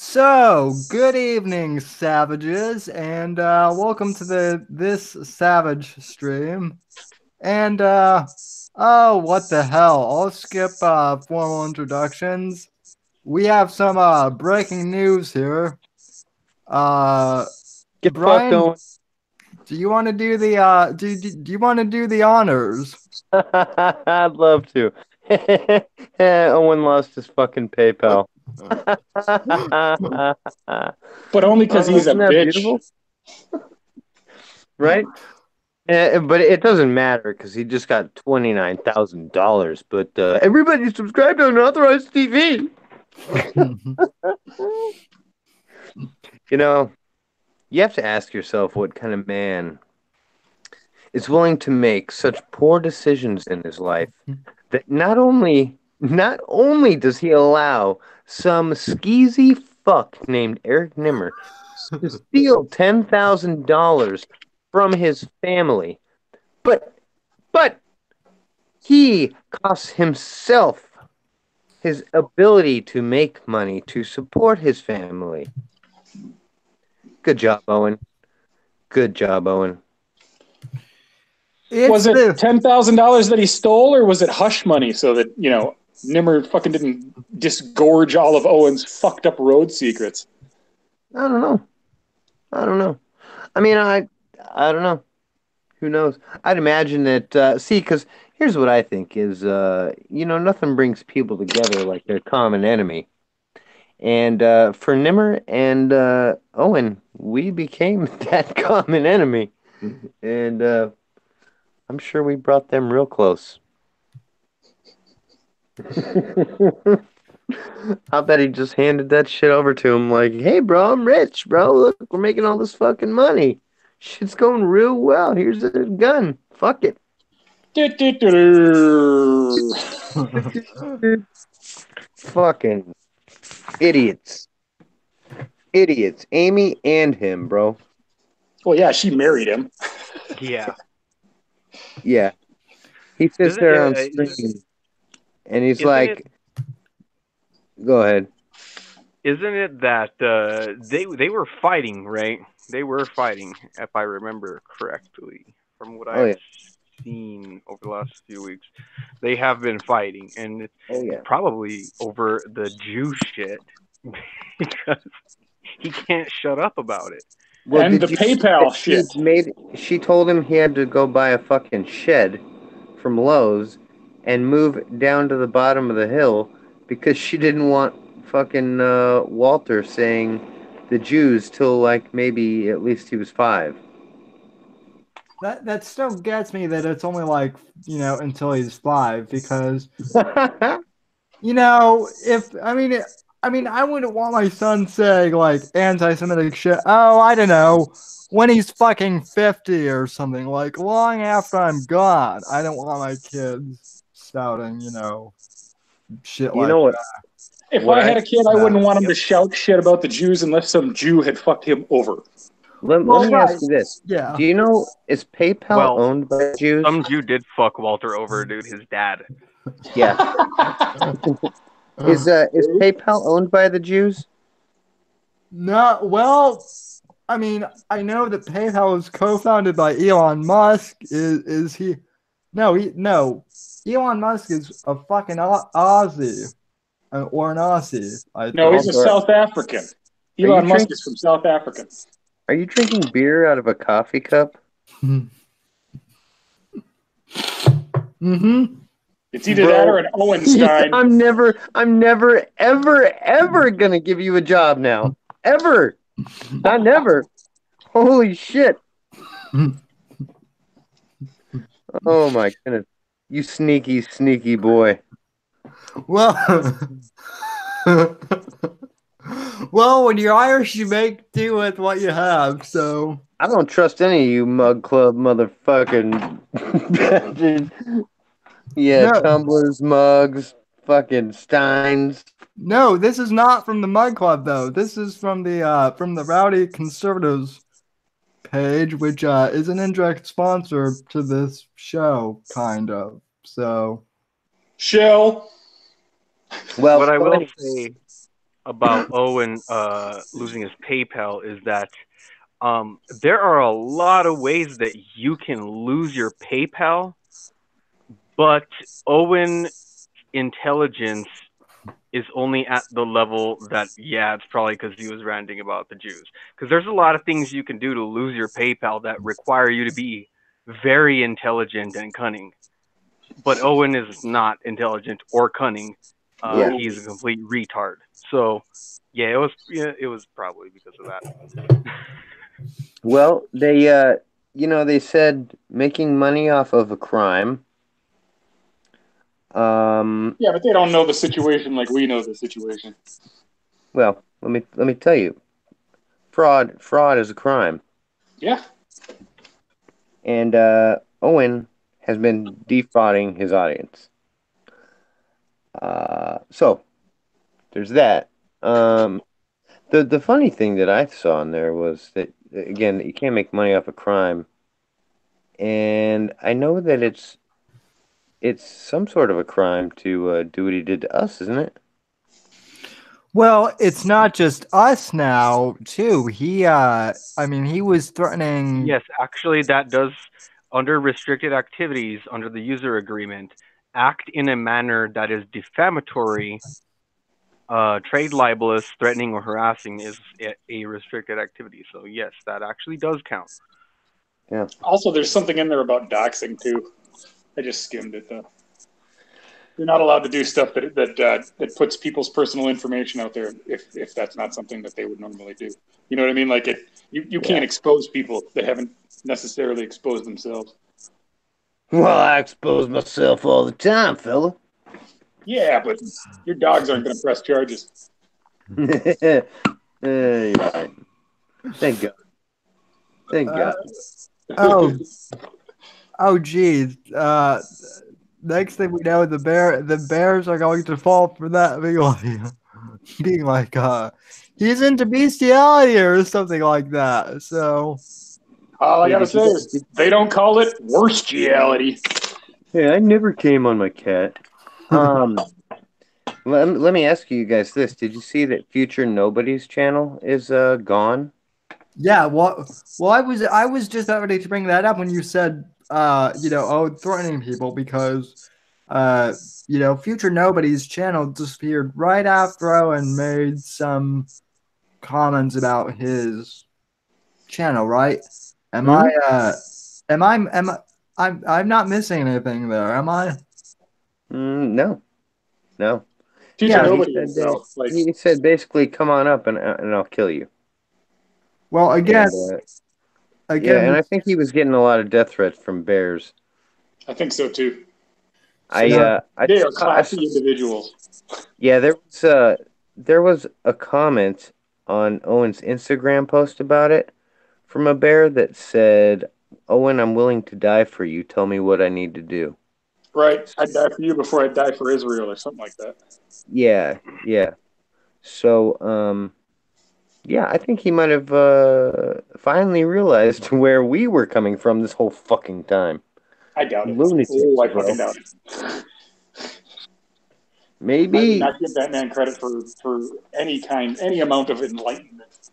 So, good evening, savages, and welcome to this savage stream. And oh, what the hell? I'll skip formal introductions. We have some breaking news here. Uh, Get fucked, Brian, Owen. do you want to do the do you want to do the honors? I'd love to. Owen lost his fucking PayPal. But only because Oh, he's a isn't that bitch. beautiful? Right? But it doesn't matter because he just got $29,000. But everybody subscribed to Unauthorized TV. You know, you have to ask yourself what kind of man is willing to make such poor decisions in his life that not only does he allow some skeezy fuck named Eric Nimmer to steal $10,000 from his family, but but he costs himself his ability to make money to support his family. Good job, Owen. Good job, Owen. It's Was it the $10,000 that he stole, or was it hush money so that, Nimmer fucking didn't disgorge all of Owen's fucked up road secrets? I don't know. I don't know. I mean, I don't know. Who knows? I'd imagine that. See, because here's what I think is, nothing brings people together like their common enemy. And for Nimmer and Owen, we became that common enemy, and I'm sure we brought them real close. I bet he just handed that shit over to him, like, "Hey, bro, I'm rich, bro. Look, we're making all this fucking money. Shit's going real well. Here's a gun. Fuck it." Fucking idiots. Idiots. Amy and him, bro. Well, yeah, she married him. Yeah. Yeah. He sits Isn't there on it, screen and he's isn't it like, go ahead. isn't it that they were fighting, right? They were fighting, if I remember correctly, from what Oh I've yeah. seen over the last few weeks. They have been fighting, and Oh it's yeah. probably over the Jew shit because he can't shut up about it. Well, And did the you see that PayPal shit. she told him he had to go buy a fucking shed from Lowe's and move down to the bottom of the hill because she didn't want fucking Walter saying the Jews till like maybe at least he was 5. that still gets me that it's only like until he's 5 because if I wouldn't want my son saying like anti-Semitic shit. Oh, I don't know, when he's fucking 50 or something, like long after I'm gone. I don't want my kids spouting, shit You like know what? If What I I had a kid, I that. wouldn't want him Yep. to shout shit about the Jews unless some Jew had fucked him over. let Well, me ask right, you this: yeah. do you know is PayPal Well, owned by Jews? some Jew did fuck Walter over, dude. His dad. Yeah. Is PayPal owned by the Jews? No, well, I know that PayPal was co-founded by Elon Musk. Is he? No. Elon Musk is a fucking Aussie, or an Aussie, I No, think. he's a Also, South African. are you Elon Musk drink is from South Africa. are you drinking beer out of a coffee cup? Mm-hmm. It's either that or Bro, an Owenstein. I'm never, ever, ever gonna give you a job now. Ever. Not never. Holy shit. Oh my goodness. You sneaky, sneaky boy. Well, well, when you're Irish, you make do with what you have. So, I don't trust any of you mug club motherfucking yeah, no, tumblers, mugs, fucking steins. no, this is not from the Mud Club, though. This is from the Rowdy Conservatives page, which is an indirect sponsor to this show, kind of. So, Shill. Well, What I so will anyway, say about Owen losing his PayPal is that there are a lot of ways that you can lose your PayPal, but Owen intelligence is only at the level that, yeah, it's probably because he was ranting about the Jews. Because there's a lot of things you can do to lose your PayPal that require you to be very intelligent and cunning. But Owen is not intelligent or cunning. Yeah. He's a complete retard. So, yeah, it was probably because of that. Well, they said making money off of a crime. Yeah, but they don't know the situation like we know the situation. Well, let me tell you, fraud is a crime, Yeah. and Owen has been defrauding his audience. So there's that. The funny thing that I saw in there was that again, you can't make money off a crime, and I know that it's some sort of a crime to do what he did to us, isn't it? Well, it's not just us now, too. He was threatening. Yes, actually, that does, under restricted activities, under the user agreement, act in a manner that is defamatory, trade libelous, threatening, or harassing is a restricted activity. So, yes, that actually does count. Yeah. Also, there's something in there about doxing too. I just skimmed it though. You're not allowed to do stuff that puts people's personal information out there if that's not something that they would normally do. You know what I mean? Like you can't expose people that haven't necessarily exposed themselves. Well, I expose myself all the time, fella. Yeah, but your dogs aren't going to press charges. Yeah. Thank God. Thank God. Geez. Next thing we know, the bears are going to fall for that, being like, he's into bestiality or something like that. So All I gotta say is they don't call it worstiality. Hey, I never came on my cat. Let me ask you guys this: did you see that Future Nobody's channel is gone? yeah, well, I was just about ready to bring that up when you said, threatening people because, Future Nobody's channel disappeared right after Owen made some comments about his channel, right? Am I, I'm not missing anything there, am I? No, no. Future Yeah, nobody is though. Like He said basically, "Come on up and I'll kill you." well, again, Yeah, and I think he was getting a lot of death threats from bears. I think so too. I They are I classy individuals. Yeah, there was a comment on Owen's Instagram post about it from a bear that said, "Owen, I'm willing to die for you. Tell me what I need to do." Right? I'd die for you before I'd die for Israel or something like that. Yeah, yeah. So, yeah, I think he might have finally realized where we were coming from this whole fucking time. I doubt it. Lunatics, Oh, I bro. fucking doubt it. I would Maybe. not give that man credit for any amount of enlightenment.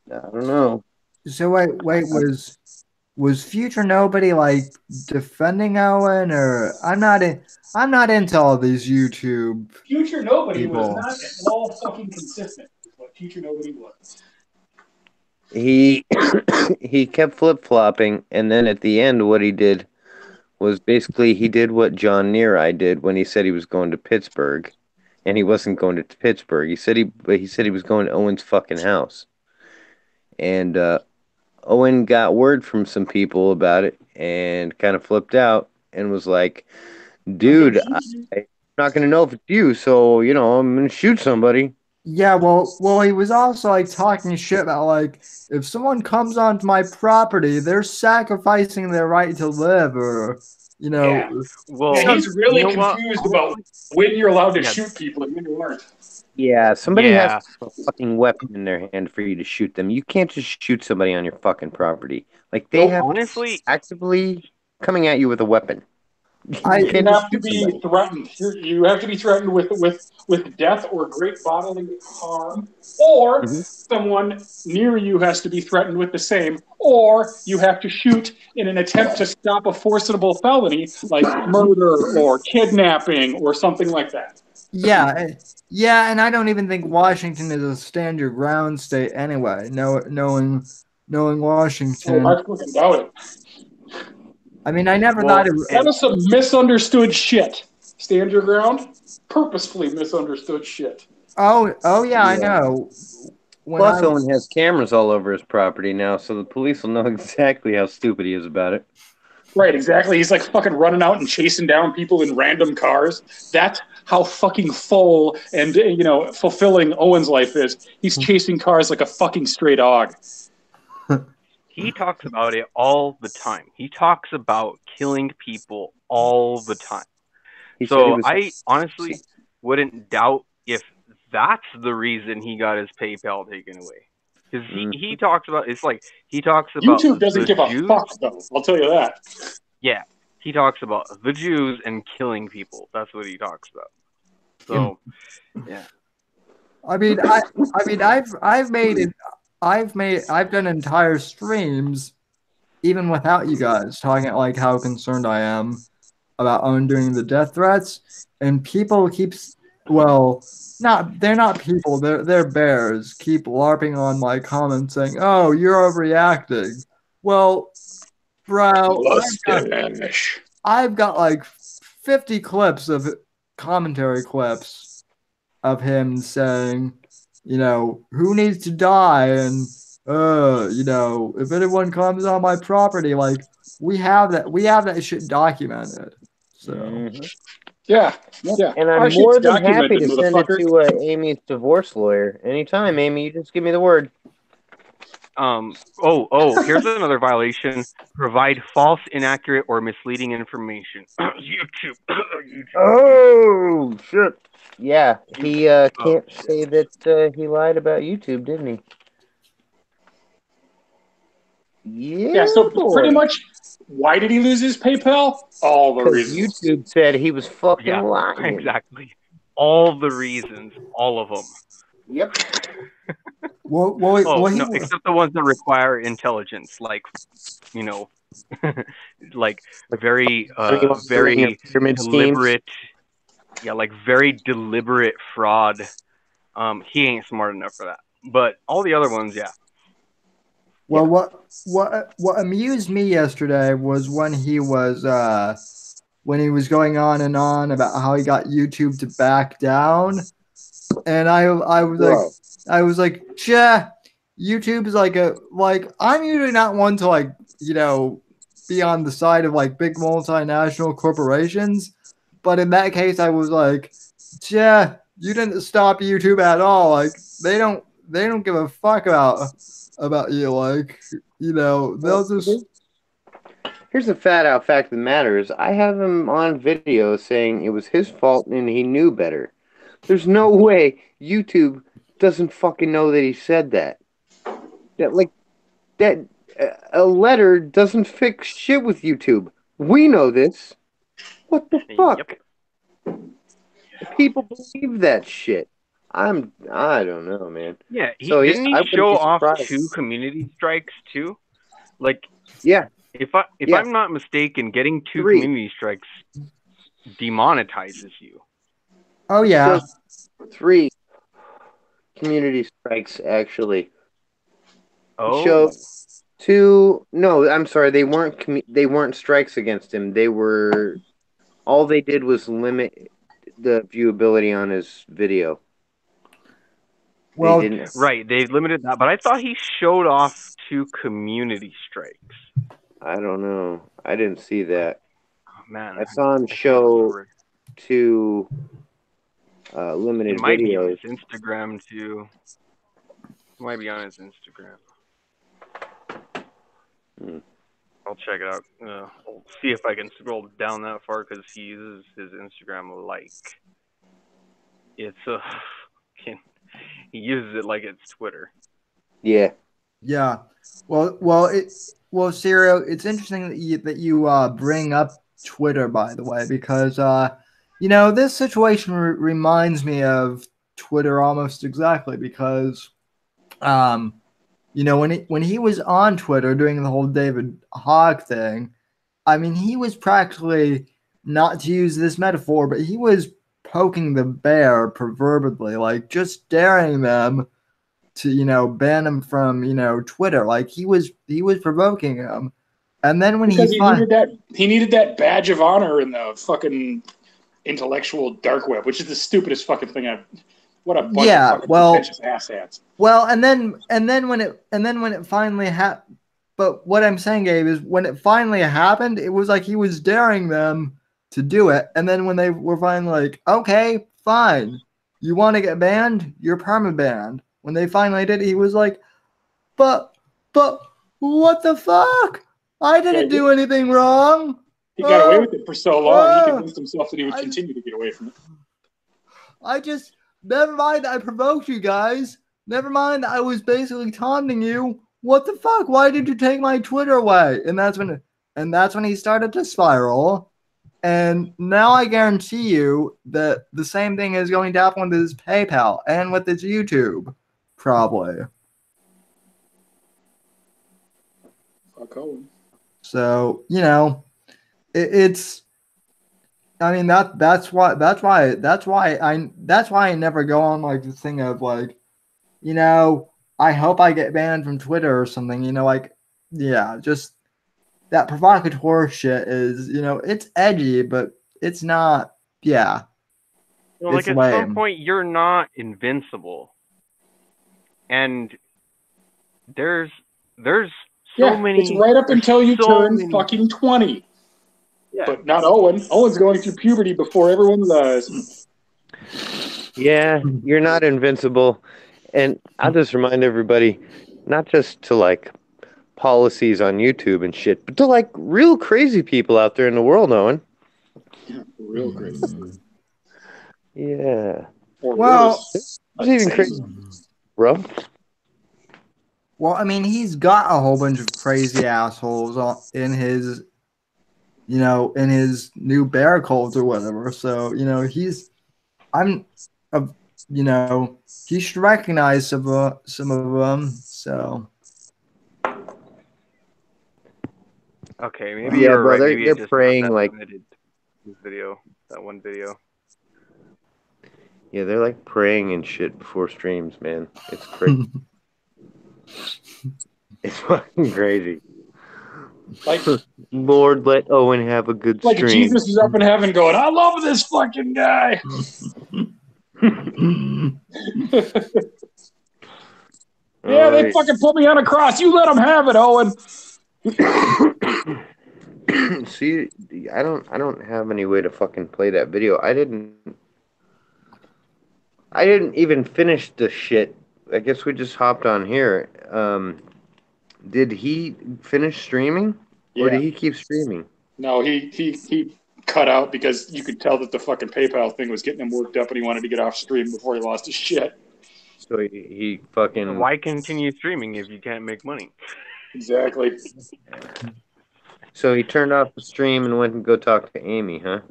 I don't know. So wait, was Future Nobody like defending Owen, or I'm not into all these YouTube Future Nobody was people. not at all fucking consistent with what Future Nobody was. He he kept flip-flopping, and then at the end what he did was basically he did what John Neary did when he said he was going to Pittsburgh, and he wasn't going to Pittsburgh. He said he was going to Owen's fucking house, and Owen got word from some people about it and kind of flipped out and was like, "Dude, I'm not gonna know if it's you, so I'm gonna shoot somebody." Yeah, well, he was also like talking shit about like if someone comes onto my property, they're sacrificing their right to live, or Yeah. Well, Yeah, he's really you know what? confused about when you're allowed to Yeah. shoot people and when you aren't. Yeah, somebody has Yeah. to have a fucking weapon in their hand for you to shoot them. You can't just shoot somebody on your fucking property. Like they Nope. have to Honestly, be actively coming at you with a weapon. You You can't just have to shoot be somebody. threatened. You have to be threatened with death or great bodily harm, or Mhm. someone near you has to be threatened with the same, or you have to shoot in an attempt to stop a forcible felony like murder or kidnapping or something like that. Yeah, and I don't even think Washington is a stand your ground state anyway. Knowing Oh, Washington, I fucking doubt it. I mean, I never thought Well, it. That and is some misunderstood shit. Stand your ground. Purposefully misunderstood shit. Oh yeah, I Yeah. know. When I Plus, Owen has cameras all over his property now, so the police will know exactly how stupid he is about it. Right, exactly. He's like fucking running out and chasing down people in random cars. That's how fucking full and fulfilling Owen's life is. He's chasing cars like a fucking stray dog. he talks about it all the time. He talks about killing people all the time. He said he So was. I honestly wouldn't doubt if that's the reason he got his PayPal taken away. Because he talks about it's like he talks about YouTube doesn't the give a Jews. fuck, though. I'll tell you that. Yeah, he talks about the Jews and killing people. That's what he talks about. So yeah, I mean, I've made it. I've done entire streams even without you guys talking like how concerned I am about undoing the death threats, and people keeps well, not they're not people, they're bears keep larping on my comments saying, "Oh, you're overreacting." Well, bro, Mustache. I've got like 50 clips of commentary clips of him saying, who needs to die and if anyone comes on my property, like we have that shit documented. So Mhm. Yeah, Yep. yeah. And Our I'm shit's more than happy documented, to send it motherfucker. to Amy's divorce lawyer anytime. Amy, you just give me the word. Here's another violation: provide false, inaccurate, or misleading information. YouTube, YouTube. Oh shit! Yeah, he Oh can't shit. say that he lied about YouTube, didn't he? Yeah, Yeah, so pretty boy. much, why did he lose his PayPal? All the Because reasons. YouTube said he was fucking Yeah, lying. exactly. All the reasons, all of them. Yep. Oh he no, except the ones that require intelligence, like you know, like Like very money laundering or very pyramid schemes. deliberate. Yeah, like very deliberate fraud. He ain't smart enough for that. But all the other ones, yeah. well what amused me yesterday was when he was going on and on about how he got YouTube to back down, and Bro. I was like, yeah, YouTube is like I'm usually not one to be on the side of like big multinational corporations, but in that case I was like, yeah, you didn't stop YouTube at all. Like they don't give a fuck about you. Like Well, they'll just here's the fat out fact of the matter is I have him on video saying it was his fault and he knew better. There's no way YouTube doesn't fucking know that he said that. That like that a letter doesn't fix shit with YouTube. We know this. What the Yep. fuck? People believe that shit. I don't know, man. Yeah, So yeah, didn't he I wouldn't show be off surprised. 2 community strikes too? Like Yeah, if yeah, I'm not mistaken, getting two 3. community strikes demonetizes you. oh yeah. Shows 3 community strikes actually. It Oh. shows 2. No, I'm sorry. They weren't strikes against him. They were all they did was limit the viewability on his video. They Well, didn't. Right, they limited that, but I thought he showed off 2 community strikes. I don't know. I didn't see that. Oh, man, I saw him I can't show remember. 2 It limited might be on videos. his Instagram too. It might be on his Instagram. Hmm. I'll check it out. I'll see if I can scroll down that far because he uses his Instagram like it's he uses it like it's Twitter. Yeah. yeah. Well, Sirio, it's interesting that you bring up Twitter, by the way, because this situation reminds me of Twitter almost exactly because when he was on Twitter doing the whole David Hogg thing, I mean, he was practically, not to use this metaphor, but he was poking the bear proverbially, like just daring them to ban him from Twitter. Like he was provoking him, and then when because he needed that badge of honor in the fucking intellectual dark web, which is the stupidest fucking thing I've. What a bunch of fucking pretentious asshats. Well, and then when it finally happened, but what I'm saying, Gabe, is when it finally happened, it was like he was daring them to do it, and then when they were finally like, okay, fine, you want to get banned, you're perma-banned. When they finally did it, he was like, but what the fuck? I didn't do anything wrong. He got away with it for so long, he convinced himself that he would continue to get away from it. Never mind that I provoked you guys. Never mind that I was basically taunting you. What the fuck? Why did you take my Twitter away? And that's when he started to spiral. And now I guarantee you that the same thing is going to happen with his PayPal and with his YouTube, probably. Fuck Owen. So it's. I mean that's why I never go on like the thing of like, I hope I get banned from Twitter or something. Just that provocateur shit is it's edgy, but it's not. Yeah, like at some point you're not invincible, and there's so many. It's right up until you turn fucking 20. Yeah. But not Owen. Owen's going through puberty before everyone does. Yeah, you're not invincible. And I'll just remind everybody, not just to like policies on YouTube and shit, but to like real crazy people out there in the world, Owen. Yeah, real crazy. Yeah. Well, it's even crazy, bro. Well, I mean, he's got a whole bunch of crazy assholes in his in his new bear cult or whatever. So, he should recognize some of them. So. Okay, maybe you're right. Maybe they're praying like that one video. Yeah, they're like praying and shit before streams, man. It's crazy. It's fucking crazy. Like, Lord, let Owen have a good stream. Like Jesus is up in heaven going, I love this fucking guy. Yeah, they fucking put me on a cross. You let them have it, Owen. See, I don't have any way to fucking play that video. I didn't even finish the shit. I guess we just hopped on here. Did he finish streaming? Or did he keep streaming? No, he cut out because you could tell that the fucking PayPal thing was getting him worked up and he wanted to get off stream before he lost his shit. So he fucking... Why continue streaming if you can't make money? Exactly. So he turned off the stream and went and go talk to Amy, huh?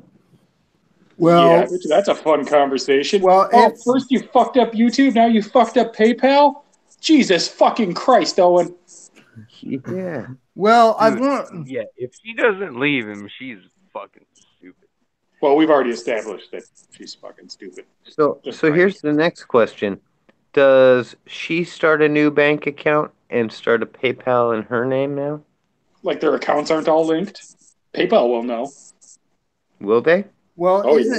Well, yeah, that's a fun conversation. Well, first you fucked up YouTube, now you fucked up PayPal? Jesus fucking Christ, Owen. Yeah. Well, Dude, yeah, if she doesn't leave him, she's fucking stupid. Well, we've already established that she's fucking stupid. So here's the next question. Does she start a new bank account and start a PayPal in her name now? Like their accounts aren't all linked? PayPal will know. Will they? Well, Did you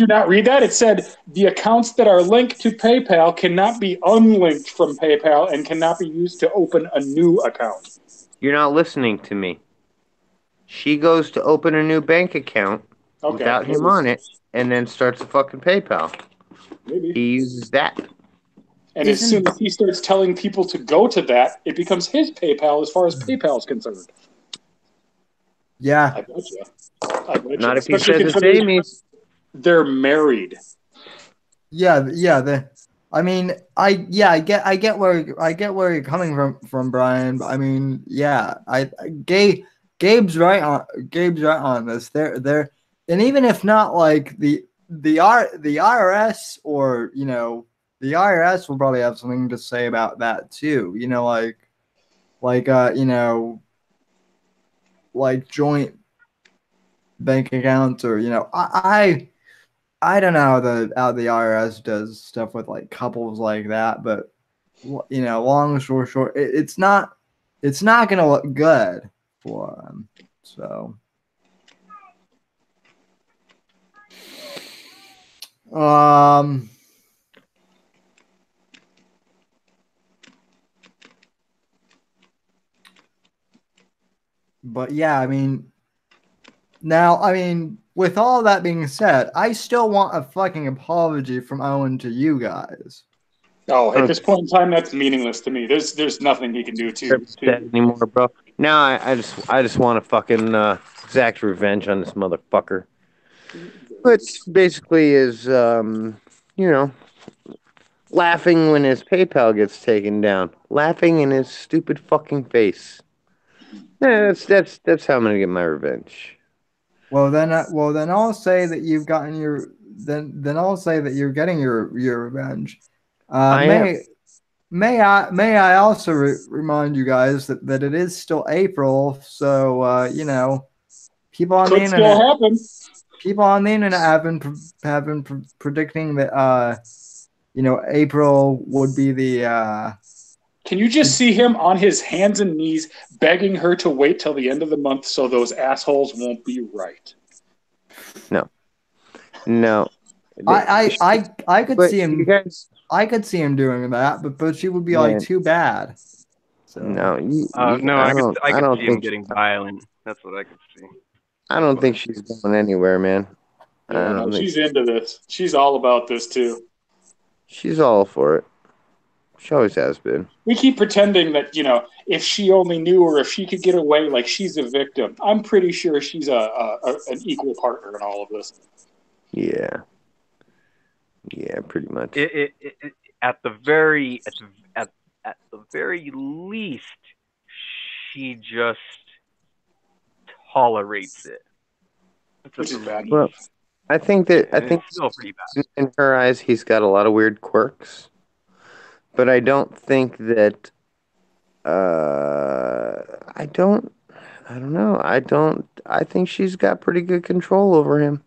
not read that? It said the accounts that are linked to PayPal cannot be unlinked from PayPal and cannot be used to open a new account. You're not listening to me. She goes to open a new bank account without him on it and then starts a fucking PayPal. Maybe. He uses that. And as soon as he starts telling people to go to that, it becomes his PayPal as far as PayPal is concerned. Yeah. I bet you. Not if he says it's Amy's. They're married. Yeah. I get where you're coming from, Brian. But I mean, yeah, Gabe Gabe's right on this. They're and even if not like the IRS or the IRS will probably have something to say about that too. Like like joint bank accounts or I don't know how the IRS does stuff with like couples like that, but long story short, it's not gonna look good for them. So, um, but yeah, with all that being said, I still want a fucking apology from Owen to you guys. Oh, at this point in time, that's meaningless to me. There's nothing he can do That anymore, bro. Now I just want to fucking exact revenge on this motherfucker. Which basically is you know, laughing when his PayPal gets taken down, laughing in his stupid fucking face. Yeah, that's how I'm gonna get my revenge. Well then I'll say that you've gotten your then I'll say that you're getting your revenge. Uh, I am. may I also remind you guys that it is still April, so people on the Could still internet happen. have been predicting that April would be the Can you just see him on his hands and knees begging her to wait till the end of the month so those assholes won't be right? No. I could But see you him guys, I could see him doing that, but she would be like man, too bad. So no, No, I I I could don't see him think, getting violent. That's what I could see. I don't think she's going anywhere, man. I Yeah, no, don't think she's into this. She's all about this too. she's all for it. She always has been. We keep pretending that, if she only knew or if she could get away, like she's a victim. I'm pretty sure she's an equal partner in all of this. Yeah, yeah, pretty much. At the very at the very least, she just tolerates it. That's at Which the is bad. Well, least. I And think it's still pretty bad. in her eyes, he's got a lot of weird quirks, but I don't think that. I don't. I don't know. I don't. I think she's got pretty good control over him.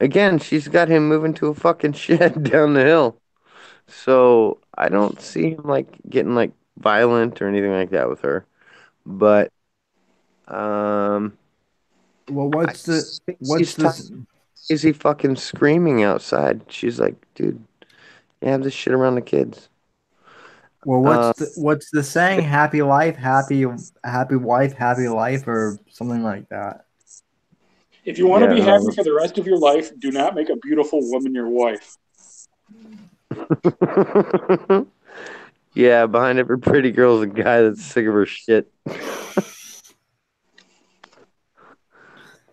Again, she's got him moving to a fucking shed down the hill. So I don't see him like getting like violent or anything like that with her. But um, well, I think what's he's tired. this? Is he fucking screaming outside? She's like, dude, you have this shit around the kids. Well, Uh, what's the saying? Happy life, happy wife, happy life, or something like that. If you want to yeah. be happy for the rest of your life, do not make a beautiful woman your wife. Yeah, behind every pretty girl is a guy that's sick of her shit.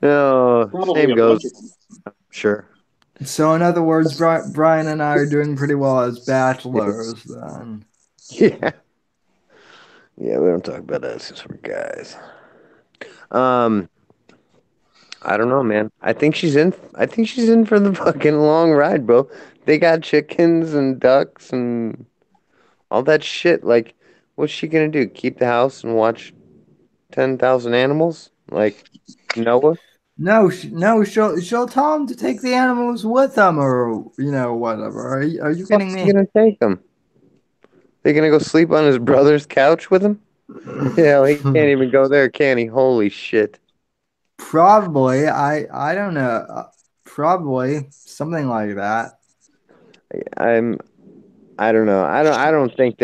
Oh, Probably same a bunch goes. of them. Sure. So, in other words, Brian and I are doing pretty well as bachelors. Then, Yeah. Yeah, we don't talk about us because we're guys. Um, I don't know, man. I think she's in. I think she's in for the fucking long ride, bro. They got chickens and ducks and all that shit. Like, what's she gonna do? Keep the house and watch 10,000 animals? Like Noah? no, no, she'll tell him to take the animals with them, or whatever. Are you kidding Fuck's he me? gonna take them? They gonna go sleep on his brother's couch with him? Hell, he can't even go there, can he? Holy shit. Probably. I don't know. Probably something like that. I'm I don't know. I don't think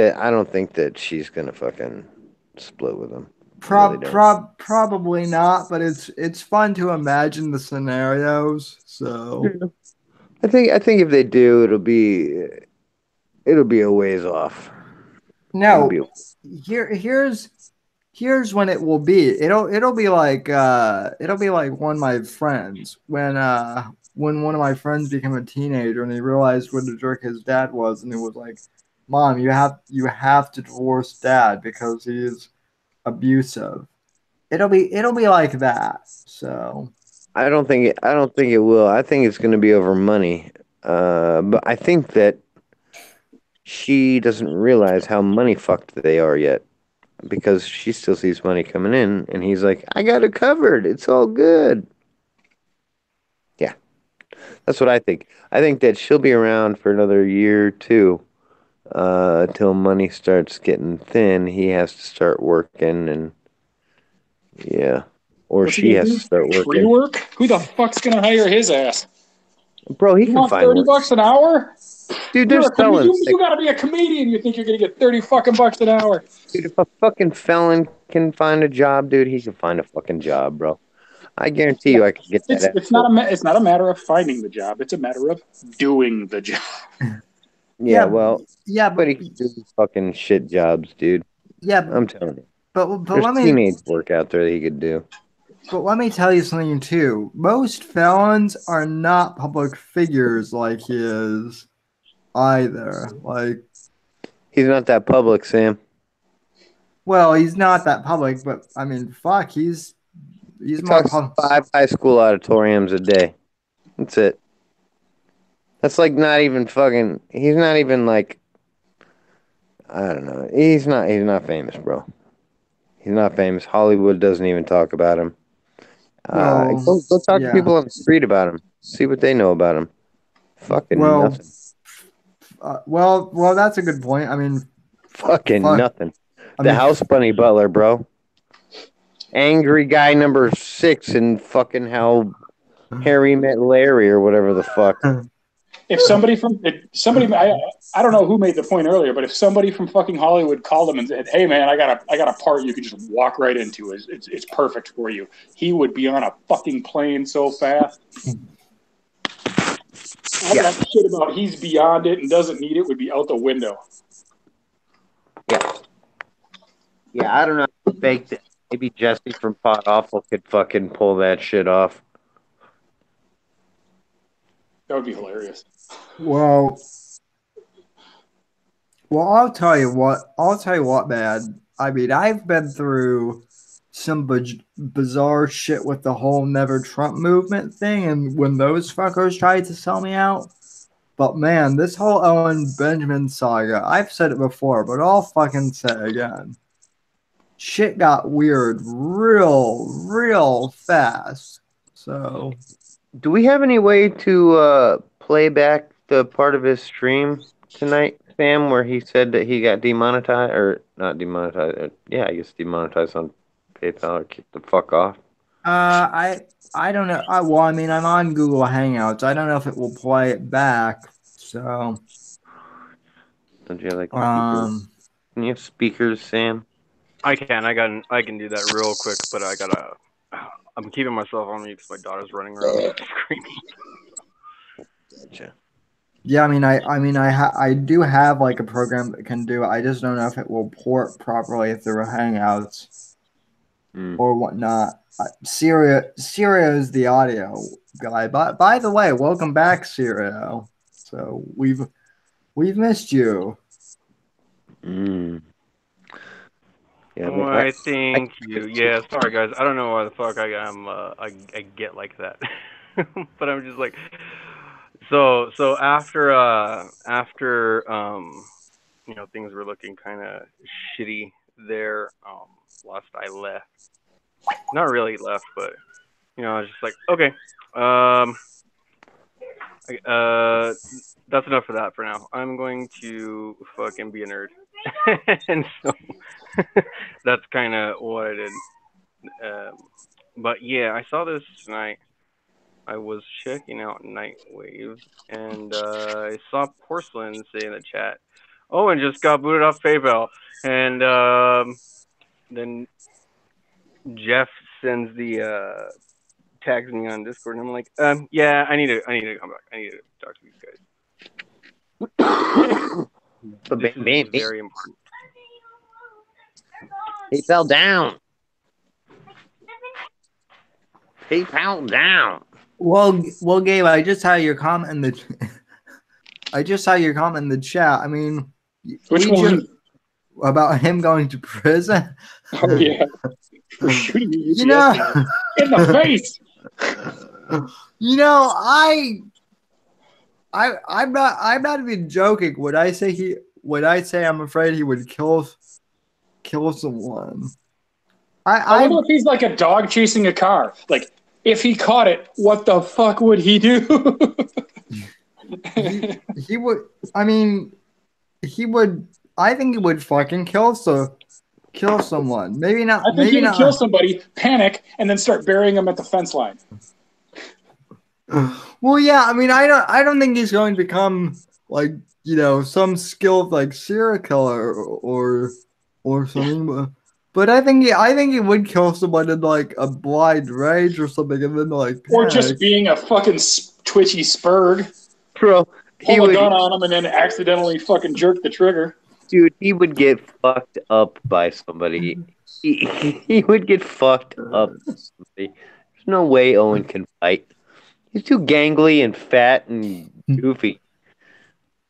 that she's gonna fucking split with him. I really don't. Probably not, but it's fun to imagine the scenarios. So Yeah. I think if they do, it'll be a ways off. It'll be no, here's when it will be. It'll be like one of my friends when one of my friends became a teenager and he realized what a jerk his dad was, and he was like, "Mom, you have to divorce dad because he is abusive." it'll be like that. So I don't think it will. I think it's going to be over money. But I think that she doesn't realize how money fucked they are yet because she still sees money coming in, and he's like, "I got it covered. It's all good." Yeah, that's what I think. I think that she'll be around for another year or two, until money starts getting thin. He has to start working, and yeah, or What's he she gonna has to do? start Free working. work? Who the fuck's gonna hire his ass? Bro, he You can want find 30 work. bucks an hour? Dude, You're there's a comedian. felons. You gotta be a comedian. You think you're gonna get 30 fucking bucks an hour? Dude, if a fucking felon can find a job, dude, he can find a fucking job, bro. I guarantee Yeah. you I can get that asshole. It's not a matter of finding the job. It's a matter of doing the job. Yeah, yeah, well, yeah, anybody can do these fucking shit jobs, dude. yeah, I'm telling you. but There's teenage work out there that he could do. let me tell you something too. Most felons are not public figures like he is either. Like, He's not that public, Sam. well, he's not that public, but I mean, fuck, he's He more talks to public. 5 high school auditoriums a day. That's it. That's like not even fucking. He's not even like. I don't know. He's not. He's not famous, bro. He's not famous. Hollywood doesn't even talk about him. Well, Go talk to yeah. people on the street about him. See what they know about him. Fucking Well, nothing. well, that's a good point. I mean, Fucking fuck. nothing. I The mean, House Bunny Butler, bro. Angry guy number 6 in fucking How Harry Met Larry or whatever the fuck. If somebody, I don't know who made the point earlier, but if somebody from fucking Hollywood called him and said, "Hey man, I got a part you can just walk right into. It's perfect for you," he would be on a fucking plane so fast. All Yeah. that shit about he's beyond it and doesn't need it would be out the window. Yeah. Yeah, I don't know who faked it. Maybe Jesse from Pot Awful could fucking pull that shit off. That would be hilarious. well, I'll tell you what. I'll tell you what, man. I mean, I've been through some bizarre shit with the whole Never Trump movement thing, and when those fuckers tried to sell me out. But man, this whole Owen Benjamin saga, I've said it before, but I'll fucking say it again. Shit got weird real fast. So, Do we have any way to play back the part of his stream tonight, Sam, where he said that he got demonetized or not demonetized? Yeah, I guess demonetized on PayPal or kicked the fuck off. I don't know. Well, I mean, I'm on Google Hangouts. I don't know if it will play it back. So, Don't you have like speakers? Can you have speakers, Sam? I can do that real quick, but I'm keeping myself on mute because my daughter's running around screaming. Gotcha. Yeah, I do have like a program that can do it. I just don't know if it will port properly through Hangouts or whatnot. Syria is the audio guy. By the way, welcome back, Syria. So we've missed you. Yeah, Why, thank you. Yeah, sorry guys. I don't know why the fuck I get like that, but I'm just like, so after things were looking kind of shitty there. Last I left, not really left, but I was just like, okay, that's enough for that for now. I'm going to fucking be a nerd, and so that's kind of what I did. But yeah, I saw this tonight. I was checking out Nightwave, and I saw Porcelain say in the chat, "Owen just got booted off PayPal," and then Jeff sends the tags me on Discord, and I'm like, yeah, I need to come back. I need to talk to these guys. This is very important. PayPal down. PayPal down. Well, Gabe, I just saw your comment in the. I just saw your comment in the chat. I mean, which one? About him going to prison? Oh yeah. for shooting a UPS You know, driver in the face. you know, I'm not even joking when I say I'm afraid he would kill someone. I I wonder if he's like a dog chasing a car. Like, if he caught it, what the fuck would he do? he would. I mean, he would. I think he would fucking kill someone. Maybe not. I think he Maybe would kill not. somebody, panic, and then start burying him at the fence line. Well, yeah. I mean, I don't think he's going to become like some skilled like serial killer or something. But I think he would kill someone in like a blind rage or something, and then like Or just panic. being a fucking twitchy spurg, Bro, he pull a would, gun on him, and then accidentally fucking jerk the trigger. dude, he would get fucked up by somebody. He would get fucked up by somebody. There's no way Owen can fight. He's too gangly and fat and goofy.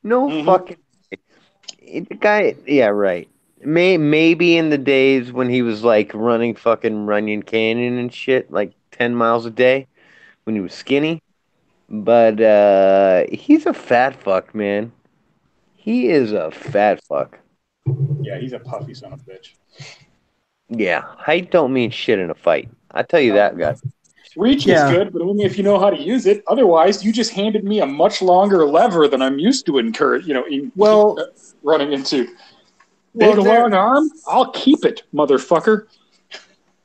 No fucking the guy. Yeah, right. Maybe in the days when he was like running fucking Runyon Canyon and shit, like 10 miles a day, when he was skinny. But he's a fat fuck, man. He is a fat fuck. Yeah, he's a puffy son of a bitch. Yeah, height don't mean shit in a fight. I tell you that, guy. Reach is good, but only if you know how to use it. Otherwise, you just handed me a much longer lever than I'm used to running into. Big long arm? I'll keep it, motherfucker. I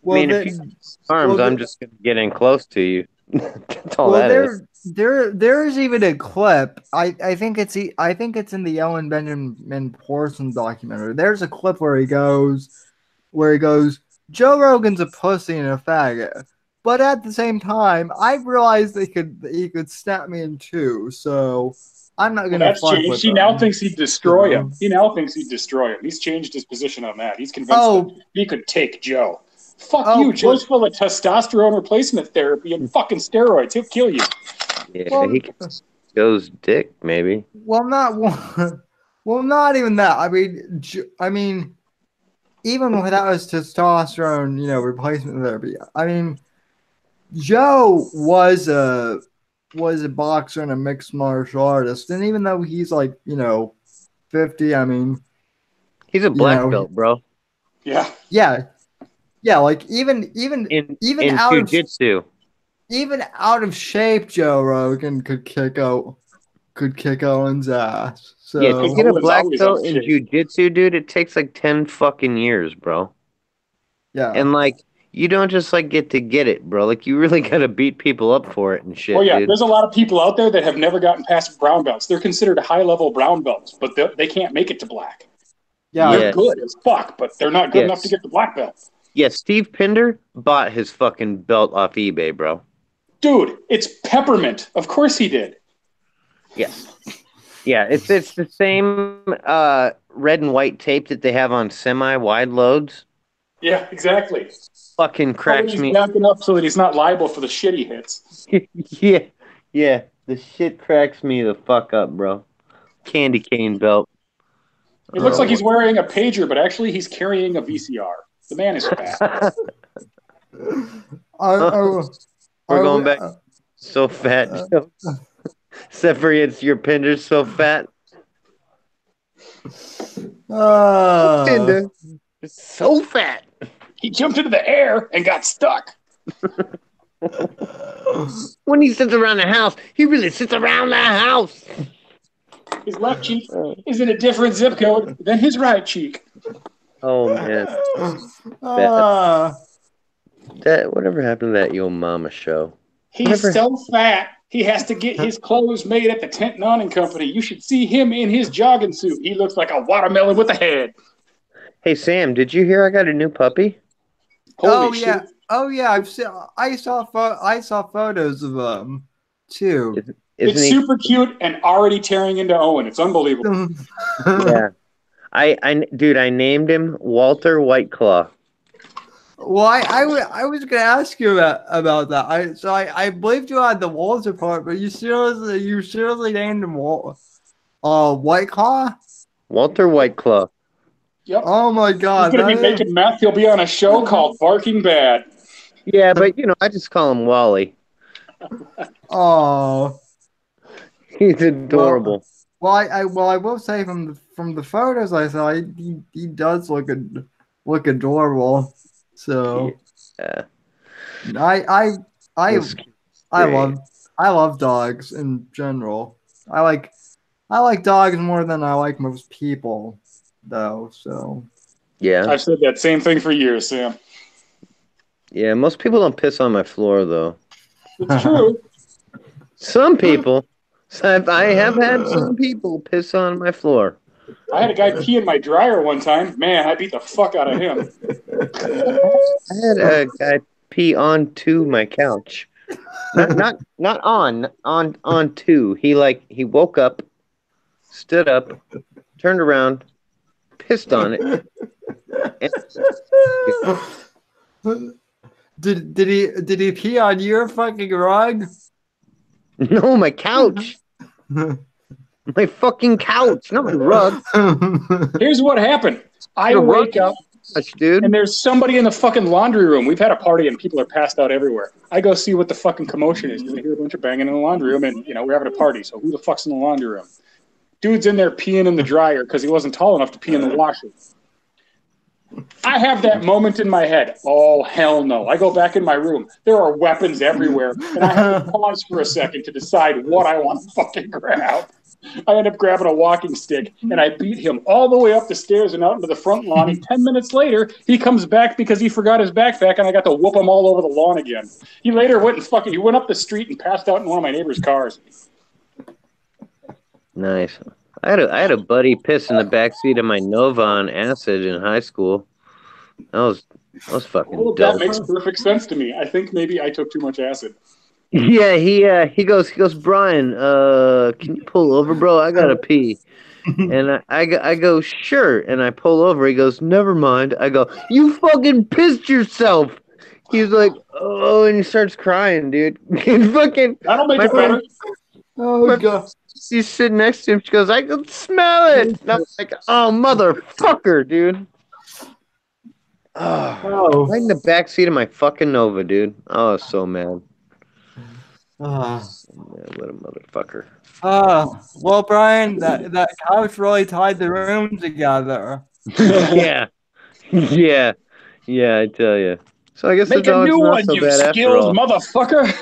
mean, if you have arms, I'm just gonna get in close to you. That's all that is. There's even a clip. I think it's in the Ellen Benjamin Porson documentary. There's a clip where he goes, Joe Rogan's a pussy and a faggot, but at the same time, I realized he could snap me in two. So I'm not gonna. That's fuck changed. with He him. now thinks he'd destroy him. He now thinks he'd destroy him. He's changed his position on that. He's convinced that he could take Joe. Fuck you. Joe's full of testosterone replacement therapy and fucking steroids. He'll kill you. Yeah, he can Joe's dick, maybe. Well, not even that. I mean, even without his testosterone, replacement therapy. I mean, Joe was a boxer and a mixed martial artist, and even though he's like 50, I mean, he's a black belt, bro. Yeah. Yeah. Like even in out jiu-jitsu. Even out of shape, Joe Rogan could kick Owen's ass. So yeah, to get a black belt in jiu-jitsu, dude, it takes like 10 fucking years, bro. Yeah. And like, you don't just like get it, bro. Like, you really gotta beat people up for it and shit. Oh yeah, dude. There's a lot of people out there that have never gotten past brown belts. They're considered high-level brown belts, but they can't make it to black. Yeah. They're good as fuck, but they're not good enough to get the black belt. Yeah, Steve Pinder bought his fucking belt off eBay, bro. Dude, it's peppermint. Of course he did. Yes. Yeah, it's the same red and white tape that they have on semi-wide loads. Yeah, exactly. Fucking cracks me. He's backing up so that he's not liable for the shit he hits. Yeah. The shit cracks me the fuck up, bro. Candy cane belt. It looks like he's wearing a pager, but actually he's carrying a VCR. The man is fat. We're going back. So fat. Except for your Pinder's so fat. Pinder is so fat. He jumped into the air and got stuck. When he sits around the house, he really sits around the house. His left cheek is in a different zip code than his right cheek. Oh man. Whatever happened to that Yo Mama show? He's so fat, he has to get his clothes made at the Tent and Awning Company. You should see him in his jogging suit. He looks like a watermelon with a head. Hey Sam, did you hear I got a new puppy? Holy shit. Oh yeah, I saw photos of them too. It's super cute and already tearing into Owen. It's unbelievable. Yeah. Dude, I named him Walter Whiteclaw. Well, I was gonna ask you about that. I believed you had the Walter part, but you seriously named him Whiteclaw? Walter Whiteclaw. Yep. Oh my He's god, going to that be is. making meth. He'll be on a show called Barking Bad. Yeah, but I just call him Wally. Oh. He's Well, adorable. I will say from the photos I saw, he does look adorable. So Yeah, I I I this kid's I great. love I love dogs in general. I like dogs more than I like most people, though. So Yeah, I've said that same thing for years, Sam. yeah. Most people don't piss on my floor though. It's true. Some people. I have had some people piss on my floor. I had a guy pee in my dryer one time. Man, I beat the fuck out of him. I had a guy pee onto my couch. Not onto. He woke up, stood up, turned around, pissed on it. And did he pee on your fucking rug? no, my couch. My fucking couch, not my rug. Here's what happened. I The rug wake up couch, dude. and there's somebody in the fucking laundry room. We've had a party and people are passed out everywhere. I go see what the fucking commotion is. I hear a bunch of banging in the laundry room and, we're having a party. So who the fuck's in the laundry room? Dude's in there peeing in the dryer because he wasn't tall enough to pee in the washer. I have that moment in my head. Oh, hell no. I go back in my room. There are weapons everywhere. And I have to pause for a second to decide what I want to fucking grab. I end up grabbing a walking stick and I beat him all the way up the stairs and out into the front lawn. And 10 minutes later, he comes back because he forgot his backpack and I got to whoop him all over the lawn again. He later he went up the street and passed out in one of my neighbor's cars. Nice. I had a buddy piss in the backseat of my Nova on acid in high school. That was fucking Oh, that dope. makes perfect sense to me. I think maybe I took too much acid. Yeah, he goes, Brian, can you pull over, bro? I gotta pee. And I go, sure. And I pull over. He goes, never mind. I go, you fucking pissed yourself. He's like, oh, and he starts crying, dude. And fucking That'll make my it friend, better. Oh my god. she's sitting next to him. She goes, I can smell it. And I'm like, oh, motherfucker, dude. Oh, Oh. right in the back seat of my fucking Nova, dude. I was so mad. Uh, Man, what a motherfucker. well, Brian, that couch really tied the room together. Yeah, yeah, yeah. I tell you. So I guess the Make a dog's new not one, so you bad after skilled all. motherfucker.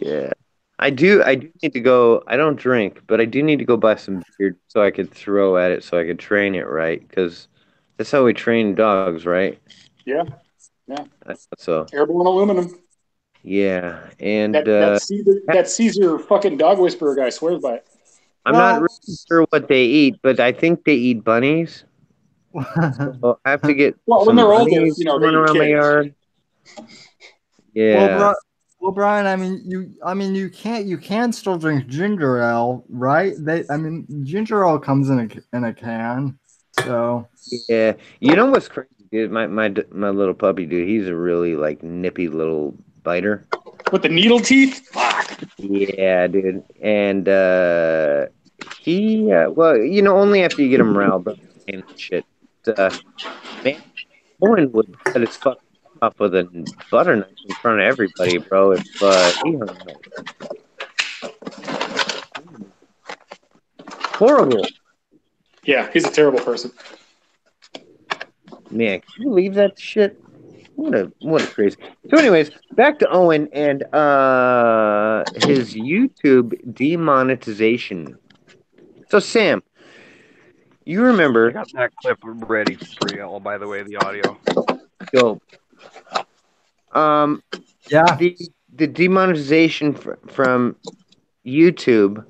Yeah. I do need to go. I don't drink, but I do need to go buy some beer so I could throw at it so I could train it right. Because that's how we train dogs, right? Yeah, So, airborne aluminum. yeah. And That Caesar fucking dog whisperer guy swears by it. I'm not Well, really sure what they eat, but I think they eat bunnies. So I have to get Well, when some they're older, bunnies they going eat around my kids. yard. well, Yeah. Brian, you can still drink ginger ale, right? Ginger ale comes in a can, so. Yeah. You know what's crazy, dude? My little puppy, dude, he's a really like nippy little biter. With the needle teeth? Fuck. Yeah, dude. And he well, only after you get him riled up and shit. Man, Owen would cut his fucking off with a butter knife in front of everybody, bro, if he hung out. Horrible. Yeah, he's a terrible person. Man, can you believe that shit? What a crazy. So, anyways, back to Owen and his YouTube demonetization. So, Sam, you I remember? got that clip ready for y'all, by the way, the audio. Yo, Yeah. the demonetization from YouTube.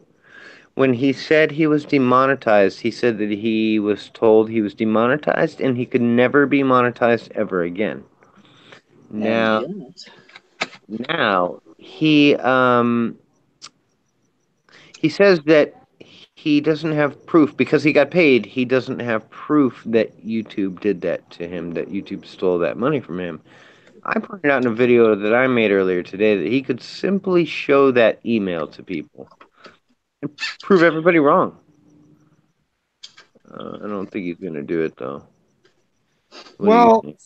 When he said he was demonetized, he said that he was told he was demonetized and he could never be monetized ever again. And Now, yes. now he says that he doesn't have proof because he got paid. He doesn't have proof that YouTube did that to him, that YouTube stole that money from him. I pointed out in a video that I made earlier today that he could simply show that email to people and prove everybody wrong. I don't think he's gonna do it though. What do you Well, think?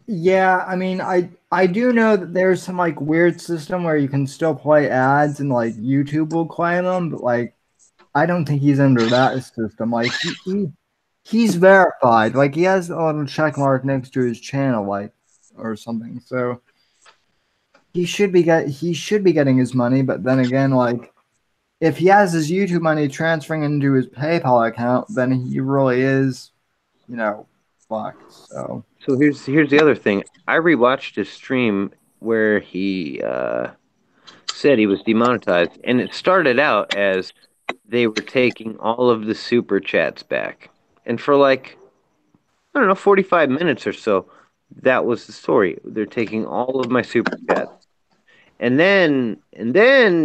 yeah, I mean, I do know that there's some like weird system where you can still play ads and like YouTube will claim them, but like I don't think he's under that system. Like he's verified. Like he has a little check mark next to his channel, like or something. So he should be getting his money. But then again, like if he has his YouTube money transferring into his PayPal account, then he really is, you know, fucked. So So here's the other thing. I rewatched his stream where he said he was demonetized, and it started out as they were taking all of the super chats back, and for like I don't know 45 minutes or so, that was the story. They're taking all of my super chats. And then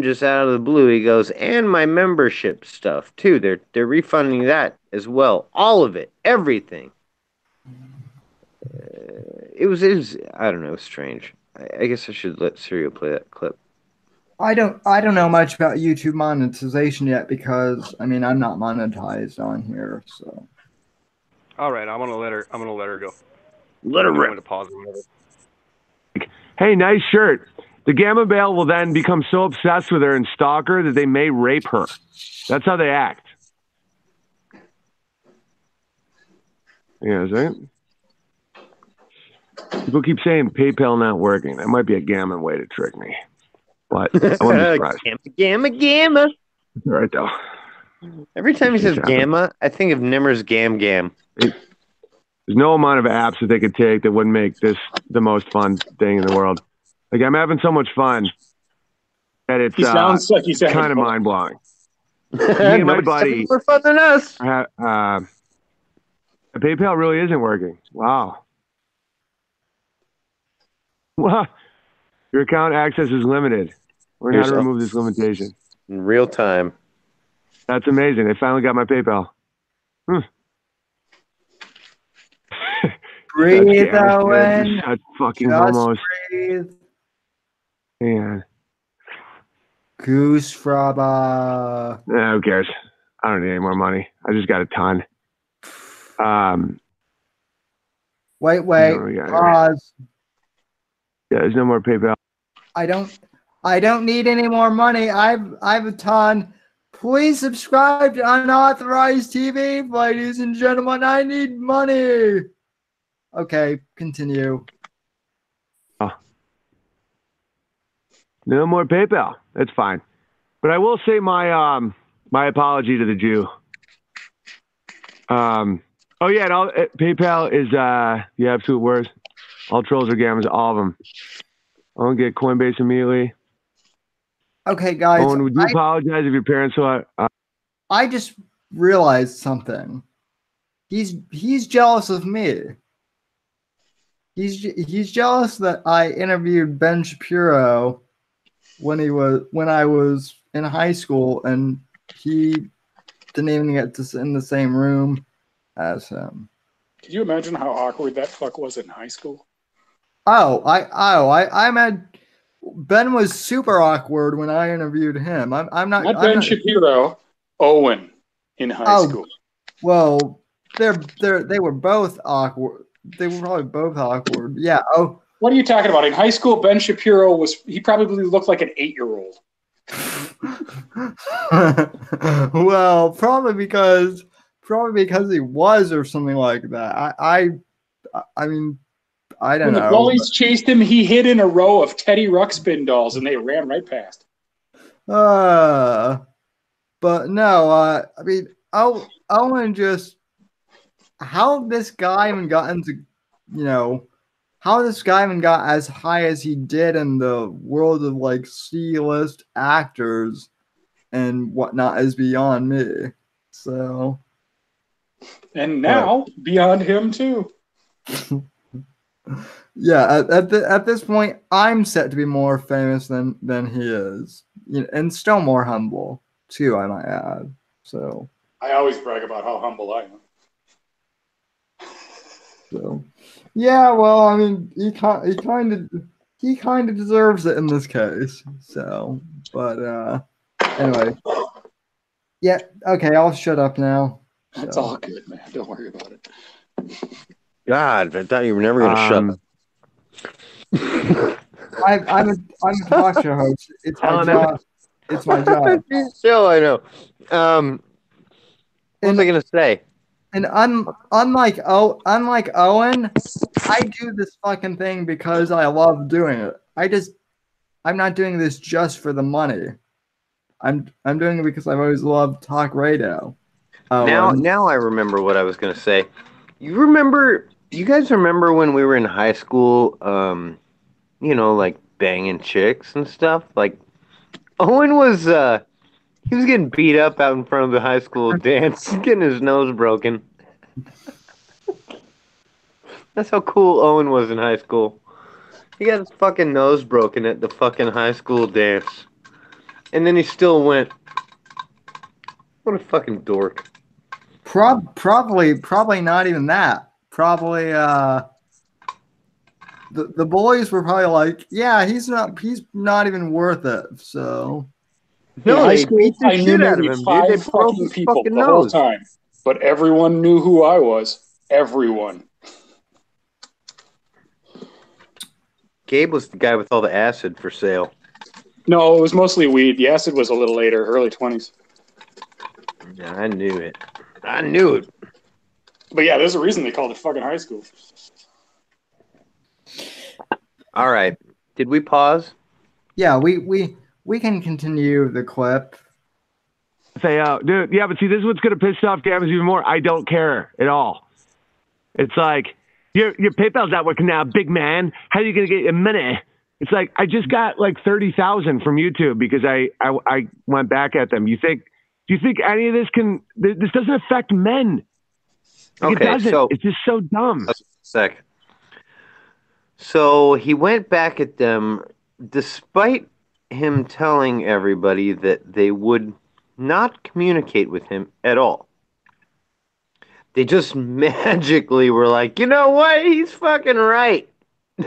just out of the blue he goes, and my membership stuff too. They're refunding that as well. All of it, everything. It was I don't know, strange. I guess I should let Serial play that clip. I don't know much about YouTube monetization yet because I mean I'm not monetized on here. So All right, I'm gonna let her go. Let her I'm going rip. to pause it whenever. Hey, nice shirt. The Gamma Bale will then become so obsessed with her and stalk her that they may rape her. That's how they act. Yeah, is that? People keep saying PayPal not working. That might be a Gamma way to trick me. But I wouldn't be surprised. Gamma. It's all right, though. Every time he These says things happen. gamma, I think of Nimmer's Gam. There's no amount of apps that they could take that wouldn't make this the most fun thing in the world. Like, I'm having so much fun that it's He sounds like he's having kind of fun. mind-blowing. Me and my Nobody's buddy, having more fun than us. PayPal really isn't working. Wow. Wow. Your account access is limited. Learn how to remove this limitation. In real time. That's amazing. They finally got my PayPal. breathe, Owen. Such fucking Just homos. breathe. Man. Goose fraba. Who cares? I don't need any more money. I just got a ton. Wait, Yeah, pause. there's no more PayPal. I don't need any more money. I've a ton. Please subscribe to Unauthorized TV, ladies and gentlemen. I need money. Okay, continue. Oh. No more PayPal. That's fine. But I will say my my apology to the Jew. Oh yeah, and PayPal is the absolute worst. All trolls are gammas, all of them. I don't get Coinbase immediately. Okay, guys. Owen, would you apologize if your parents saw it? I just realized something. He's jealous of me. He's jealous that I interviewed Ben Shapiro when I was in high school, and he didn't even get to sit in the same room as him. Could you imagine how awkward that fuck was in high school? I meant Ben was super awkward when I interviewed him. I'm not Ben Shapiro, Owen in high school. Well, they were both awkward. They were probably both awkward. Yeah. Oh. What are you talking about? In high school, Ben Shapiro he probably looked like an 8-year-old. Well, probably because he was or something like that. I mean, I don't know. When the bullies chased him, he hid in a row of Teddy Ruxpin dolls, and they ran right past. But no, I mean, Owen just how this guy even got into, how this guy even got as high as he did in the world of like C-list actors and whatnot is beyond me. So, and now beyond him too. Yeah, at this point, I'm set to be more famous than he is, and still more humble too, I might add. So I always brag about how humble I am. So, yeah, well, I mean, he kind of deserves it in this case. So, but anyway, yeah, okay, I'll shut up now. That's So. all good, man. Don't worry about it. God, I thought you were never going to shut up. I'm a talk show host. It's my Helen, job. It's my job. So I know. What was I going to say? And unlike Owen, I do this fucking thing because I love doing it. I'm not doing this just for the money. I'm doing it because I've always loved talk radio. Now I remember what I was going to say. You guys remember when we were in high school, like banging chicks and stuff? Like Owen was he was getting beat up out in front of the high school dance, getting his nose broken. That's how cool Owen was in high school. He got his fucking nose broken at the fucking high school dance. And then he still went. What a fucking dork. Probably not even that. Probably the boys were probably like, yeah, he's not even worth it. So In No, high they school, beat the I knew shit out of maybe him, dude. They 5 broke fucking his people fucking the whole nose. time, but everyone knew who I was. Everyone. Gabe was the guy with all the acid for sale. No, it was mostly weed. The acid was a little later, early 20s. Yeah, I knew it. I knew it. But yeah, there's a reason they called it fucking high school. All right. Did we pause? yeah, we can continue the clip. say, dude, yeah, but see, this is what's going to piss off Gavin even more. I don't care at all. It's like, your PayPal's not working now, big man. How are you going to get your money? It's like, I just got like 30,000 from YouTube because I went back at them. Do you think any of this doesn't affect men? Like, Okay, it doesn't. so It's just so dumb. a sec. So he went back at them despite him telling everybody that they would not communicate with him at all. They just magically were like, you know what? He's fucking right.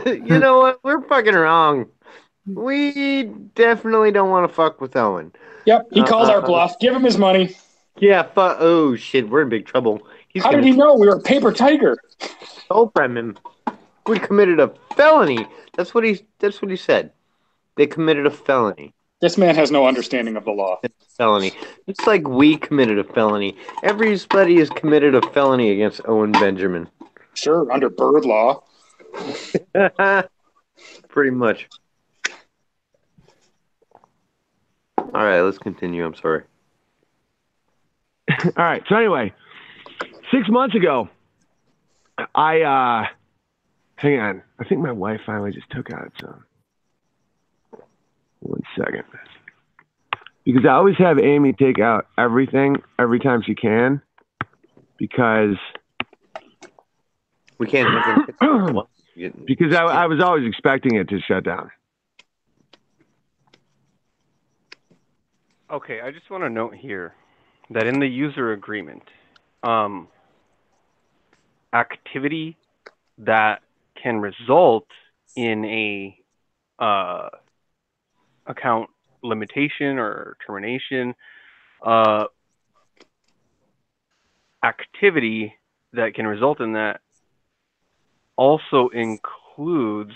You know what? We're fucking wrong. We definitely don't want to fuck with Owen. Yep, he called our bluff. Give him his money. Yeah, oh shit, we're in big trouble. He's How gonna did he know we were a paper tiger? stole from him. We committed a felony. That's what he said. They committed a felony. This man has no understanding of the law. Felony. It's like we committed a felony. Everybody has committed a felony against Owen Benjamin. Sure, under bird law. Pretty much. All right, let's continue. I'm sorry. All right. So anyway, 6 months ago, hang on. I think my wife finally just took out some. 1 second. Because I always have Amy take out everything every time she can, because We can't have him. because I was always expecting it to shut down. Okay, I just want to note here that in the user agreement, activity that can result in a account limitation or termination, activity that can result in that also includes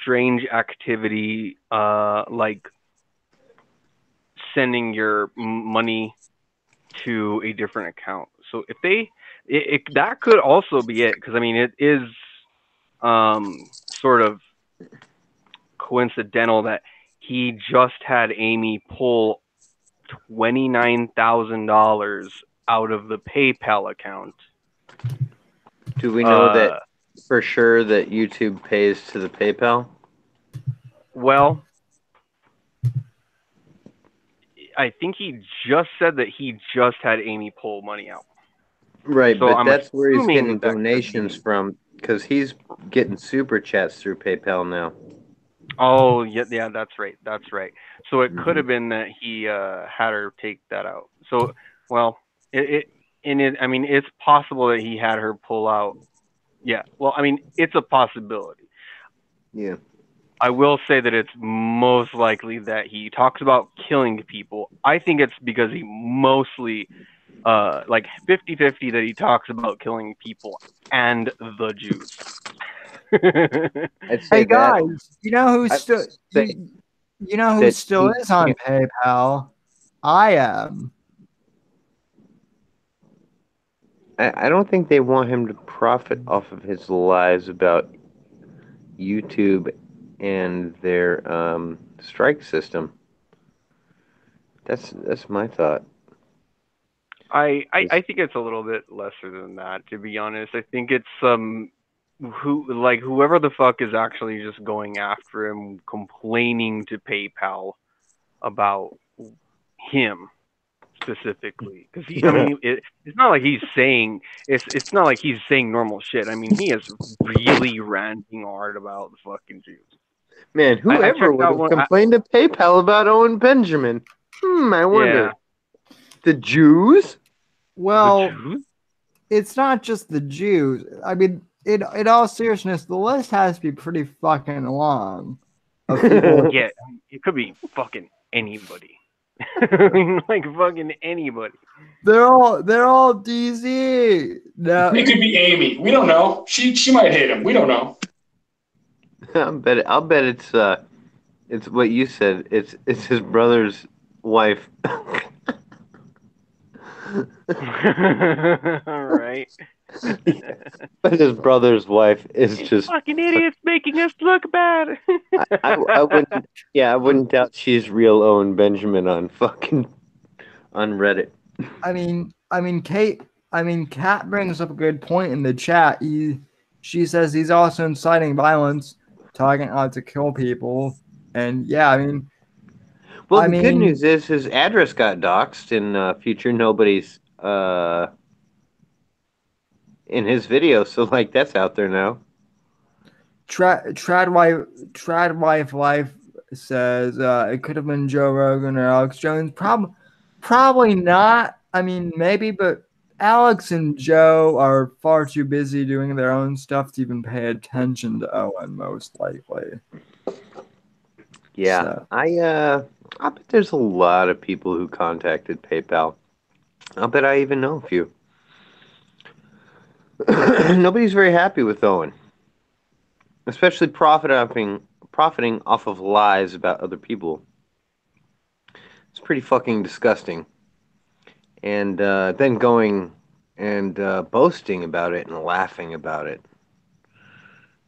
strange activity like sending your money to a different account. So if that could also be it, because I mean it is sort of coincidental that he just had Amy pull $29,000 out of the PayPal account. Do we know that for sure that YouTube pays to the PayPal? Well, I think he just said that he just had Amy pull money out. Right, So but I'm that's where he's assuming getting that could donations be- from, because he's getting super chats through PayPal now. Oh, yeah, that's right. So it Mhm. could have been that he had her take that out. So, well, I mean, it's possible that he had her pull out. Yeah, well, I mean, it's a possibility. Yeah. I will say that it's most likely that he talks about killing people. I think it's because he mostly like 50-50 that he talks about killing people and the Jews. I'd say Hey that. guys, you know who I'd still say you know who that still he is on can't. PayPal? I am. I don't think they want him to profit off of his lies about YouTube and their strike system. That's my thought. I think it's a little bit lesser than that, to be honest. I think it's whoever the fuck is actually just going after him, complaining to PayPal about him specifically, because I mean, it's not like he's saying it's not like he's saying normal shit. I mean, he is really ranting hard about the fucking Jews. Man, I whoever checked would out have one. complained to PayPal about Owen Benjamin? I wonder. Yeah, The Jews? the Well, Jews. it's not just the Jews. I mean, in all seriousness, the list has to be pretty fucking long of people. Yeah, it could be fucking anybody. Like fucking anybody. They're all DZ. No, It could be Amy. We don't know. She might hate him. We don't know. I'll bet it's what you said. It's his brother's wife. Right. But his brother's wife is just. Fucking idiots making us look bad. I wouldn't. Yeah, I wouldn't doubt she's real Owen Benjamin on Reddit. Kat brings up a good point in the chat. She says he's also inciting violence, talking out to kill people, and yeah, Well, I the good mean, news is his address got doxxed in future nobody's in his video, so like that's out there now. Trad wife life says it could have been Joe Rogan or Alex Jones. Probably not. I mean, maybe, but Alex and Joe are far too busy doing their own stuff to even pay attention to Owen, most likely. Yeah, So I bet there's a lot of people who contacted PayPal. I'll bet I even know a few. Nobody's very happy with Owen, especially profiting off of lies about other people. It's pretty fucking disgusting. And then going and boasting about it and laughing about it.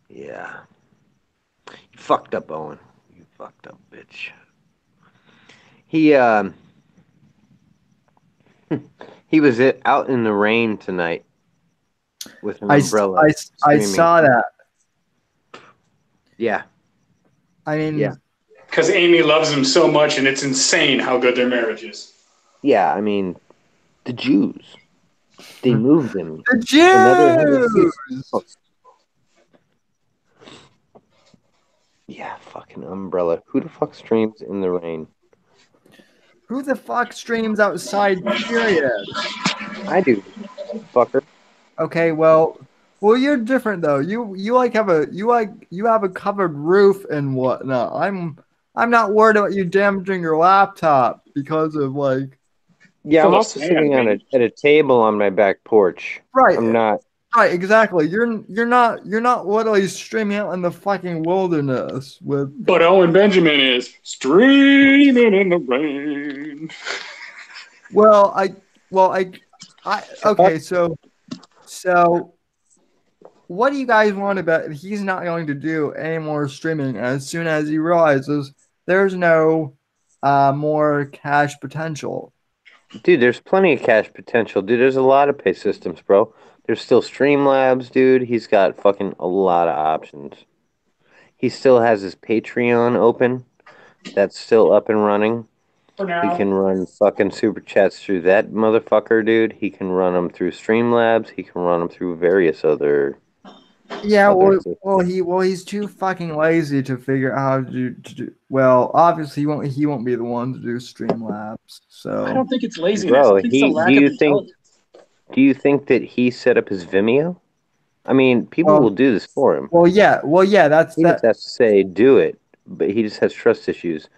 Yeah. You fucked up, Owen. You fucked up, bitch. He he was out in the rain tonight with an umbrella I screaming. saw that. Yeah. I mean, Yeah. Because Amy loves him so much, and it's insane how good their marriage is. Yeah, I mean, the Jews. They moved him the another 100 feet. Jews. Yeah, fucking umbrella. Who the fuck streams in the rain? Who the fuck streams outside? Period. I do, fucker. Okay, well, you're different though. You like have a you have a covered roof and whatnot. I'm not worried about you damaging your laptop because of like. Yeah, Full I'm of also sand, sitting man. at a table on my back porch. Right. I'm not. Right, exactly. You're not literally streaming out in the fucking wilderness with. But Owen Benjamin is streaming in the rain. Well, okay. So, what do you guys want about? He's not going to do any more streaming as soon as he realizes there's no more cash potential. Dude, there's plenty of cash potential. Dude, there's a lot of pay systems, bro. There's still Streamlabs, dude. He's got fucking a lot of options. He still has his Patreon open. That's still up and running. For He now. can run fucking super chats through that motherfucker, dude. He can run them through Streamlabs. He can run them through various other. Yeah, other he's too fucking lazy to figure out how to do. Well, obviously he won't be the one to do Streamlabs. So I don't think it's laziness. Bro, I think it's a lack of intelligence. do you think that he set up his Vimeo? I mean, people Well, will do this for him. well, yeah, that's He just has to say do it, but he just has trust issues.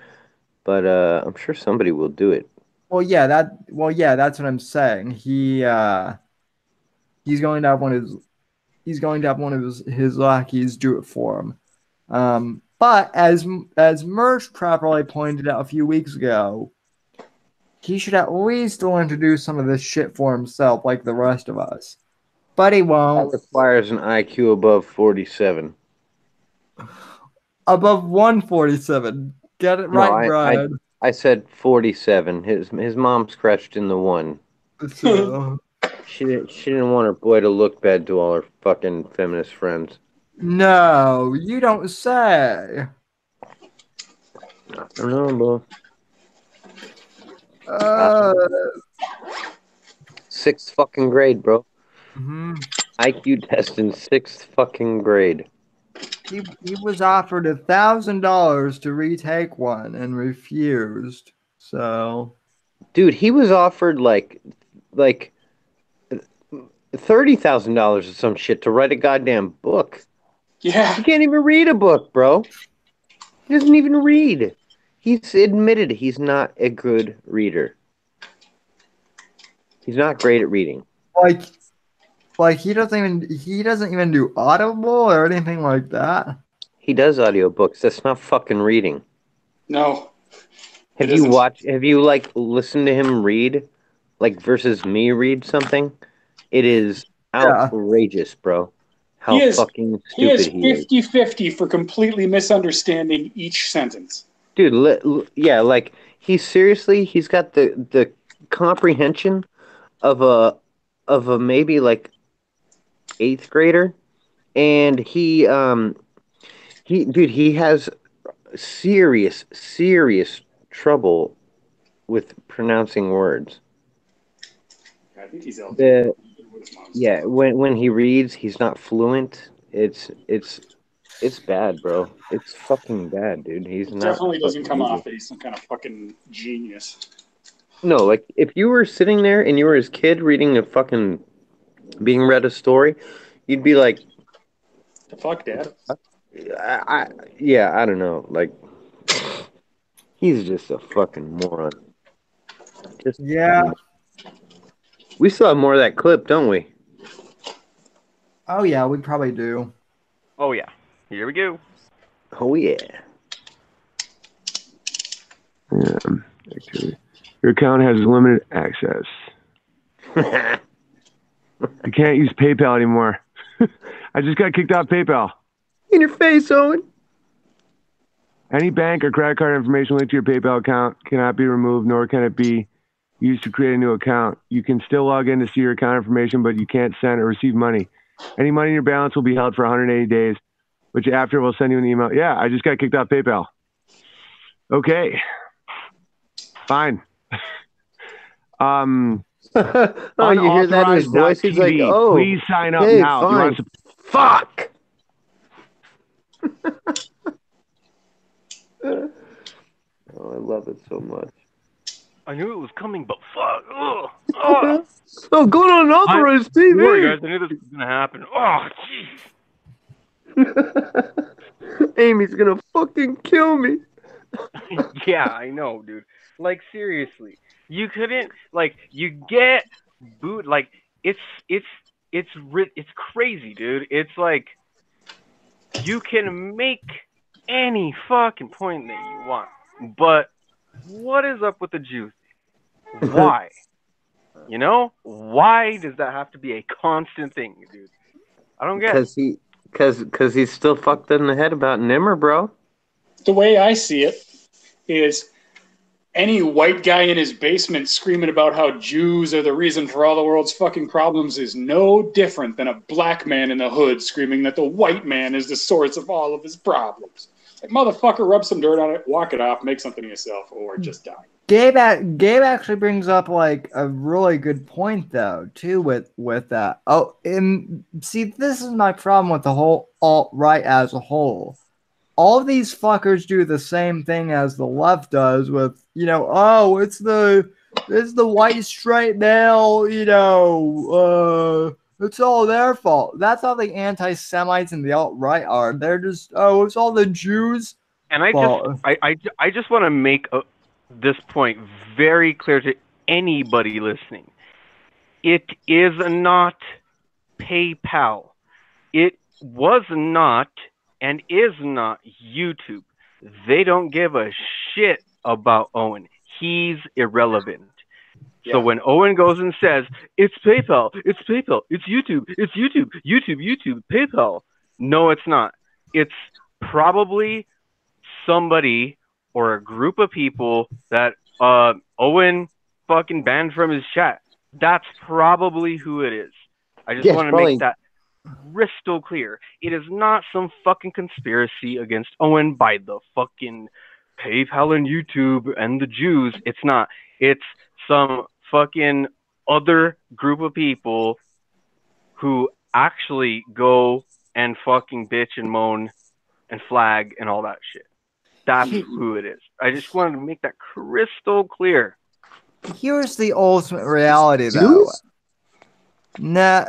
But I'm sure somebody will do it. Well, yeah, that's what I'm saying. He's going to have one of his lackeys do it for him. But as Merch properly pointed out a few weeks ago, he should at least learn to do some of this shit for himself, like the rest of us. But he That won't. requires an IQ above 47. Above 147. Get it No, right, Brian. I said 47. His mom scratched in the one. So, She didn't want her boy to look bad to all her fucking feminist friends. no, you don't say. I don't know, bro. Uh, Sixth fucking grade, bro. mhm. IQ test in sixth fucking grade. He was offered $1,000 to retake one and refused. So, Dude, he was offered like $30,000 or some shit to write a goddamn book. Yeah. He can't even read a book, bro. He doesn't even read. He's admitted he's not a good reader. He's not great at reading. like he doesn't even do Audible or anything like that. He does audiobooks. That's not fucking reading. No. Have It you isn't. like listened to him read, like versus me read something? It is Yeah. outrageous, bro. How He is fucking he is stupid he is. 50-50 for completely misunderstanding each sentence. Dude, yeah, like he's got the comprehension of a maybe like eighth grader, and he has serious trouble with pronouncing words. I think he's LT. The Yeah, when he reads, he's not fluent. It's bad, bro. It's fucking bad, dude. He's It not definitely doesn't fucking come reading. off that he's some kind of fucking genius. No, like if you were sitting there and you were his kid reading being read a story, you'd be like, The fuck, Dad? I yeah, I don't know. Like he's just a fucking moron. Just a Yeah. fucking moron. We still have more of that clip, don't we? Oh yeah, we probably do. Oh yeah. Here we go. Oh yeah. Actually, your account has limited access. You can't use PayPal anymore. I just got kicked off PayPal. In your face, Owen. Any bank or credit card information linked to your PayPal account cannot be removed, nor can it be used to create a new account. You can still log in to see your account information, but you can't send or receive money. Any money in your balance will be held for 180 days, which after will send you an email. Yeah, I just got kicked off PayPal. Okay. Fine. Oh, you hear that in his voice? He's like, TV. "Oh, Please sign up okay, now." If you fine. want to... Fuck. Oh, I love it so much. I knew it was coming, but fuck. Ugh. Ugh. Oh, going on unauthorized TV. Don't worry, guys. I knew this was gonna happen. Oh, jeez. Amy's gonna fucking kill me. Yeah, I know, dude. Like seriously, you couldn't like you get boot like it's crazy, dude. It's like you can make any fucking point that you want, but what is up with the Jews? Why? You know, why does that have to be a constant thing, dude? I don't get it. Because he's still fucked in the head about Nimmer, bro. The way I see it is any white guy in his basement screaming about how Jews are the reason for all the world's fucking problems is no different than a black man in the hood screaming that the white man is the source of all of his problems. Like, motherfucker, rub some dirt on it, walk it off, make something of yourself, or just die. Gabe actually brings up like a really good point though too with that. Oh, and see, this is my problem with the whole alt-right as a whole. All of these fuckers do the same thing as the left does with, oh, it's the white straight male, it's all their fault. That's how the anti-Semites and the alt-right are. They're just, oh, it's all the Jews' And I fault. just want to make this point very clear to anybody listening. It is not PayPal. It was not and is not YouTube. They don't give a shit about Owen. He's irrelevant. So when Owen goes and says, it's PayPal, it's YouTube, YouTube, PayPal. No, it's not. It's probably somebody or a group of people that Owen fucking banned from his chat. That's probably who it is. I just want to make that crystal clear. It is not some fucking conspiracy against Owen by the fucking PayPal and YouTube and the Jews. It's not. It's some fucking other group of people who actually go and fucking bitch and moan and flag and all that shit. That's who it is. I just wanted to make that crystal clear. Here's the ultimate reality, though. No.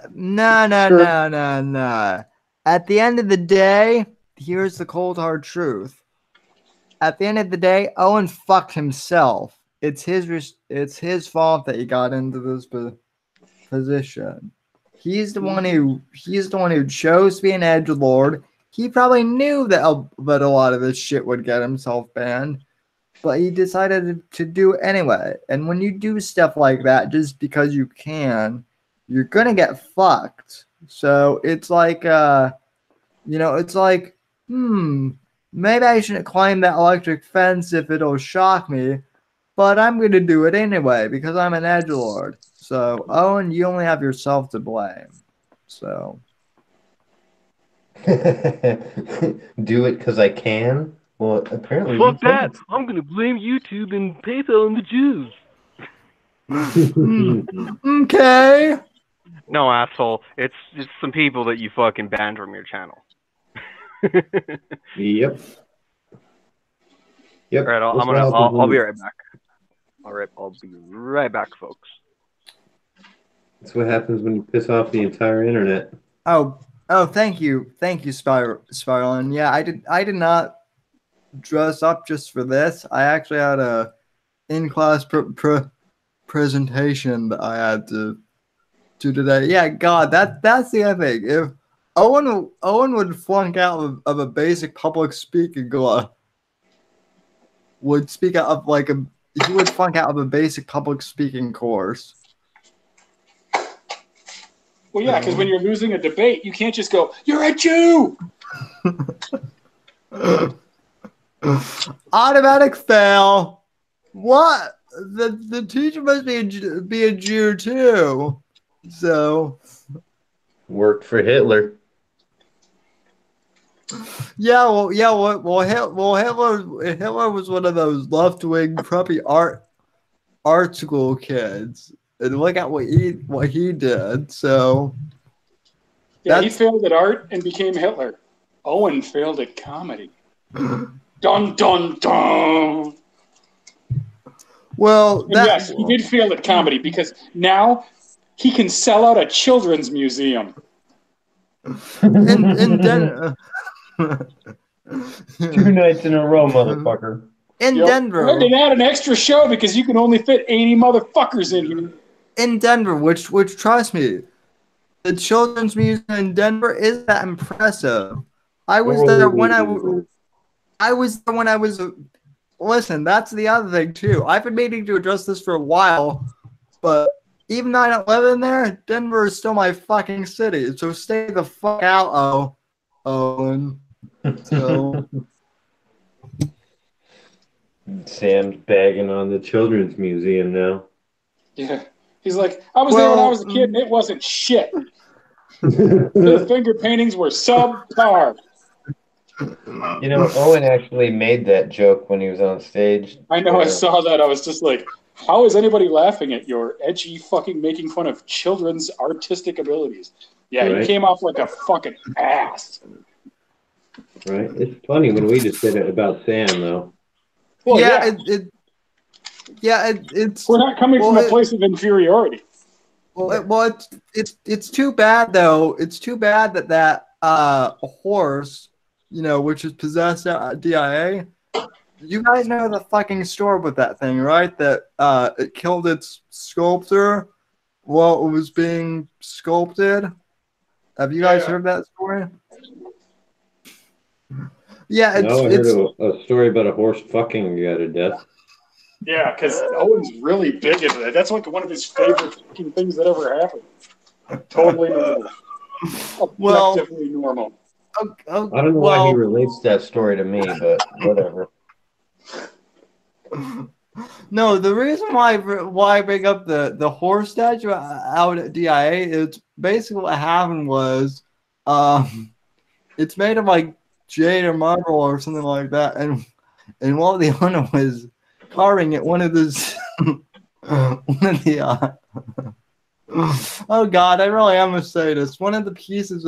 At the end of the day, here's the cold hard truth. At the end of the day, Owen fucked himself. It's his fault that he got into this position. He's the one who chose to be an edgelord. He probably knew that a lot of this shit would get himself banned, but he decided to do it anyway. And when you do stuff like that just because you can, you're gonna get fucked. So it's like, it's like, maybe I shouldn't climb that electric fence if it'll shock me, but I'm gonna do it anyway because I'm an edgelord. So Owen, you only have yourself to blame. So do it because I can. Well, apparently. Fuck that! I'm gonna blame YouTube and PayPal and the Jews. Okay. No, asshole. It's just some people that you fucking banned from your channel. Yep. All right, I'll be right back. All right, I'll be right back, folks. That's what happens when you piss off the entire internet. Oh, thank you, Spiral. And yeah, I did not dress up just for this. I actually had a in-class presentation that I had to do today. Yeah, God, that's the other thing. If Owen would flunk out of a basic public speaking class, would speak out of he would flunk out of a basic public speaking course. Well, yeah, because when you're losing a debate, you can't just go, "You're a Jew." Automatic fail. What? The teacher must be a Jew too. So worked for Hitler. Yeah, Hitler was one of those left-wing preppy art school kids, and look at what he did. So yeah, he failed at art and became Hitler. Owen failed at comedy. Dun dun dun. Well, yes, he did fail at comedy because now he can sell out a children's museum. In 2 nights in a row, motherfucker. In Denver. And add an extra show because you can only fit 80 motherfuckers in here. In Denver, which trust me, the Children's Museum in Denver is that impressive. I was there when I was. Listen, that's the other thing too. I've been meaning to address this for a while, but even though I don't live in there, Denver is still my fucking city. So stay the fuck out, Owen. So Sam's bagging on the Children's Museum now. Yeah. He's like, I was there when I was a kid and it wasn't shit. The finger paintings were subpar. You know, Owen actually made that joke when he was on stage. I know, I saw that. I was just like, how is anybody laughing at your edgy fucking making fun of children's artistic abilities? Yeah, right. You came off like a fucking ass. Right? It's funny when we just did it about Sam, though. Well, yeah. It's we're not coming from a place of inferiority. Well, it's too bad though. It's too bad that horse, which is possessed at DIA, You guys know the fucking story with that thing, right? That it killed its sculptor while it was being sculpted. Have you guys heard that story? Yeah, No, I heard it's a story about a horse fucking a guy to death. Yeah, because Owen's really big into that. That's like one of his favorite fucking things that ever happened. Totally normal. well, Objectively normal. I don't know why he relates that story to me, but whatever. No, the reason why I bring up the horse statue out at DIA is basically what happened was, it's made of like jade or marble or something like that, and while the owner was carving it, one of the oh god, I really am gonna say this. One of the pieces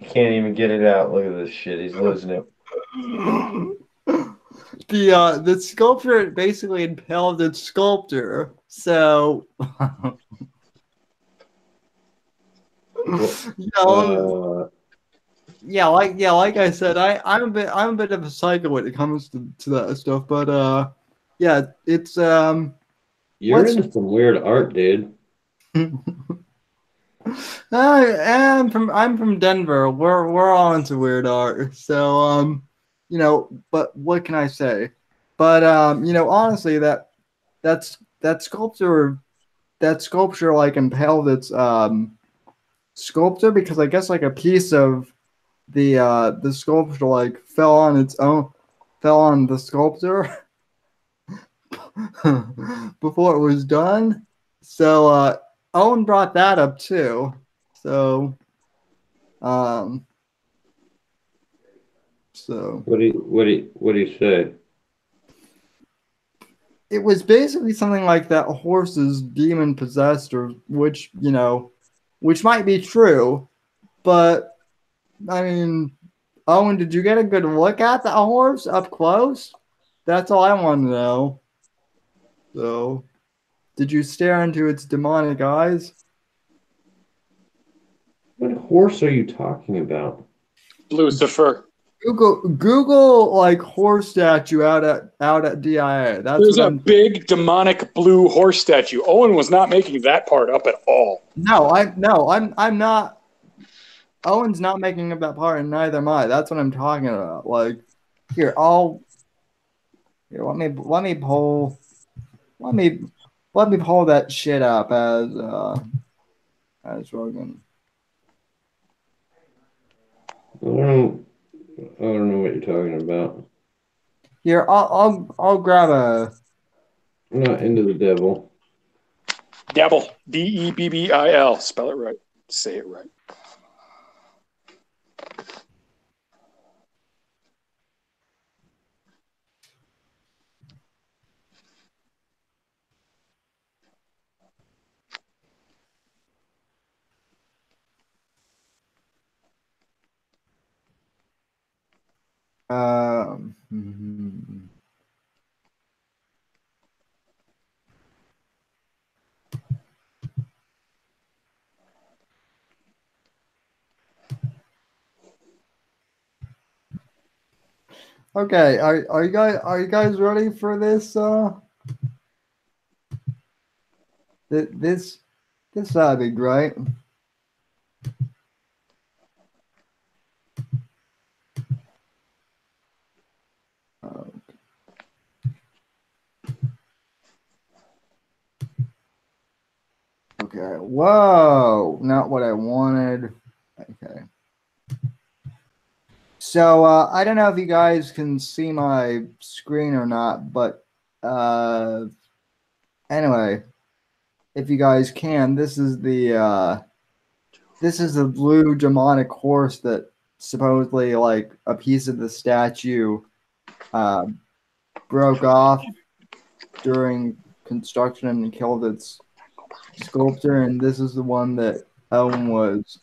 Can't even get it out. Look at this shit. He's losing it. the sculptor basically impaled its sculptor. So like I said, I'm a bit of a psycho when it comes to that stuff. But yeah, it's You're into some weird art, dude. I'm from Denver. We're all into weird art. So but what can I say? But honestly, that sculpture like impaled its sculptor, because I guess like a piece of the sculpture like fell on the sculptor before it was done. So Owen brought that up too. So What do you say? it was basically something like that horse is demon possessed, or which might be true, but I mean, Owen, did you get a good look at the horse up close? That's all I want to know. So, did you stare into its demonic eyes? What horse are you talking about? Lucifer. Google like horse statue out at DIA. There's a big demonic blue horse statue. Owen was not making that part up at all. I'm not. Owen's not making up that part, and neither am I. That's what I'm talking about. Like, here, let me pull that shit up as Rogan. I don't know what you're talking about. Here, I'll grab a. I'm not into the devil. Devil. Debbil. Spell it right. Say it right. Okay, are you guys ready for this? This ought to be great. Okay. Whoa, not what I wanted. Okay. So I don't know if you guys can see my screen or not, but anyway, if you guys can, this is the blue demonic horse that supposedly like a piece of the statue broke off during construction and killed its sculptor, and this is the one that Owen was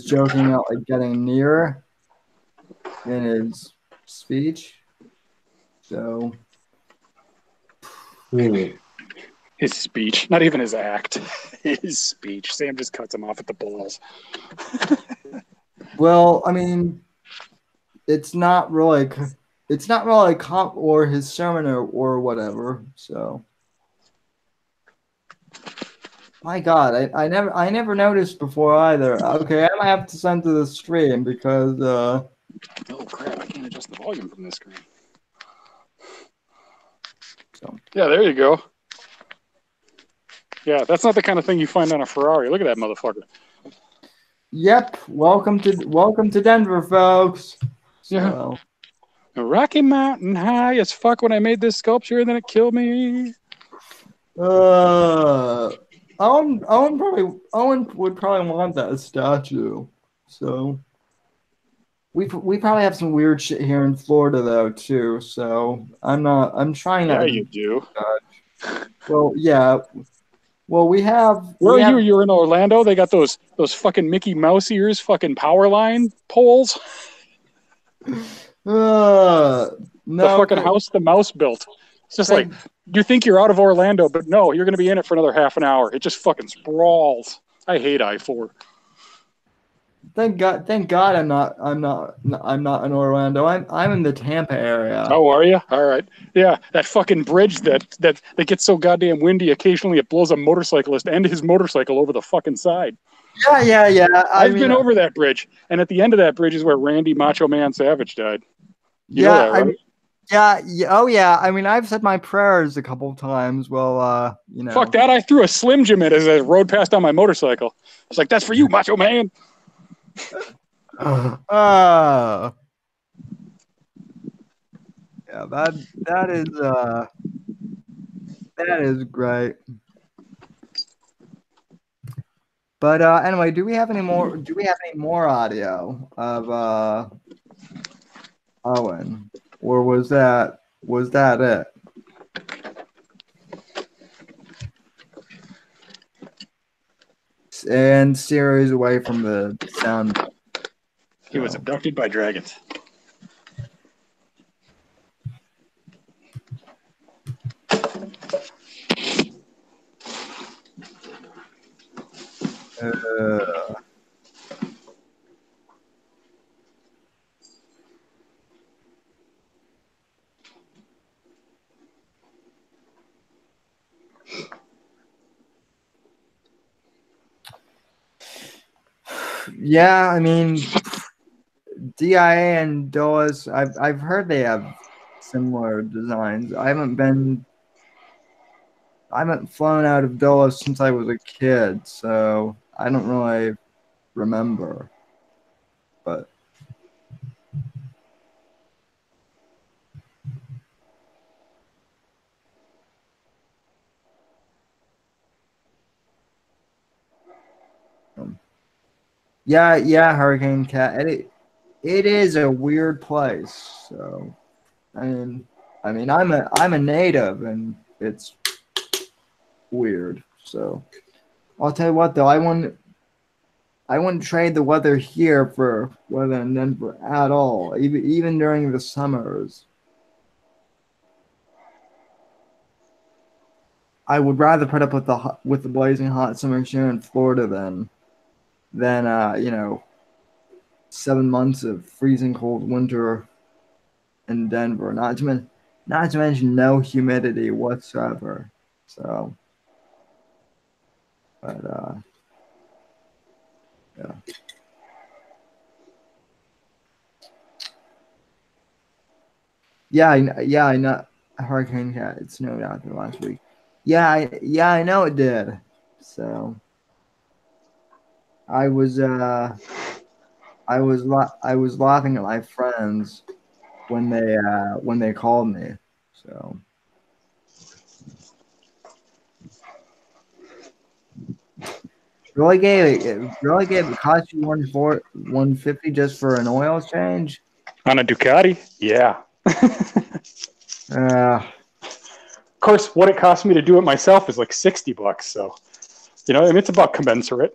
joking about like getting nearer in his speech. So Hey His speech, not even his act. His speech. Sam just cuts him off at the balls. Well, I mean, it's not really comp or his sermon or whatever. So, my God, I never noticed before either. Okay, I might have to send to the stream because oh crap! I can't adjust the volume from this screen. So. Yeah, there you go. Yeah, that's not the kind of thing you find on a Ferrari. Look at that motherfucker. Yep. Welcome to Denver, folks. Yeah. Rocky Mountain high as fuck when I made this sculpture, and then it killed me. Owen would probably want that statue. So we probably have some weird shit here in Florida though too. So I'm trying not. Yeah, to you do. Well, yeah. Well, we have. Where are you? You're in Orlando. They got those fucking Mickey Mouse ears, fucking power line poles. No, the fucking house the mouse built. It's just like you think you're out of Orlando, but no, you're going to be in it for another half an hour. It just fucking sprawls. I hate I-4. Thank God I'm not in Orlando. I'm in the Tampa area. Oh, are you? All right. Yeah, that fucking bridge that gets so goddamn windy occasionally it blows a motorcyclist and his motorcycle over the fucking side. Yeah. I've been over that bridge, and at the end of that bridge is where Randy Macho Man Savage died. You know that, right? Oh yeah. I mean, I've said my prayers a couple of times. Well, you know. Fuck that! I threw a Slim Jim in as I rode past on my motorcycle. It's like that's for you, Macho Man. Yeah, that is great. But anyway, do we have any more audio of Owen, or was that it? And steers away from the sound. He was abducted by dragons. Yeah, I mean, DIA and Dulles, I've heard they have similar designs. I haven't flown out of Dulles since I was a kid, so I don't really remember. But yeah, Hurricane Cat. It is a weird place. So, I mean, I'm a native, and it's weird. So, I'll tell you what, though, I wouldn't trade the weather here for weather in Denver at all, even during the summers. I would rather put up with the blazing hot summers here in Florida than 7 months of freezing cold winter in Denver. Not to mention no humidity whatsoever. So, but yeah. Yeah, I know. Hurricane Cat. It snowed out there last week. Yeah, I know it did. So I was laughing at my friends when they called me. So it cost you $150 just for an oil change on a Ducati. Yeah. Of course, what it cost me to do it myself is like $60. So, it's about commensurate.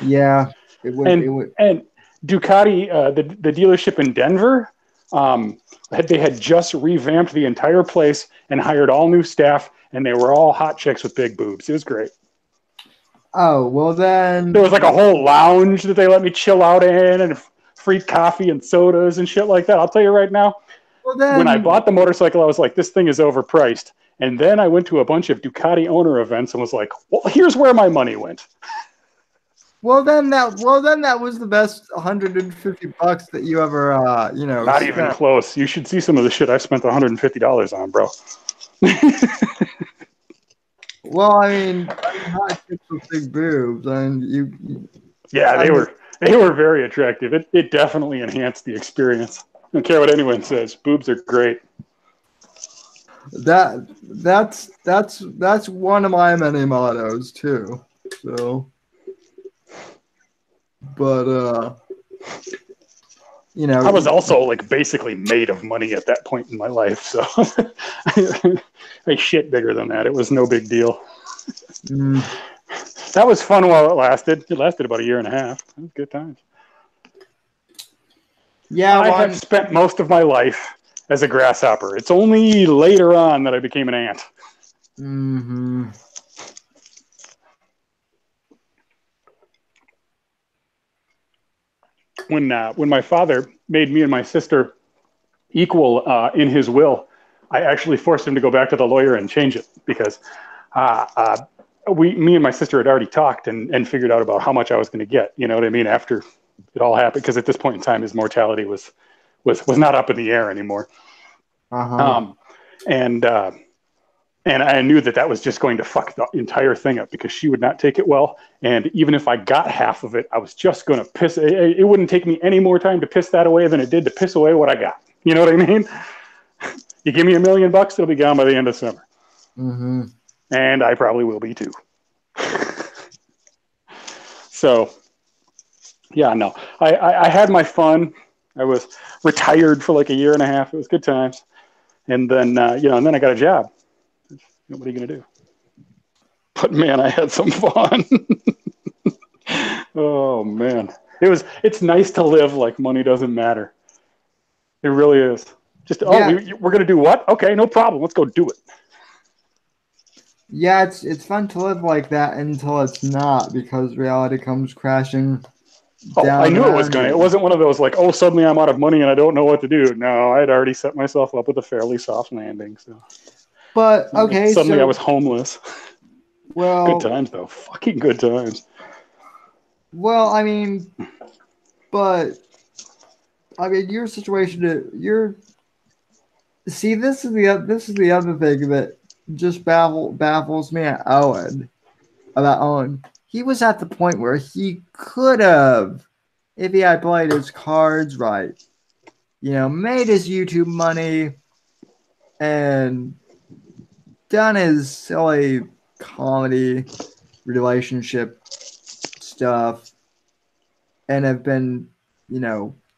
Yeah, it would. And Ducati, the dealership in Denver, they had just revamped the entire place and hired all new staff, and they were all hot chicks with big boobs. It was great. Oh, well then. There was like a whole lounge that they let me chill out in, and free coffee and sodas and shit like that. I'll tell you right now, Well then. when I bought the motorcycle, I was like, this thing is overpriced. And then I went to a bunch of Ducati owner events and was like, well, here's where my money went. Well then that was the best $150 that you ever Not spent. even close. You should see some of the shit I spent $150 on, bro. Well, I mean, hot chicks with big boobs, and Yeah, they were very attractive. It definitely enhanced the experience. I don't care what anyone says. Boobs are great. That's one of my many mottos too. So, but I was also like basically made of money at that point in my life, so I shit bigger than that. It was no big deal. That was fun while it lasted. It lasted about a year and a half. It was good times. Yeah, I have spent most of my life as a grasshopper. It's only later on that I became an ant. Mm-hmm. When my father made me and my sister equal in his will, I actually forced him to go back to the lawyer and change it because me and my sister had already talked and figured out about how much I was going to get. You know what I mean? After it all happened, because at this point in time, his mortality was not up in the air anymore. And I knew that was just going to fuck the entire thing up because she would not take it well. And even if I got half of it, I was just going to piss. It wouldn't take me any more time to piss that away than it did to piss away what I got. You know what I mean? You give me $1 million, it'll be gone by the end of summer. Mm-hmm. And I probably will be too. So, yeah, no. I had my fun. I was retired for like a year and a half. It was good times. And then, and then I got a job. What are you going to do? But man, I had some fun. Oh man. It's nice to live like money doesn't matter. It really is. Just, we're going to do what? Okay, no problem. Let's go do it. Yeah, it's fun to live like that until it's not, because reality comes crashing down. I knew it was going to. It wasn't one of those like, oh, suddenly I'm out of money and I don't know what to do. No, I had already set myself up with a fairly soft landing. So, but okay, suddenly I was homeless. Well, good times though, fucking good times. Well, I mean, your situation. See, this is the other thing that just baffles me about Owen. He was at the point where he could have, if he had played his cards right, made his YouTube money and done his silly comedy relationship stuff and have been,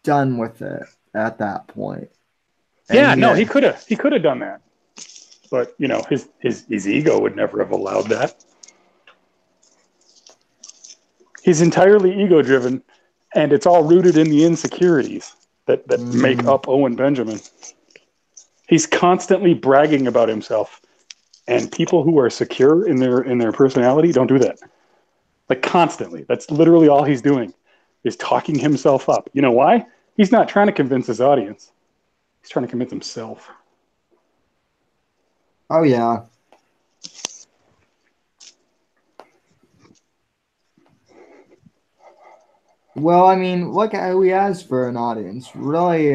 done with it at that point. Yeah, no, he could have done that. But, his ego would never have allowed that. He's entirely ego-driven, and it's all rooted in the insecurities that make up Owen Benjamin. He's constantly bragging about himself, and people who are secure in their personality don't do that. Like, constantly. That's literally all he's doing, is talking himself up. You know why? He's not trying to convince his audience. He's trying to convince himself. Oh, yeah. Well, I mean, look at who he has for an audience. Really,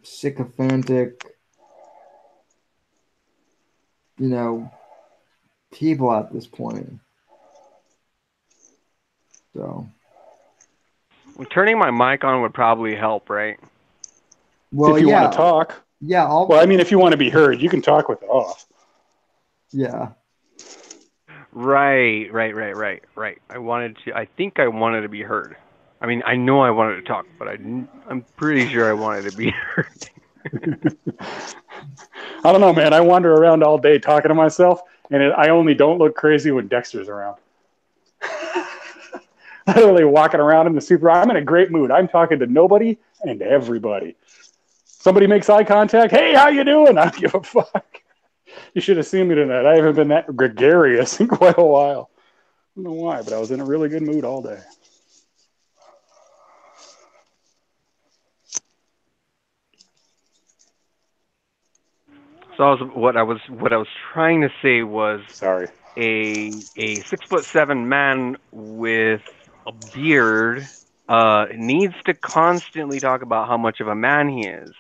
sycophantic, people at this point. So. Well, turning my mic on would probably help, right? Well, if you want to talk. Yeah. Well, I mean, if you want to be heard, you can talk with it off. Yeah. Right. I think I wanted to be heard. I mean, I know I wanted to talk, but I'm pretty sure I wanted to be heard. I don't know, man. I wander around all day talking to myself, and I only don't look crazy when Dexter's around. Literally walking around in the super. I'm in a great mood. I'm talking to nobody and everybody. Somebody makes eye contact. Hey, how you doing? I don't give a fuck. You should have seen me tonight. I haven't been that gregarious in quite a while. I don't know why, but I was in a really good mood all day. So what I was trying to say was Sorry. a 6'7" man with a beard needs to constantly talk about how much of a man he is.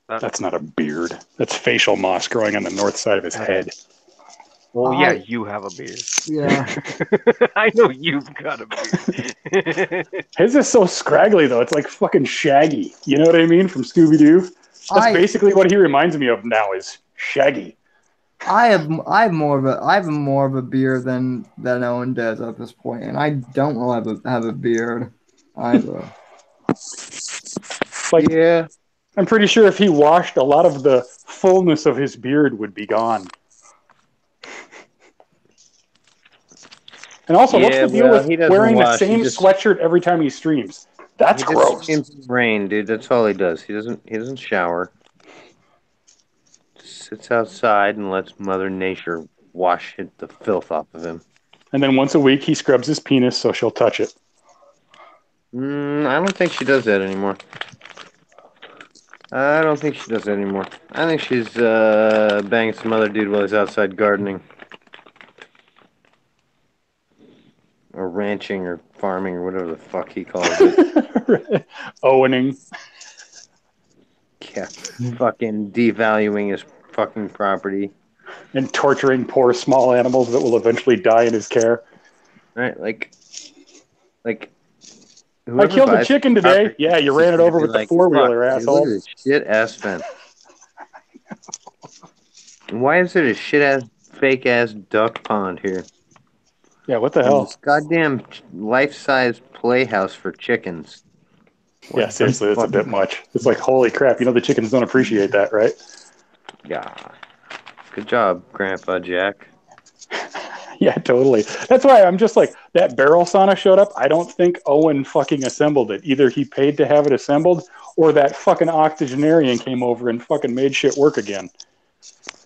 That's not a beard. That's facial moss growing on the north side of his head. Well, yeah, you have a beard. Yeah. I know you've got a beard. His is so scraggly though. It's like fucking Shaggy. You know what I mean? From Scooby-Doo. That's basically what he reminds me of now is Shaggy. I have more of a beard than Owen does at this point, and I don't really have a beard either. Like, Yeah. I'm pretty sure if he washed, a lot of the fullness of his beard would be gone. And also, what's the deal with wearing the same sweatshirt every time he streams? That's gross. He just streams rain, dude. That's all he does. He doesn't shower. Just sits outside and lets Mother Nature wash the filth off of him. And then once a week, he scrubs his penis so she'll touch it. I don't think she does that anymore. I think she's banging some other dude while he's outside gardening. Or ranching or farming or whatever the fuck he calls it. Owening. Yeah, fucking devaluing his fucking property. And torturing poor small animals that will eventually die in his care. Right, like I killed a chicken today. Yeah, you ran it over with the four-wheeler, asshole. Look at this shit-ass fence. Why is there a shit-ass, fake-ass duck pond here? Yeah, what the hell? This goddamn life-size playhouse for chickens. Yeah, seriously, it's a bit much. It's like, holy crap, the chickens don't appreciate that, right? Yeah. Good job, Grandpa Jack. Yeah, totally. That's why I'm just like, that barrel sauna showed up. I don't think Owen fucking assembled it. Either he paid to have it assembled, or that fucking octogenarian came over and fucking made shit work again.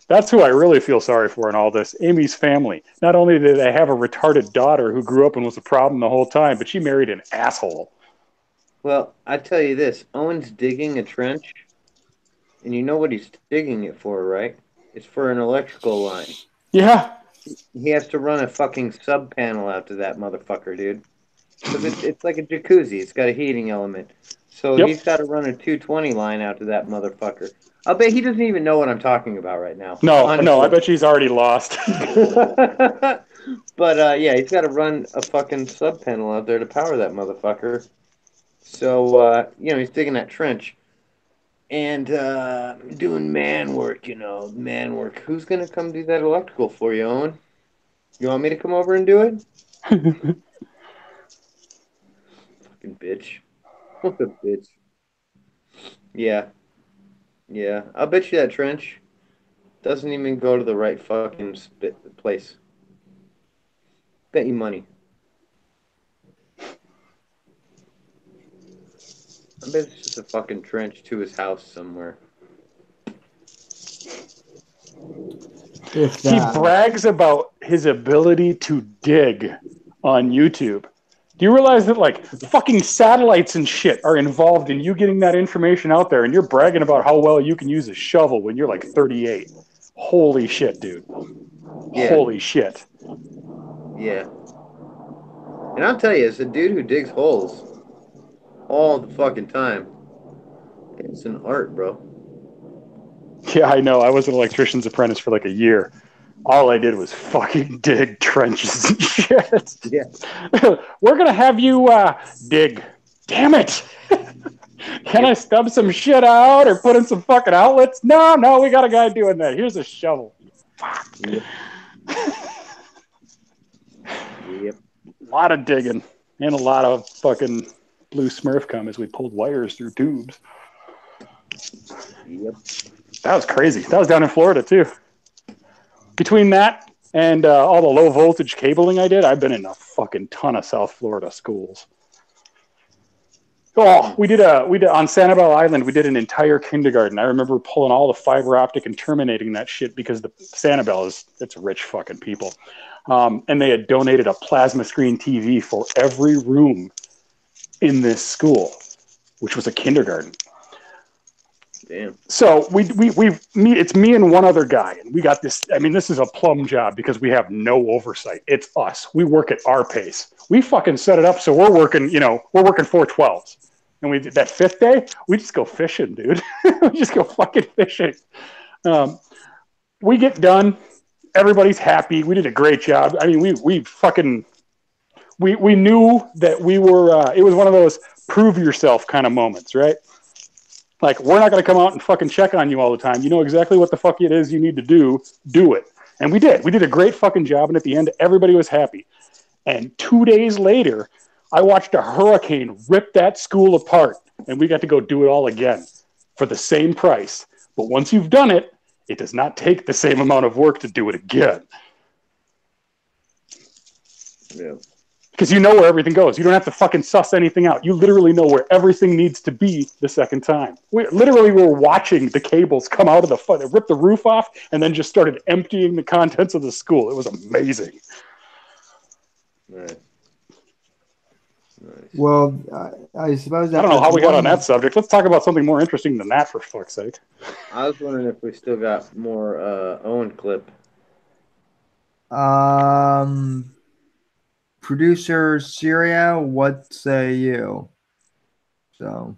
That's who I really feel sorry for in all this. Amy's family. Not only did they have a retarded daughter who grew up and was a problem the whole time, but she married an asshole. Well, I tell you this. Owen's digging a trench, and you know what he's digging it for, right? It's for an electrical line. Yeah. He has to run a fucking sub panel out to that motherfucker, dude. Because it's like a jacuzzi. It's got a heating element. So he's got to run a 220 line out to that motherfucker. I'll bet he doesn't even know what I'm talking about right now. No, I bet she's already lost. But, yeah, he's got to run a fucking sub panel out there to power that motherfucker. So, he's digging that trench. And doing man work, man work. Who's going to come do that electrical for you, Owen? You want me to come over and do it? Fucking bitch. What a bitch. Yeah. Yeah. I'll bet you that trench doesn't even go to the right fucking place. Bet you money. I bet it's just a fucking trench to his house somewhere. He brags about his ability to dig on YouTube. Do you realize that, like, fucking satellites and shit are involved in you getting that information out there, and you're bragging about how well you can use a shovel when you're, like, 38? Holy shit, dude. Yeah. Holy shit. Yeah. And I'll tell you, as a dude who digs holes all the fucking time, it's an art, bro. Yeah, I know. I was an electrician's apprentice for like a year. All I did was fucking dig trenches and shit. Yeah. We're going to have you dig. Damn it. Can I stub some shit out or put in some fucking outlets? No, we got a guy doing that. Here's a shovel. Fuck. Yep. Yep. A lot of digging and a lot of fucking blue Smurf cum as we pulled wires through tubes. Yep. That was crazy. That was down in Florida, too. Between that and all the low voltage cabling I did, I've been in a fucking ton of South Florida schools. Oh, we did on Sanibel Island. We did an entire kindergarten. I remember pulling all the fiber optic and terminating that shit because the Sanibel it's rich fucking people, and they had donated a plasma screen TV for every room in this school, which was a kindergarten. Damn. So it's me and one other guy, and we got this. I mean, this is a plum job because we have no oversight. It's us. We work at our pace. We fucking set it up so we're working 412s. And that fifth day, we just go fishing, dude. We just go fucking fishing. We get done. Everybody's happy. We did a great job. I mean, we knew that we were. It was one of those prove yourself kind of moments, right? Like, we're not going to come out and fucking check on you all the time. You know exactly what the fuck it is you need to do. Do it. And we did. We did a great fucking job. And at the end, everybody was happy. And 2 days later, I watched a hurricane rip that school apart. And we got to go do it all again for the same price. But once you've done it, it does not take the same amount of work to do it again. Yeah. Because you know where everything goes. You don't have to fucking suss anything out. You literally know where everything needs to be the second time. We were watching the cables come out of they ripped the roof off and then just started emptying the contents of the school. It was amazing. Nice. Well, I suppose that I don't know how we got on one- that subject. Let's talk about something more interesting than that, for fuck's sake. I was wondering if we still got more Owen clip. Producer Syria, what say you? So.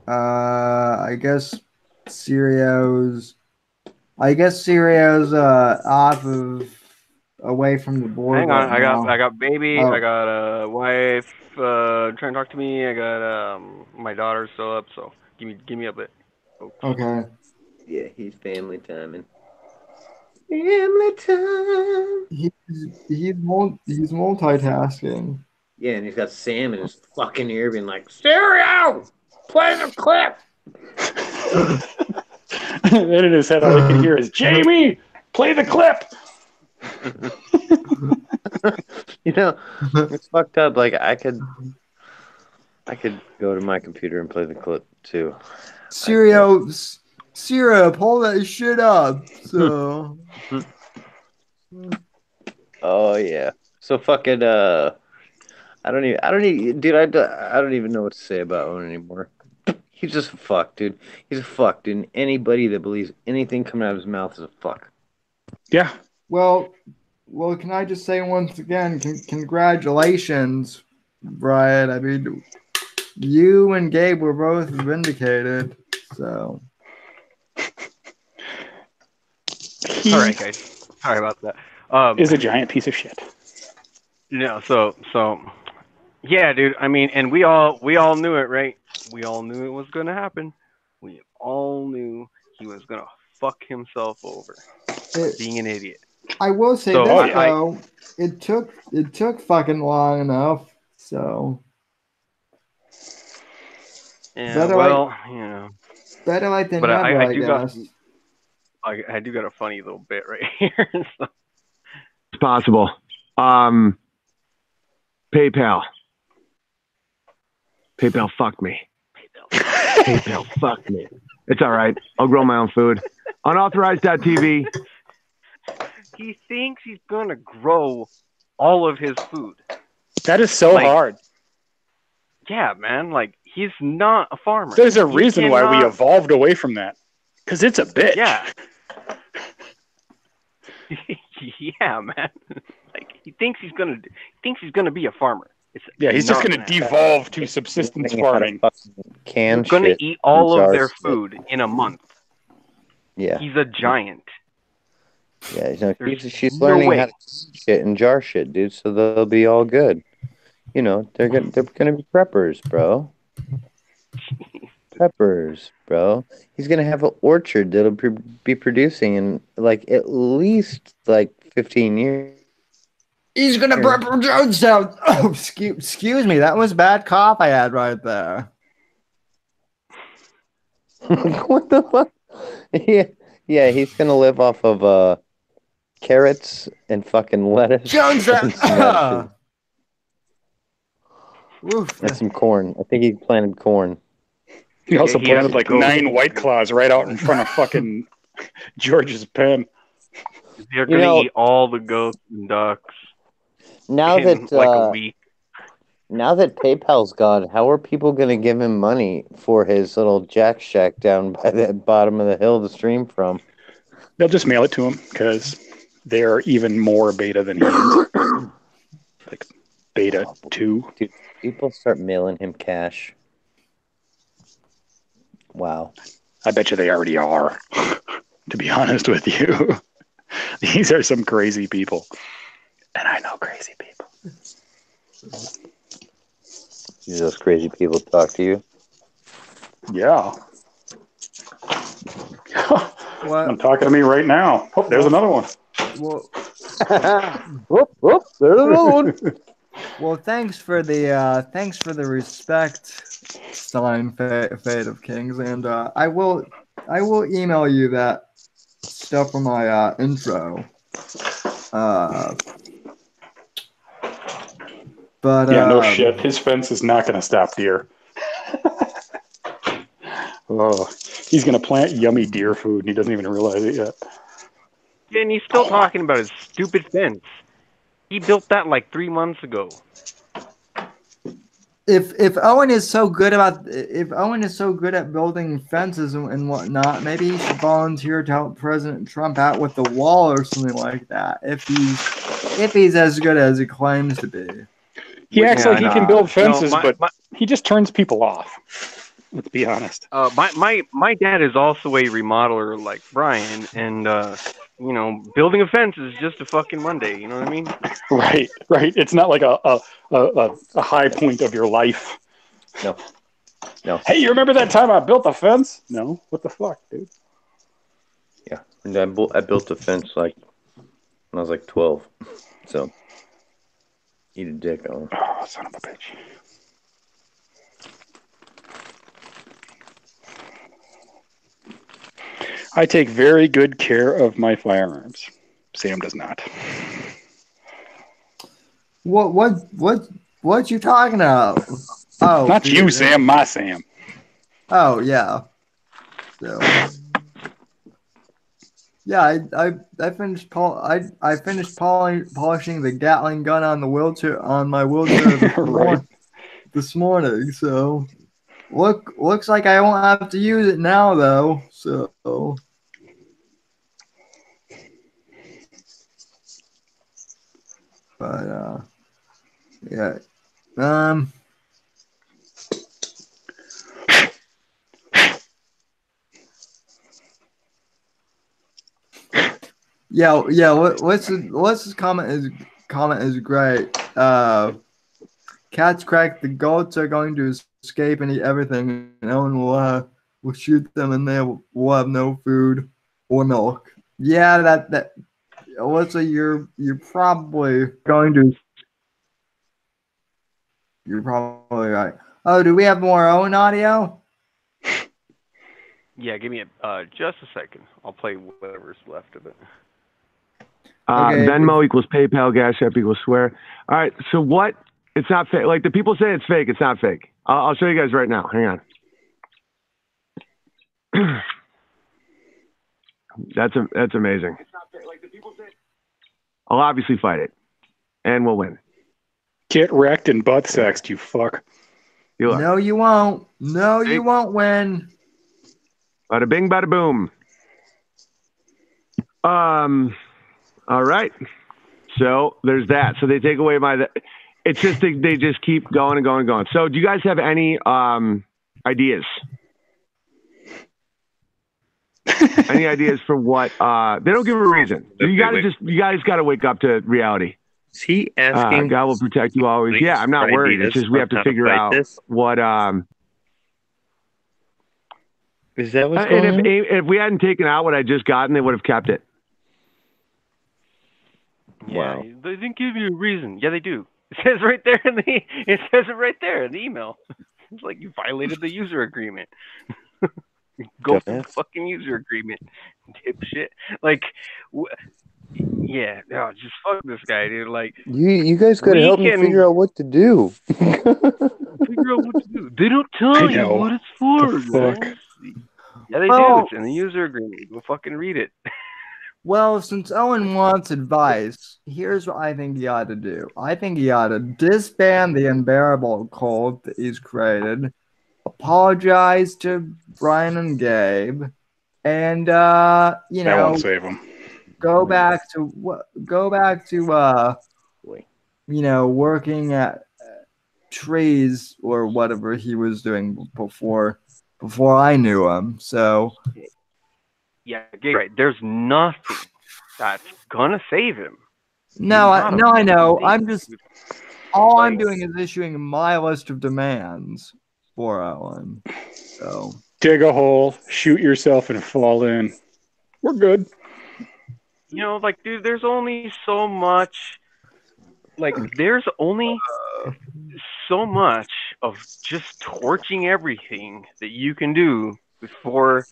I guess Sirio's off of away from the board. Hang on, right I got baby, Oh. I got a wife trying to talk to me. I got my daughter still up, so give me a bit. now. Okay. Yeah, he's family timing. Family time. He's multitasking. Yeah, and he's got Sam in his fucking ear being like, Stereo! Play the clip! Then in his head, all he can hear is, Jamie, play the clip! You know, it's fucked up. Like, I could go to my computer and play the clip, too. Syria, pull that shit up. So. Oh, yeah. So fucking, I don't even, dude, I don't even know what to say about Owen anymore. He's just a fuck, dude. He's a fuck, dude. Anybody that believes anything coming out of his mouth is a fuck. Yeah. Well, can I just say once again, congratulations, Brian. I mean, you and Gabe were both vindicated. So. He All right, guys. Sorry about that. is a giant piece of shit. So yeah, dude. I mean, and we all knew it, right? We all knew it was gonna happen. We all knew he was gonna fuck himself over, being an idiot. I will say So, this though, it took fucking long enough. So. Yeah. Better Well, you know. Better late than But never, I I do guess. I do got a funny little bit right here. So. It's possible. PayPal fucked me. PayPal fucked me. It's all right. I'll grow my own food. Unauthorized.tv. He thinks he's gonna grow all of his food. That is so hard. Yeah, man. Like, he's not a farmer. There's a reason why we evolved away from that. Because it's a bitch. Yeah. Yeah, man. Like, he thinks he's gonna be a farmer. He's just gonna devolve to subsistence farming. He's gonna eat all of their food in a month. Yeah. He's a giant. Yeah, she's learning how to shit and jar shit, dude. So they'll be all good. You know, they're gonna be preppers, bro. Peppers, bro. He's gonna have an orchard that'll be producing in like at least like 15 years. He's gonna Pepper Jonestown. Oh, excuse me, that was bad cough I had right there. What the fuck? Yeah, he's gonna live off of carrots and fucking lettuce Jones, and some radishes Oof. and some corn. I think he planted corn. He also he has planted to like go. 9 White Claws right out in front of fucking George's pen. They're gonna eat all the goats and ducks Now in that like a week. now that PayPal's gone, how are people going to give him money for his little Jack Shack down by the bottom of the hill to stream from? They'll just mail it to him because they're even more beta than he is. Like beta 2. Dude, people start mailing him cash. Wow. I bet you they already are, to be honest with you. These are some crazy people. And I know crazy people. Do those crazy people talk to you? Yeah. What? I'm talking to me right now. Oh, there's another one. Well, Whoop, there's another one. well, thanks for the respect, Stein Fate of Kings, and I will email you that stuff from my intro. But Yeah, no shit. His fence is not going to stop deer. Oh, he's going to plant yummy deer food, and he doesn't even realize it yet. And he's still talking about his stupid fence. He built that like 3 months ago. If Owen is so good at building fences and whatnot, maybe he should volunteer to help President Trump out with the wall or something like that. If he's as good as he claims to be. He acts like he can build fences, but he just turns people off. Let's be honest. My dad is also a remodeler like Brian, and building a fence is just a fucking Monday. You know what I mean? Right. It's not like a high point of your life. No. Hey, you remember that time I built a fence? No. What the fuck, dude? Yeah, and I built a fence like when I was like 12. So, eat a dick, Owen. Oh, son of a bitch. I take very good care of my firearms. Sam does not. What you talking about? Oh, not you, Sam. My Sam. Oh yeah. So yeah, I finished polishing the Gatling gun on my wheelchair this morning. So looks like I won't have to use it now though. So but yeah. Yeah. What's his comment is great. Cats crack. The goats are going to escape and eat everything, and Owen will shoot them, and they will have no food or milk. Yeah, that. Alyssa, you're probably going to. You're probably right. Oh, do we have more Owen audio? Yeah, give me just a second. I'll play whatever's left of it. Okay. Venmo equals PayPal, Gas App equals swear. All right, so what? It's not fake. Like the people say it's fake. It's not fake. I'll show you guys right now. Hang on. That's amazing. I'll obviously fight it, and we'll win. Get wrecked and butt sexed, you fuck. No, you won't. No, you won't win. Bada bing, bada boom. All right. So there's that. So they take away it's just they just keep going and going and going. So do you guys have any ideas? Any ideas for what? They don't give a reason. You guys gotta wake up to reality. Is he asking? God will protect you always. Yeah, I'm not worried. It's just we have to figure out what. Is that what's going on? If we hadn't taken out what I just gotten, they would have kept it. Wow. Yeah, they didn't give you a reason. Yeah, they do. It says right there it says it right there in the email. It's like you violated the user agreement. Go for the fucking user agreement, dipshit. Like, Yeah, no, just fuck this guy, dude. Like, You guys gotta we help me can figure out what to do. figure out what to do. They don't I tell you know. what it's The for, fuck? guys. Yeah, they do. Well, It's in the user agreement. Go fucking read it. well, since Owen wants advice, here's what I think he ought to do. I think he ought to disband the unbearable cult that he's created, apologize to Brian and Gabe, and That won't save him. go back to working at trees or whatever he was doing before I knew him. So Yeah, right. There's nothing that's gonna save him. I know. I'm just all I'm Like- doing is issuing my list of demands for Ellen. So Dig a hole, shoot yourself, and fall in. We're good. You know, like, dude, there's only so much. Like, there's only so much of just torching everything that you can do before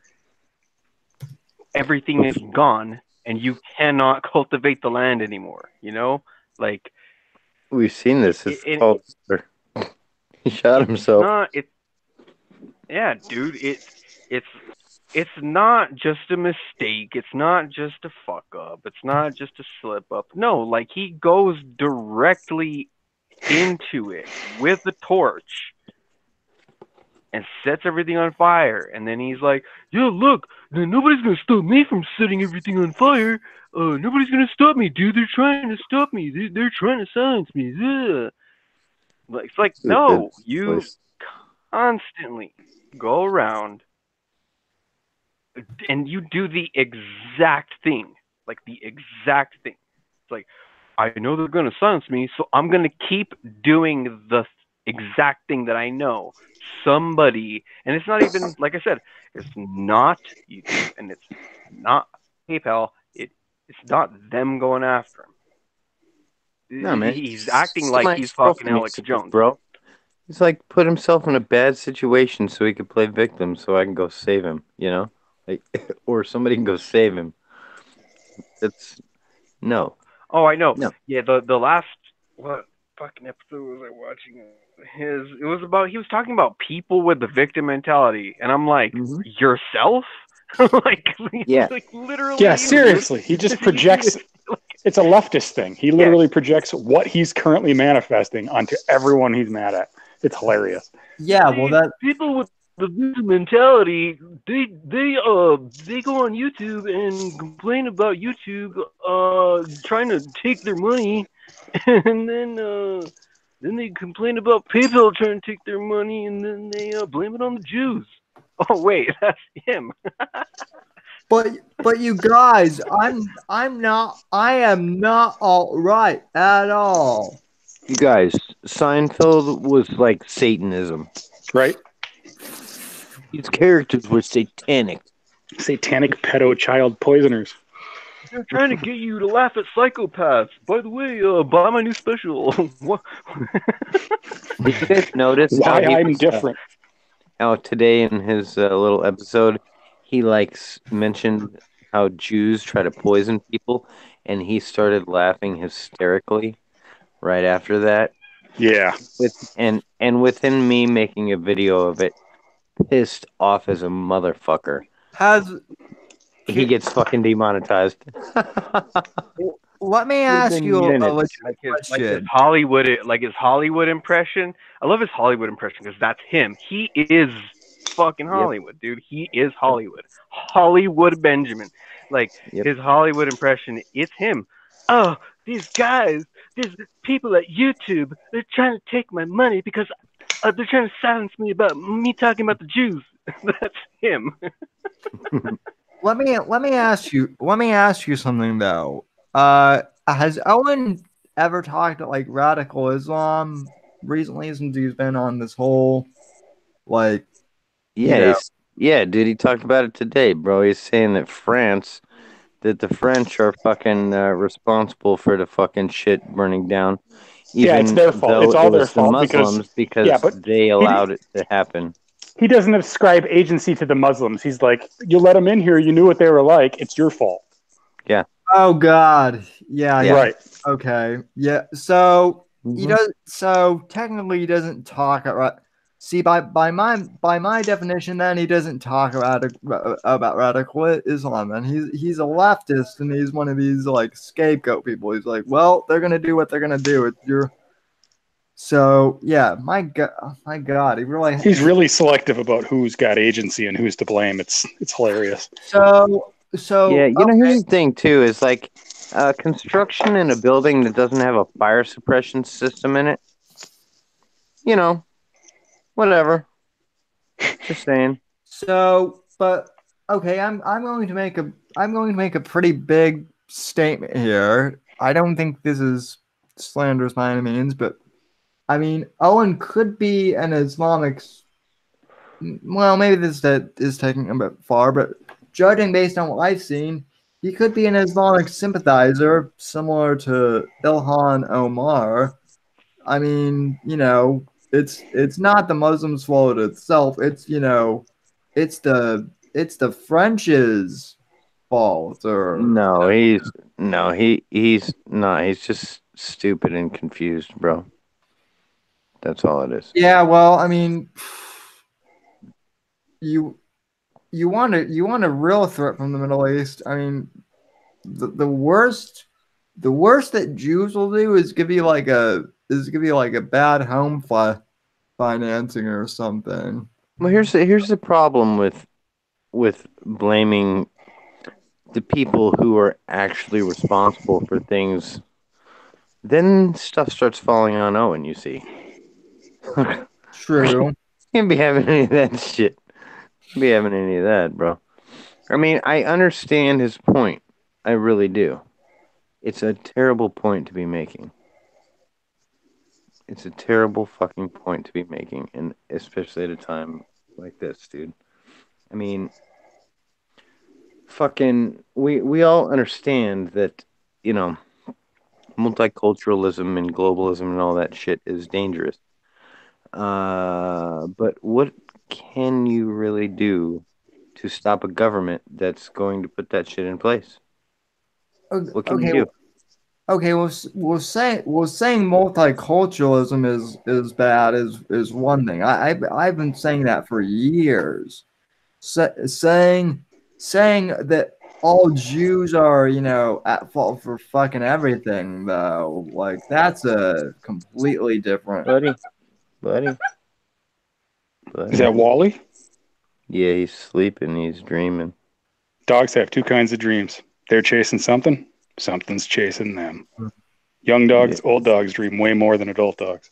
everything is gone and you cannot cultivate the land anymore. You know, like We've seen this. It's It- called. He shot himself. not it. Yeah, dude, it's not just a mistake. It's not just a fuck up. It's not just a slip up. No, like, he goes directly into it with the torch and sets everything on fire. And then he's like, "Yeah, look, nobody's gonna stop me from setting everything on fire. Nobody's gonna stop me, dude. They're trying to stop me. They're trying to silence me." Ugh. Like, it's like, no, you constantly go around and you do the exact thing. Like, the exact thing. It's like, I know they're going to silence me, so I'm going to keep doing the exact thing that I know. Somebody, and it's not even, like I said, it's not YouTube, and it's not PayPal. It's not them going after him. No, man. He's acting like he's fucking Alex Jones. Bro. He's like put himself in a bad situation so he could play victim so I can go save him, you know? Like, or somebody can go save him. That's no. Oh, I know. No. Yeah, the last what fucking episode was I watching? It was about, he was talking about people with the victim mentality, and I'm like, yourself? like, Yeah. like, literally. Yeah, seriously. He just projects. It's a leftist thing. He literally projects what he's currently manifesting onto everyone he's mad at. It's hilarious. yeah, well that People with the victim mentality, they go on YouTube and complain about YouTube trying to take their money, and then they complain about PayPal trying to take their money, and then they blame it on the Jews. Oh wait, that's him. But you guys, I am not all right at all. You guys, Seinfeld was like Satanism. Right? These characters were satanic. Satanic pedo child poisoners. They're trying to get you to laugh at psychopaths. By the way, buy my new special. What? Did you guys notice Why how he I'm was, different. how today in his little episode, he mentioned how Jews try to poison people, and he started laughing hysterically right after that. Yeah. And within me making a video of it, pissed off as a motherfucker. He gets fucking demonetized. Let me ask you a legit Like his question. Hollywood impression. I love his Hollywood impression because that's him. He is fucking Hollywood, dude. He is Hollywood. Hollywood Benjamin. Like, his Hollywood impression, it's him. Oh, these guys, these people at YouTube, they're trying to take my money because they're trying to silence me about me talking about the Jews. That's him. Let me ask you something though. Has Owen ever talked about like radical Islam recently since he's been on this whole like Yeah, dude, he talked about it today, bro. He's saying that the French are fucking responsible for the fucking shit burning down. Yeah, it's their fault. It's all their fault Muslims because they allowed it to happen. He doesn't ascribe agency to the Muslims. He's like, you let them in here. You knew what they were like. It's your fault. Yeah. Oh God. Yeah, Yeah. yeah. Right. Okay. Yeah. So he Mhm. does so technically he doesn't talk about see by my definition then he doesn't talk about radical Islam and he's a leftist and he's one of these like scapegoat people. He's like, well, they're gonna do what they're gonna do. It's your so yeah, my God, he really He's really selective about who's got agency and who's to blame. It's hilarious. Yeah, so here's the thing too, is like construction in a building that doesn't have a fire suppression system in it, you know, whatever. Just saying. But okay, I'm going to make a pretty big statement here. I don't think this is slanderous by any means, but I mean, Owen could be an well, maybe that is taking a bit far, but judging based on what I've seen, he could be an Islamic sympathizer, similar to Ilhan Omar. I mean, it's not the Muslims' fault itself. It's the French's fault, or No, he's just stupid and confused, bro. That's all it is. yeah. Well, I mean, you you want a real threat from the Middle East. I mean, the worst that Jews will do is give you like a bad financing or something. Well, here's the problem with blaming the people who are actually responsible for things. Then stuff starts falling on Owen, you see. True. Can't be having any of that shit. Can't be having any of that, bro. I mean, I understand his point. I really do. It's a terrible point to be making. It's a terrible fucking point to be making, and especially at a time like this, dude. I mean, fucking, we all understand that, you know, multiculturalism and globalism and all that shit is dangerous. But what can you really do to stop a government that's going to put that shit in place? What can you Okay. do? Okay. Saying multiculturalism is bad is one thing. I've been saying that for years. Saying that all Jews are, at fault for fucking everything, though, like that's a completely different. Buddy, buddy, Is buddy. that Wally? Yeah, he's sleeping, he's dreaming. Dogs have two kinds of dreams. They're chasing something. Something's chasing them. Young Yeah, dogs, old dogs dream way more than adult dogs.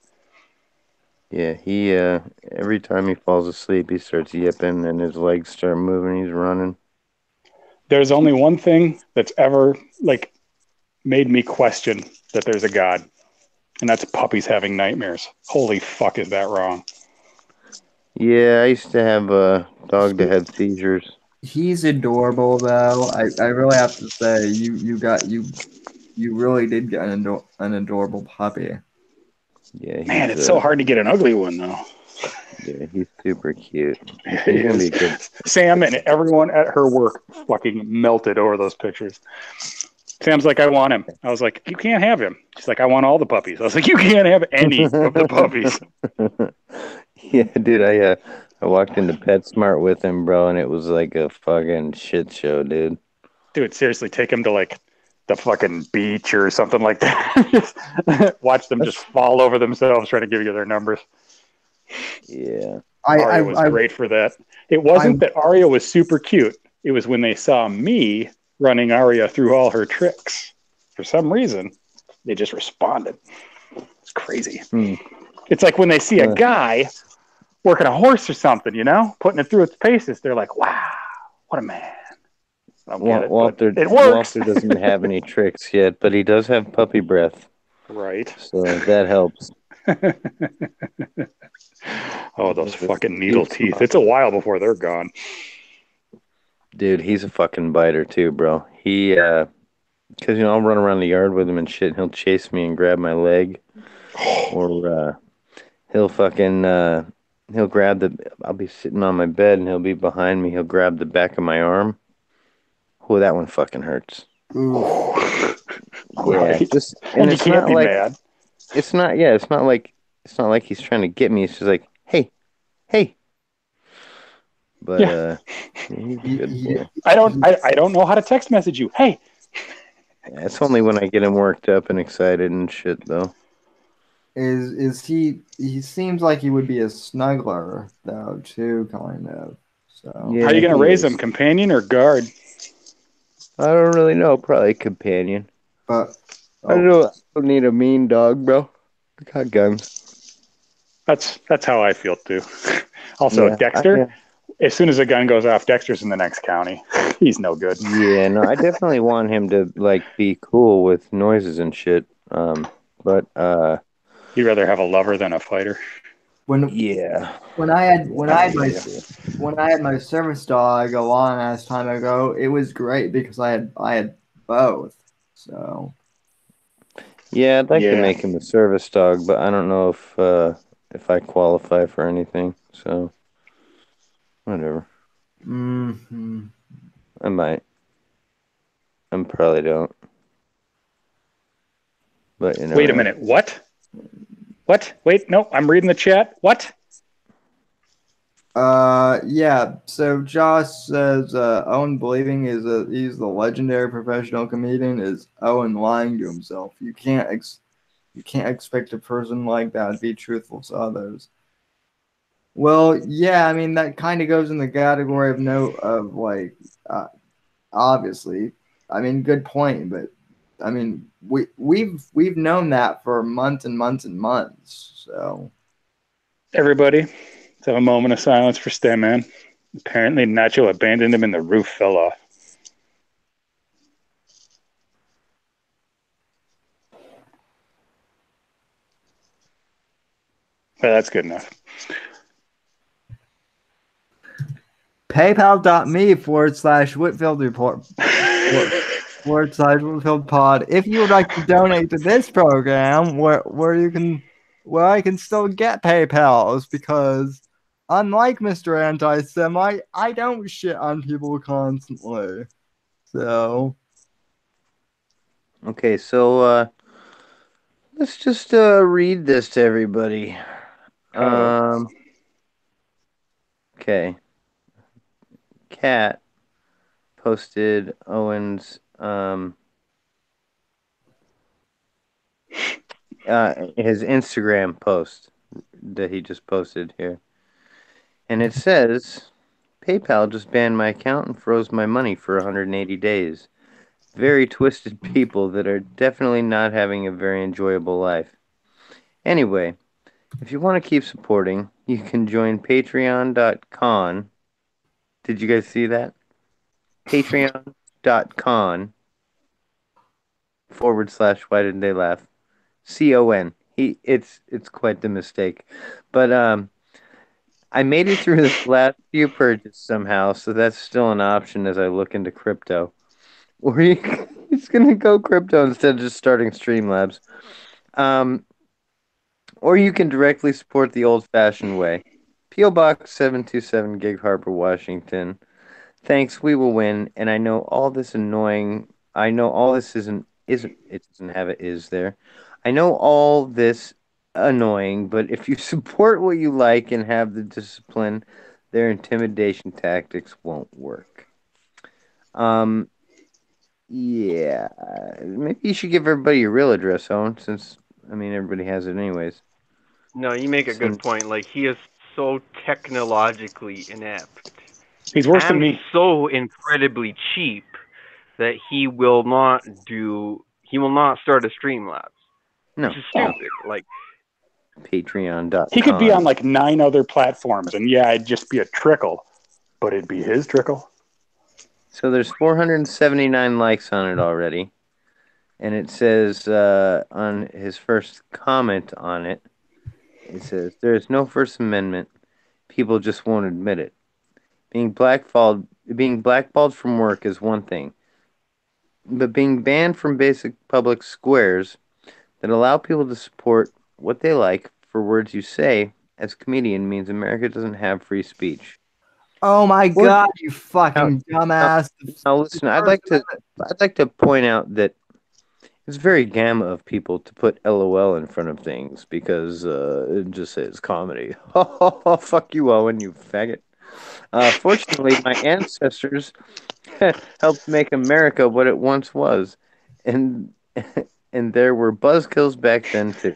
yeah, he every time he falls asleep he starts yipping and his legs start moving, he's running. There's only one thing that's ever like made me question that there's a God, and that's puppies having nightmares. Holy fuck, is that wrong? Yeah, I used to have a dog that had seizures. He's adorable, though. I really have to say, you really did get an adorable puppy. Yeah, Man, he's it's so hard to get an ugly one though. he's super cute. He He's gonna be is. good. Sam and everyone at her work fucking melted over those pictures. Sam's like, I want him. I was like, you can't have him. She's like, I want all the puppies. I was like, you can't have any of the puppies. Yeah, dude, I walked into PetSmart with him, bro, and it was like a fucking shit show, dude. Dude, seriously, take him to like the fucking beach or something like that. Just watch them just fall over themselves trying to give you their numbers. Yeah. Aria was great for that. It wasn't that Aria was super cute. It was when they saw me running Aria through all her tricks. For some reason, they just responded. It's crazy. It's like when they see a guy working a horse or something, putting it through its paces. They're like, wow, what a man. I don't get it, Walter, it works. Walter doesn't have any tricks yet, but he does have puppy breath. Right. So that helps. Oh, those fucking needle teeth. It's a while before they're gone. Dude, he's a fucking biter too, bro. He, because, I'll run around the yard with him and shit, and he'll chase me and grab my leg. Or, he'll fucking, he'll grab I'll be sitting on my bed and he'll be behind me. He'll grab the back of my arm. Oh, that one fucking hurts. Oof. Yeah, Right. just and And you it's can't not be like mad. it's not. Yeah, it's not like he's trying to get me. It's just like, hey, hey. But Yeah. he's a He, good he, boy. he I don't know how to text message you. Hey. Yeah, it's only when I get him worked up and excited and shit, though. he seems like he would be a snuggler though too, kind of. So How are Yeah, you gonna he raise him? is. Companion or guard? I don't really know. Probably companion. but I oh don't need a mean dog, bro. I got guns. That's how I feel too. Also, Yeah, Dexter. As soon as a gun goes off, Dexter's in the next county. He's no good. yeah, no, I definitely want him to like be cool with noises and shit. But He'd rather have a lover than a fighter. when yeah, when I had yeah, when I I had feel my you. when I had my service dog a long ass time ago, it was great because I had both. So yeah. I'd like to Yeah. make him a service dog, but I don't know if I qualify for anything. So whatever. hmm I might. I probably don't. But you Wait never a know. minute. What? What? Wait, no, I'm reading the chat. What? yeah. So Josh says Owen believing he's the legendary professional comedian is Owen lying to himself. You can't expect a person like that to be truthful to others. Well, yeah, I mean that kind of goes in the category of no of like uh, obviously. I mean, good point, but I mean we've known that for months and months and months. So Everybody, let's have a moment of silence for STEM Man. Apparently, Nacho abandoned him and the roof fell off. Well, that's good enough. PayPal.me/Whitfield report /Whitfield pod. If you would like to donate to this program, where I can still get PayPal's because unlike Mr. Anti-Semite, I don't shit on people constantly. So Okay, so let's just read this to everybody. Oh, Um, okay. Cat posted Owen's his Instagram post that he just posted here. And it says PayPal just banned my account and froze my money for 180 days. Very twisted people that are definitely not having a very enjoyable life. Anyway, if you want to keep supporting, you can join patreon.com. Did you guys see that? Patreon.com / why didn't they laugh? CON. It's quite the mistake. But I made it through this last few purchases somehow, so that's still an option as I look into crypto. Or he's gonna go crypto instead of just starting Streamlabs. Um, or you can directly support the old-fashioned way. P.O. Box 727 Gig Harbor, Washington. Thanks, we will win. And I know all this annoying. I know all this isn't. It doesn't have it is there. I know all this annoying, but if you support what you like and have the discipline, their intimidation tactics won't work. Um, yeah, maybe you should give everybody your real address, Owen, since I mean everybody has it anyways. No, you make a good Since point. Like he is so technologically inept he's worse than and me. so incredibly cheap that he will not start a Streamlabs, which no, is Oh, stupid. Like he could be Patreon.com. on like 9 other platforms, and yeah, it'd just be a trickle, but it'd be his trickle. So there's 479 likes on it already. And it says on his first comment on it, it says, there is no First Amendment. People just won't admit it. Being blackballed from work is one thing, but being banned from basic public squares that allow people to support what they like for words you say as a comedian means America doesn't have free speech. Oh my Or god, you now, fucking now, dumbass. now listen, I'd like to point out that it's very gamma of people to put LOL in front of things because it just says comedy. Fuck you, Owen, you faggot. Fortunately, my ancestors helped make America what it once was, and and there were buzzkills back then too.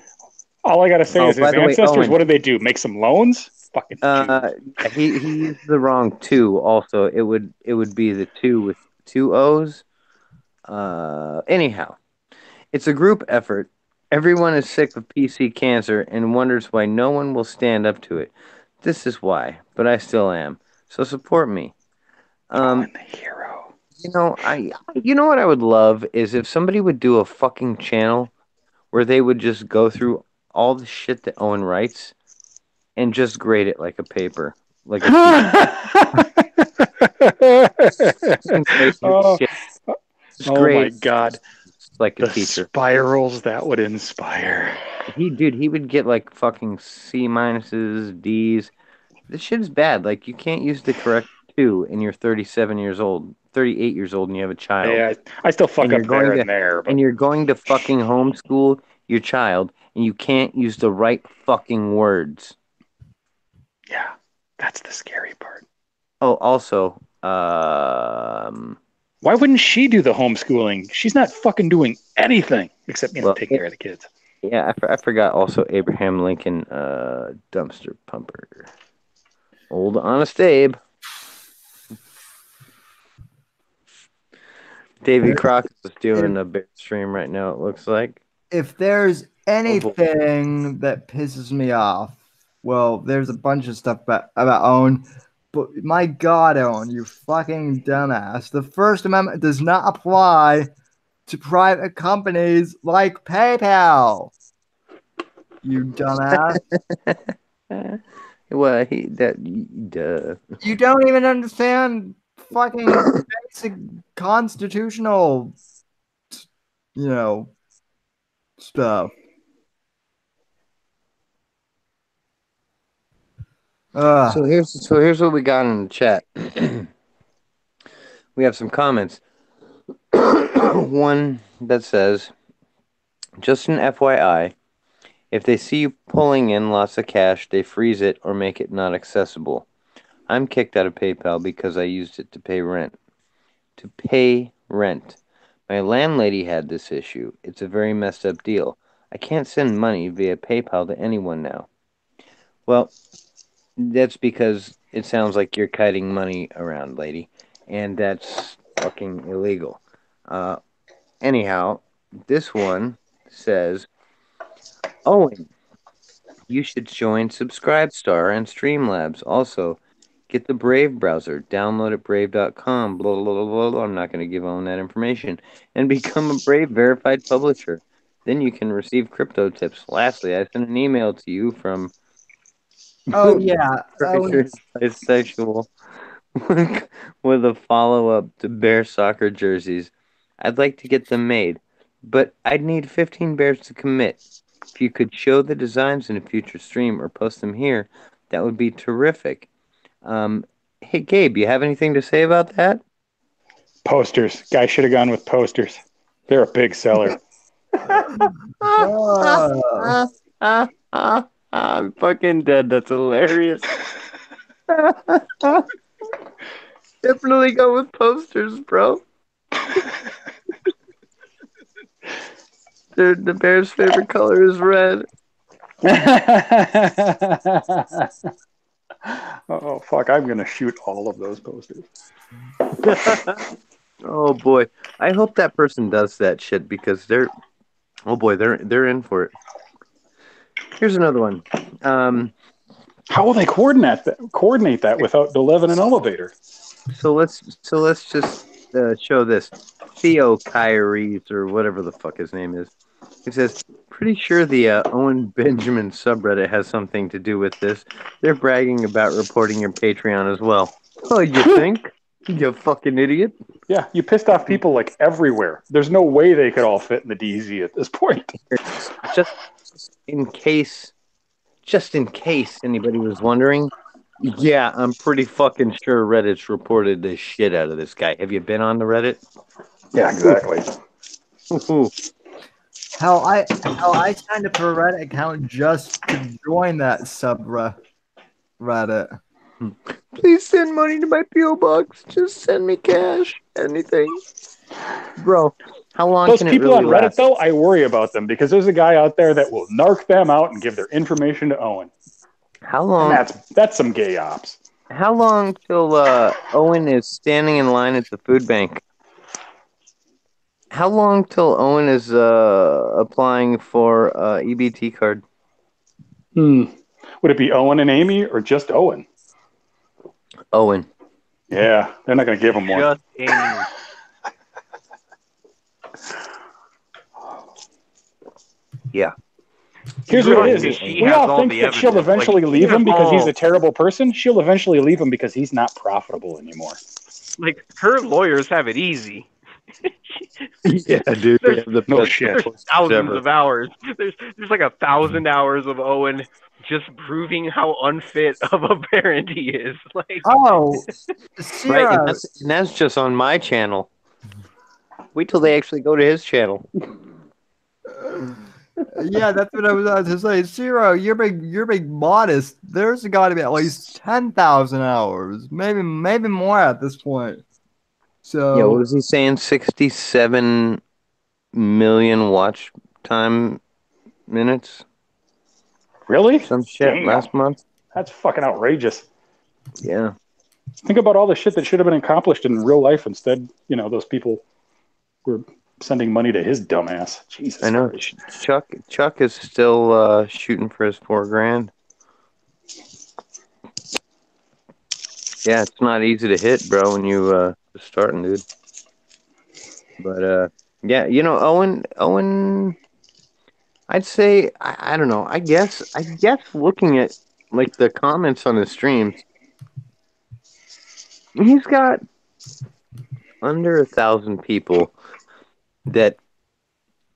All I gotta say Oh, is by his the way, ancestors. Owen, What did they do? Make some loans? Fucking Jews. yeah, he used the wrong two. Also, it would be the two with two O's. Anyhow, it's a group effort. Everyone is sick of PC cancer and wonders why no one will stand up to it. This is why, but I still am. So support me. Owen Um, the hero. you know what I would love is if somebody would do a fucking channel where they would just go through all the shit that Owen writes and just grade it like a paper, like a teacher. Grade his oh, shit. Just oh my grade God. like a The teacher. spirals that would inspire. He would get like fucking C minuses, D's. This shit is bad. Like you can't use the correct two and you're 37 years old, 38 years old and you have a child. Yeah, I still And fuck you're up there going and to there, and but you're going to fucking homeschool your child and you can't use the right fucking words. yeah, that's the scary part. Oh, also, Why wouldn't she do the homeschooling? She's not fucking doing anything except, well, take care of the kids. yeah, I forgot also Abraham Lincoln, dumpster pumper. Old Honest Abe. Davy Crockett was doing a big stream right now, it looks like. If there's Oh, boy. anything that pisses me off, well, there's a bunch of stuff about Owen, but my God, Owen, you fucking dumbass. The First Amendment does not apply to private companies like PayPal. You dumbass. Well, duh. You don't even understand fucking basic constitutional, you know, stuff. So here's what we got in the chat. We have some comments. One that says, just an FYI, if they see you pulling in lots of cash, they freeze it or make it not accessible. I'm kicked out of PayPal because I used it to pay rent. To pay rent. My landlady had this issue. It's a very messed up deal. I can't send money via PayPal to anyone now. Well, that's because it sounds like you're kiting money around, lady, and that's fucking illegal. Anyhow, this one says, Owen, you should join Subscribestar and Streamlabs. Also, get the Brave browser, download at brave.com, blah, blah, blah, blah, blah. I'm not going to give Owen that information, and become a Brave verified publisher. Then you can receive crypto tips. Lastly, I sent an email to you from Oh yeah. Bisexual with a follow-up to Bear soccer jerseys. I'd like to get them made, but I'd need 15 bears to commit. If you could show the designs in a future stream or post them here, that would be terrific. Hey, Gabe, you have anything to say about that? Posters. Guy should have gone with posters. They're a big seller. I'm fucking dead. That's hilarious. Definitely go with posters, bro. The bear's favorite color is red. Oh fuck! I'm gonna shoot all of those posters. Oh boy, I hope that person does that shit because they're in for it. Here's another one. How will they coordinate that without delivering an elevator? So let's just show this Theo Kyries or whatever the fuck his name is. He says, pretty sure the Owen Benjamin subreddit has something to do with this. They're bragging about reporting your Patreon as well. Oh, you think? You fucking idiot. Yeah, you pissed off people like everywhere. There's no way they could all fit in the DZ at this point. Just in case anybody was wondering, Yeah, I'm pretty fucking sure Reddit's reported the shit out of this guy. Have you been on the Reddit? Yeah, exactly. Ooh. Hell, I signed up for a Reddit account just to join that subreddit. Please send money to my PO box. Just send me cash. Anything, bro. How long Those can it people really on Reddit, last? though, I worry about them because there's a guy out there that will narc them out and give their information to Owen, How and long? that's some gay ops. How long till Owen is standing in line at the food bank? How long till Owen is applying for EBT card? Hmm. Would it be Owen and Amy or just Owen? Owen. Yeah, they're not going to give him one. Just Amy. Yeah. Here's what it Trust me, is she we has all all think the that she'll evidence. eventually Like, she leave has him because he's all, a terrible person. She'll eventually leave him because he's not profitable anymore. like, her lawyers have it easy. Yeah, dude. They there's have the No best shit. posters thousands ever. of hours. There's like 1,000 hours of Owen just proving how unfit of a parent he is. Like, Oh, Right, and Sierra. that's just on my channel. Wait till they actually go to his channel. Yeah, that's what I was about to say. Zero, you're being modest. There's got to be at least 10,000 hours, maybe more at this point. Yeah, what So, was he saying? 67 million watch time minutes? Really? Some shit Damn. last month? That's fucking outrageous. Yeah. Think about all the shit that should have been accomplished in real life. Instead, those people were sending money to his dumbass. Jesus I know. Christ. Chuck is still shooting for his $4,000. Yeah, it's not easy to hit, bro, when you just starting, dude. But yeah, Owen, I'd say I don't know. I guess looking at like the comments on his streams, he's got under 1,000 people that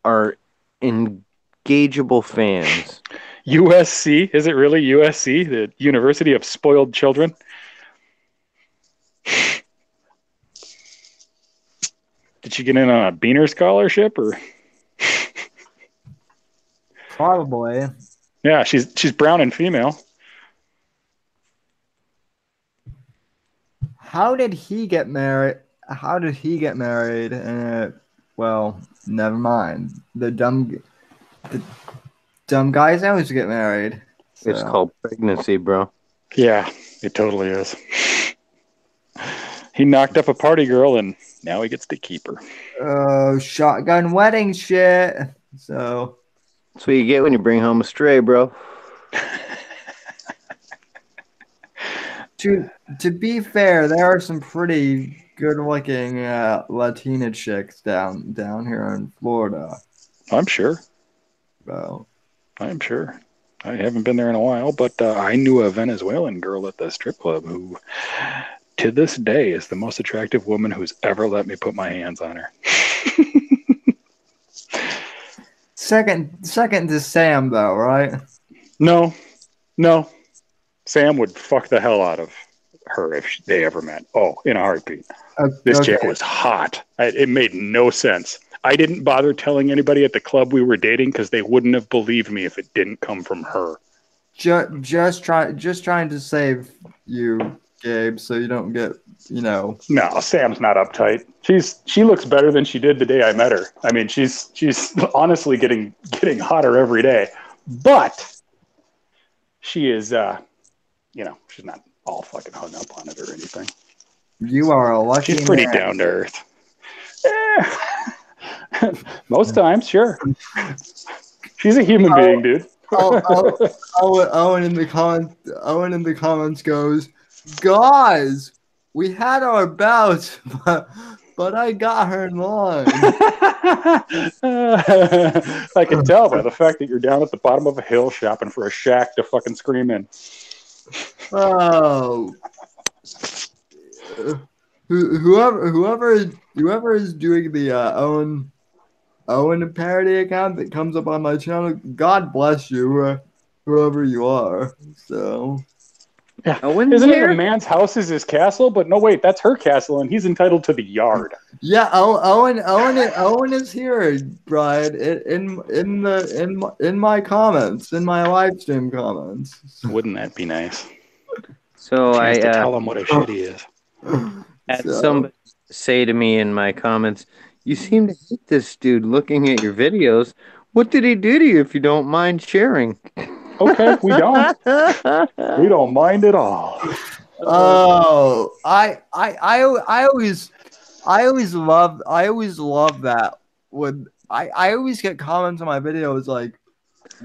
are engageable fans. USC? Is it really USC, the University of Spoiled Children? Did she get in on a Beaner scholarship or? probably. Yeah, she's brown and female. How did he get married? How did he get married? Well, never mind. The dumb guys always get married. It's So, called pregnancy, bro. Yeah, it totally is. He knocked up a party girl and now he gets to keep her. oh, shotgun wedding shit. So, That's what you get when you bring home a stray, bro. to be fair, there are some pretty good-looking Latina chicks down here in Florida. I'm sure. So, I'm sure. I haven't been there in a while, but I knew a Venezuelan girl at the strip club who, to this day, is the most attractive woman who's ever let me put my hands on her. second to Sam though, right? No. Sam would fuck the hell out of her if they ever met. Oh, in a heartbeat. This Okay. chick was hot. It made no sense. I didn't bother telling anybody at the club we were dating because they wouldn't have believed me if it didn't come from her. Just trying to save you, Gabe, so you don't get, No, Sam's not uptight. She looks better than she did the day I met her. I mean, she's honestly getting hotter every day. But she is, she's not all fucking hung up on it or anything. you are a lucky She's pretty man. down to earth. Most times, sure. She's a human being, dude. Owen in the comments goes, guys, we had our bouts, but I got her in line. I can tell by the fact that you're down at the bottom of a hill shopping for a shack to fucking scream in. Oh, whoever is doing the Owen parody account that comes up on my channel, God bless you, whoever you are. So, Yeah. Owen's Isn't it a here? man's house is his castle? But no, wait, that's her castle, and he's entitled to the yard. Yeah, Owen is here, Brian. In my comments, in my live stream comments. Wouldn't that be nice? So Chance to I tell him what a shit he is. had So, somebody say to me in my comments, "You seem to hate this dude looking at your videos. What did he do to you if you don't mind sharing?" Okay, we don't. We don't mind at all. oh, I always love that when I always get comments on my videos like,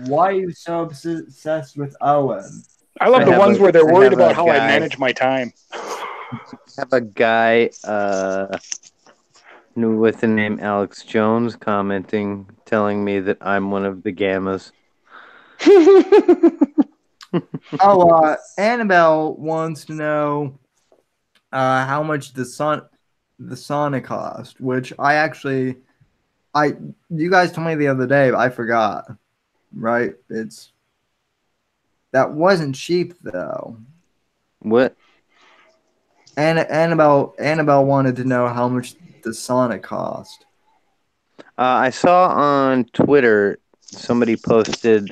why are you so obsessed with Owen? I love the have ones a- where they're I worried have a about how I guy- manage my time. have a guy with the name Alex Jones commenting, telling me that I'm one of the gammas. Oh, Annabelle wants to know how much the sauna cost, which you guys told me the other day, but I forgot. Right? That wasn't cheap though. What? Annabelle wanted to know how much the sauna cost. I saw on Twitter somebody posted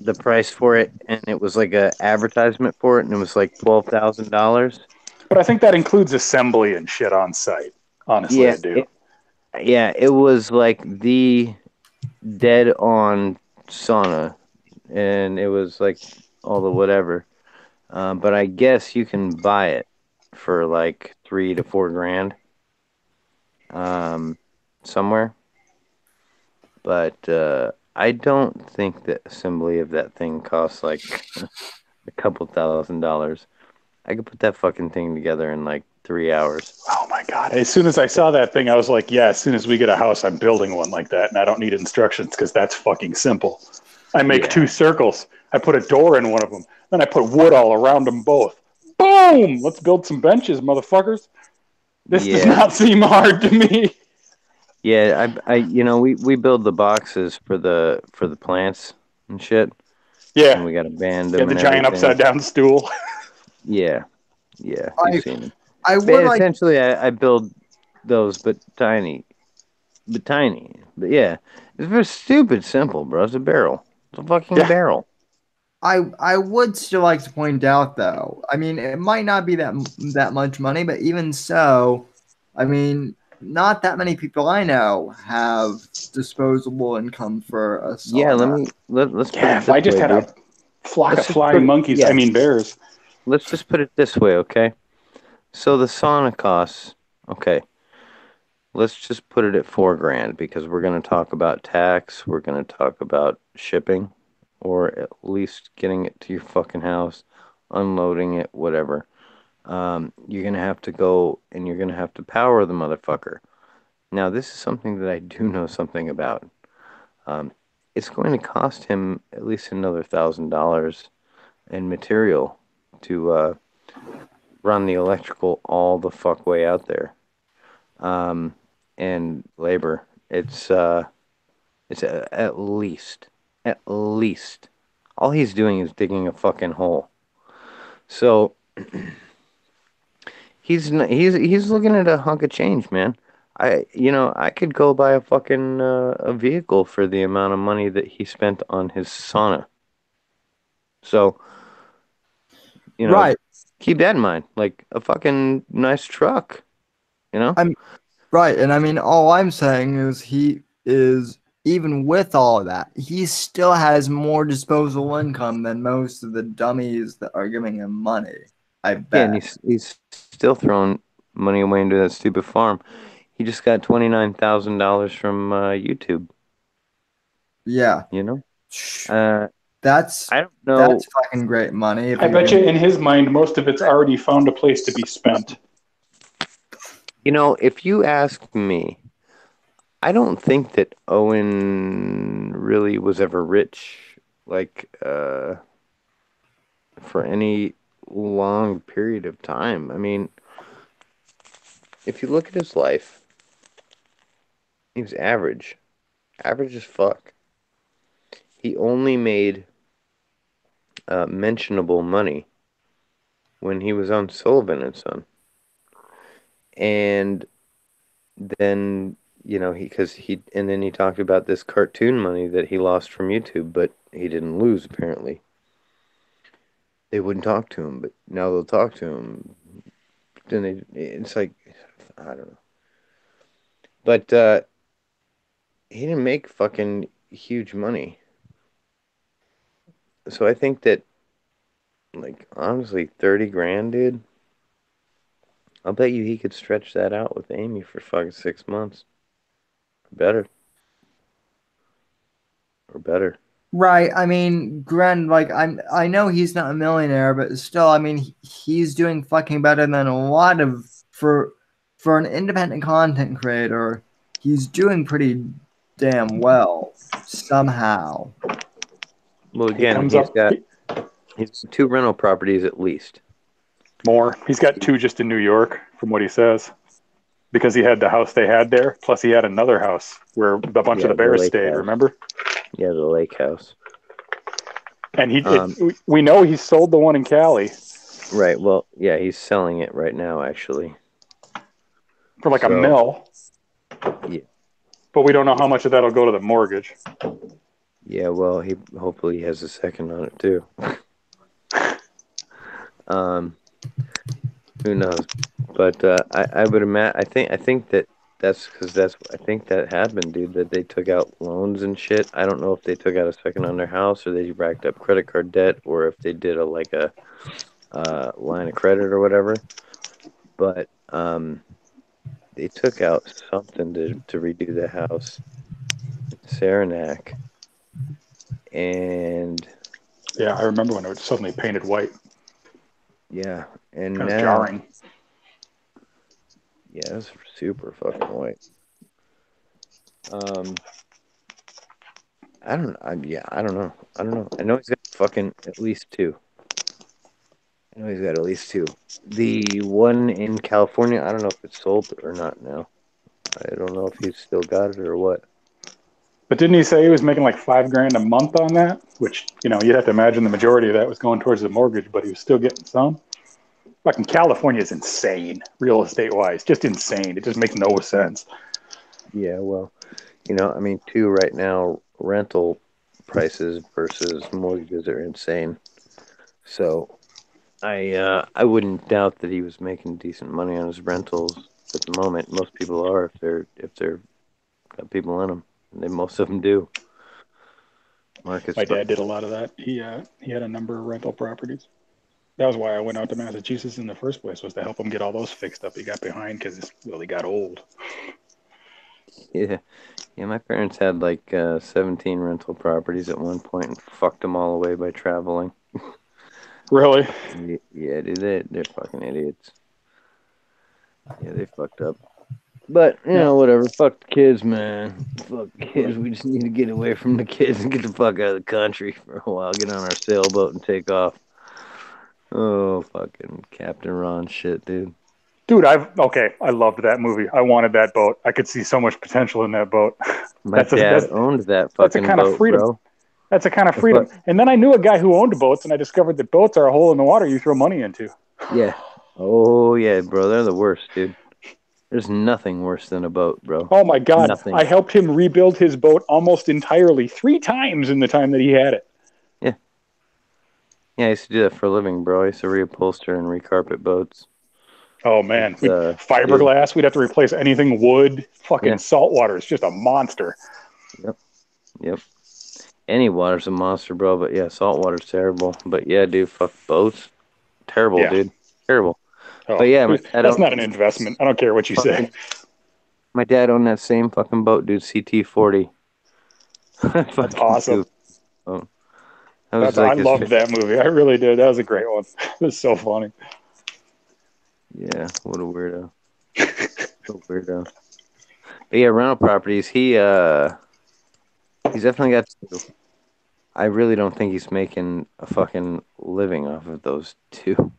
the price for it, and it was like a advertisement for it, and it was like $12,000. But I think that includes assembly and shit on site. Honestly, I do. It was like the dead on sauna, and it was like all the whatever. But I guess you can buy it for like $3 to $4 grand, somewhere. But I don't think the assembly of that thing costs like a couple $1,000s. I could put that fucking thing together in like 3 hours. Oh my god! As soon as I saw that thing, I was like, "Yeah." As soon as we get a house, I'm building one like that, and I don't need instructions because that's fucking simple. I make Yeah. 2 circles. I put a door in one of them. Then I put wood all around them both. Boom! Let's build some benches, motherfuckers. This does Yeah. not seem hard to me. Yeah, we build the boxes for the plants and shit, Yeah, and we got to band yeah, them the and giant everything. upside down stool. Yeah, you've seen them. I But would like essentially, I build those, but tiny, But yeah, it's very stupid simple, bro. It's a barrel. It's a fucking Yeah. barrel. I would still like to point out though. I mean, it might not be that much money, but even so, I mean, not that many people I know have disposable income for a Yeah, sauna. let's put Yeah, it if I this just way, had dude. a flock Let's of just flying put monkeys, yeah. I mean bears. Let's just put it this way, okay? So the sauna costs, okay. Let's just put it at $4 grand because we're going to talk about tax, we're going to talk about shipping, or at least getting it to your fucking house, unloading it, whatever. You're going to have to go and you're going to have to power the motherfucker. Now, this is something that I do know something about. It's going to cost him at least another $1,000 in material to run the electrical all the fuck way out there. And labor. It's at least. All he's doing is digging a fucking hole. So he's looking at a hunk of change, man. I could go buy a fucking a vehicle for the amount of money that he spent on his sauna. So, Right. keep that in mind. Like a fucking nice truck, you know? Right. And I mean, all I'm saying is he is, even with all of that, he still has more disposable income than most of the dummies that are giving him money. I Yeah, and bet. he's still throwing money away into that stupid farm. He just got $29,000 from YouTube, Yeah. you know? Shh. Uh, That's I don't know. that's fucking great money. If I bet you can- in his mind, most of it's already found a place to be spent. If you ask me, I don't think that Owen really was ever rich, like, for any long period of time. I mean, if you look at his life, he was average. Average as fuck. He only made mentionable money when he was on Sullivan and Son. And then, and then he talked about this cartoon money that he lost from YouTube, but he didn't lose, apparently. They wouldn't talk to him, but now they'll talk to him. Then it's like, I don't know. But he didn't make fucking huge money. So I think that, like, honestly, 30 grand, dude. I'll bet you he could stretch that out with Amy for fucking 6 months. Better. Or better. Right. I mean, Gren, like I know he's not a millionaire, but still, I mean, he's doing fucking better than a lot of for an independent content creator. He's doing pretty damn well somehow. Well, He again, comes up he's 2 rental properties at least. more. He's got 2 just in New York, from what he says, because he had the house they had there. Plus, he had another house where a bunch of the Bears stayed. House. Remember? Yeah, the lake house. And we know he sold the one in Cali. Right. Well, yeah, he's selling it right now, actually, For like $1 million. Yeah. But we don't know how much of that'll go to the mortgage. Yeah. Well, he hopefully has a second on it too. Who knows? But I would imagine. I think that's because I think that happened, dude. That they took out loans and shit. I don't know if they took out a second on their house or they racked up credit card debt or if they did a line of credit or whatever. But they took out something to redo the house in Saranac. And yeah, I remember when it was suddenly painted white. Yeah, and Kind of now jarring. Yeah, it's super fucking white. I don't know. I know he's got fucking at least 2. I know he's got at least 2. The one in California, I don't know if it's sold or not now. I don't know if he's still got it or what. But didn't he say he was making like $5,000 a month on that? Which, you'd have to imagine the majority of that was going towards the mortgage, but he was still getting some. Fucking California is insane, real estate wise. Just insane. It just makes no sense. Yeah, well, I mean, 2 right now, rental prices versus mortgages are insane. So I wouldn't doubt that he was making decent money on his rentals at the moment. Most people are if they're got people in them. Most of them do. Marcus. My dad did a lot of that. He had a number of rental properties. That was why I went out to Massachusetts in the first place, was to help him get all those fixed up. He got behind because he got old. Yeah, my parents had like 17 rental properties at one point and fucked them all away by traveling. Really? Yeah, dude, they're fucking idiots. Yeah, they fucked up. But, whatever. Fuck the kids, man. Fuck the kids. We just need to get away from the kids and get the fuck out of the country for a while. Get on our sailboat and take off. Oh, fucking Captain Ron shit, dude. Dude, I loved that movie. I wanted that boat. I could see so much potential in that boat. My dad owned that fucking that's a kind boat, of freedom. bro. That's a kind of freedom. And then I knew a guy who owned boats, and I discovered that boats are a hole in the water you throw money into. Yeah. Oh, yeah, bro. They're the worst, dude. There's nothing worse than a boat, bro. Oh, my God. Nothing. I helped him rebuild his boat almost entirely 3 times in the time that he had it. Yeah. Yeah, I used to do that for a living, bro. I used to reupholster and recarpet boats. Oh, man. Fiberglass. Dude. We'd have to replace anything wood. Fucking saltwater is just a monster. Yep. Any water's a monster, bro. But yeah, saltwater's terrible. But yeah, dude, fuck boats. Terrible, dude. Terrible. Oh, but yeah, that's not an investment. I don't care what you say. My dad owned that same fucking boat, dude. CT-40. That's awesome. Oh. I loved that movie. I really did. That was a great one. It was so funny. Yeah, what a weirdo. But yeah, rental properties. He's definitely got 2. I really don't think he's making a fucking living off of those 2.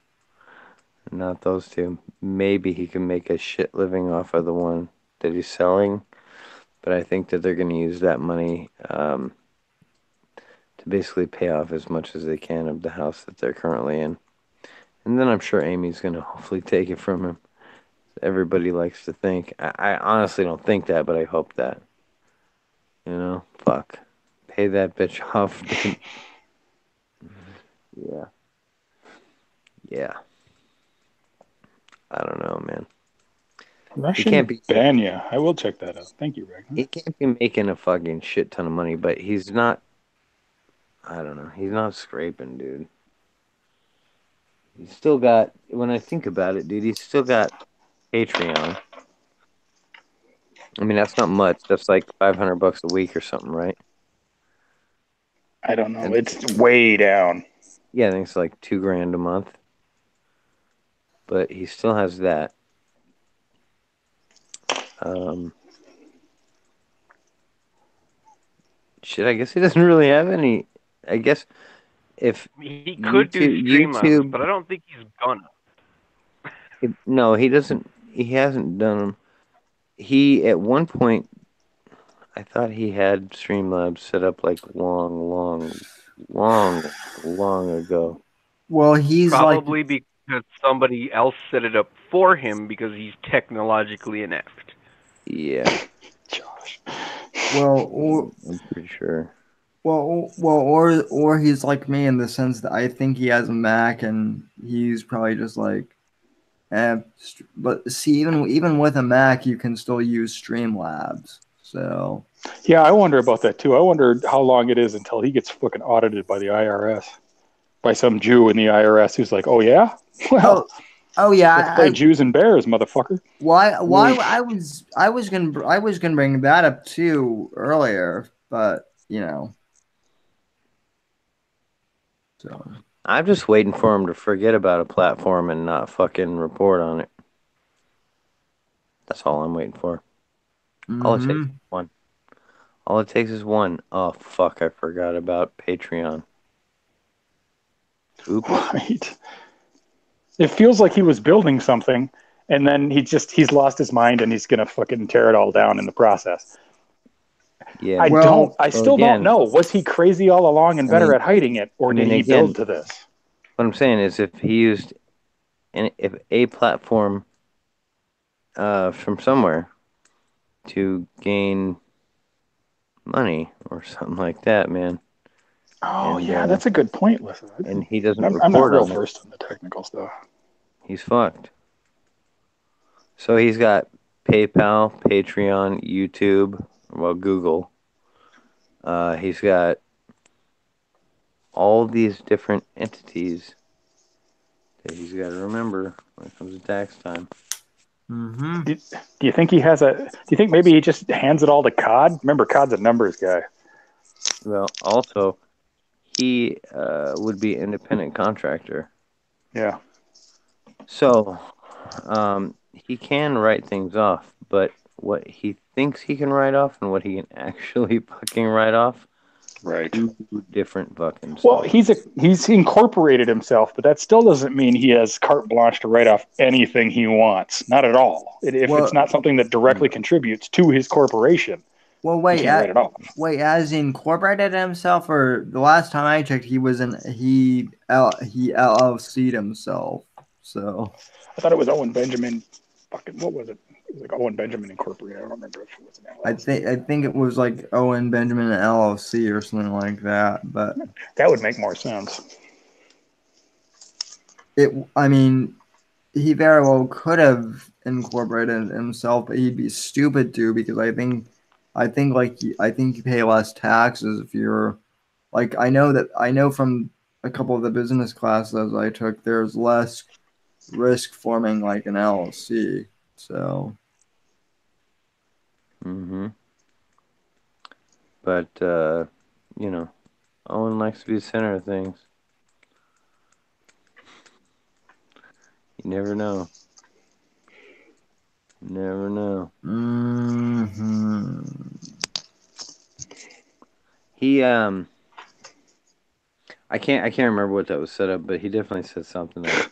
Not those 2. Maybe he can make a shit living off of the one that he's selling, but I think that they're going to use that money to to basically pay off as much as they can of the house that they're currently in. And then I'm sure Amy's going to hopefully take it from him. Everybody likes to think. I honestly don't think that, but I hope that. You know? Fuck. Pay that bitch off, dude. Yeah. Yeah. I don't know, man. Russian Banya. I will check that out. Thank you, Ragnar. He can't be making a fucking shit ton of money, but he's not. I don't know. He's not scraping, dude. He's still got. When I think about it, dude, he's still got Patreon. I mean, that's not much. That's like $500 a week or something, right? I don't know. It's way down. Yeah, I think it's like $2,000 a month. But he still has that. Shit, I guess he doesn't really have any. I guess if He could do Streamlabs, but I don't think he's gonna. No, he doesn't. He hasn't done them. He at one point, I thought he had Streamlabs set up like long ago. Well, he's probably because somebody else set it up for him because he's technologically inept. Yeah. Josh. Well, I'm pretty sure. Well, or he's like me in the sense that I think he has a Mac and he's probably just like, but see, even with a Mac, you can still use Streamlabs. So yeah, I wonder about that too. I wonder how long it is until he gets fucking audited by the IRS, by some Jew in the IRS who's like, "Oh yeah, well, oh yeah, let's play Jews and bears, motherfucker." Why? I was gonna bring that up too earlier, but you know. So I'm just waiting for him to forget about a platform and not fucking report on it. That's all I'm waiting for. All it takes is one. All it takes is one. Oh fuck! I forgot about Patreon. Oops. Right. It feels like he was building something, and then he's lost his mind, and he's gonna fucking tear it all down in the process. Yeah. I still don't know. Was he crazy all along and better at hiding it, or did he build to this? What I'm saying is, if he used a platform from somewhere to gain money or something like that, man. Oh, yeah, that's a good point, listen. And he doesn't I'm not real versed in the technical stuff. He's fucked. So he's got PayPal, Patreon, YouTube, well, Google. He's got all these different entities that he's got to remember when it comes to tax time. Mm-hmm. Do you think he has do you think maybe he just hands it all to COD? Remember, COD's a numbers guy. Well, also, he would be independent contractor. Yeah. So, he can write things off, but what he thinks he can write off and what he can actually fucking write off, right? Two different fucking stuff. Well, he's incorporated himself, but that still doesn't mean he has carte blanche to write off anything he wants. Not at all. If it's not something that directly contributes to his corporation. Well, wait, as he incorporated himself, or the last time I checked, he LLC'd himself. So I thought it was Owen Benjamin. Fucking what was it? It was like Owen Benjamin Incorporated. I don't remember if it was an LLC. I think it was like Owen Benjamin LLC or something like that. But that would make more sense. I mean, he very well could have incorporated himself, but he'd be stupid to, because I think you pay less taxes if you're like, I know from a couple of the business classes I took, there's less risk forming like an LLC. So but you know, Owen likes to be the center of things. You never know. Never know. He I can't remember what that was set up, but he definitely said something that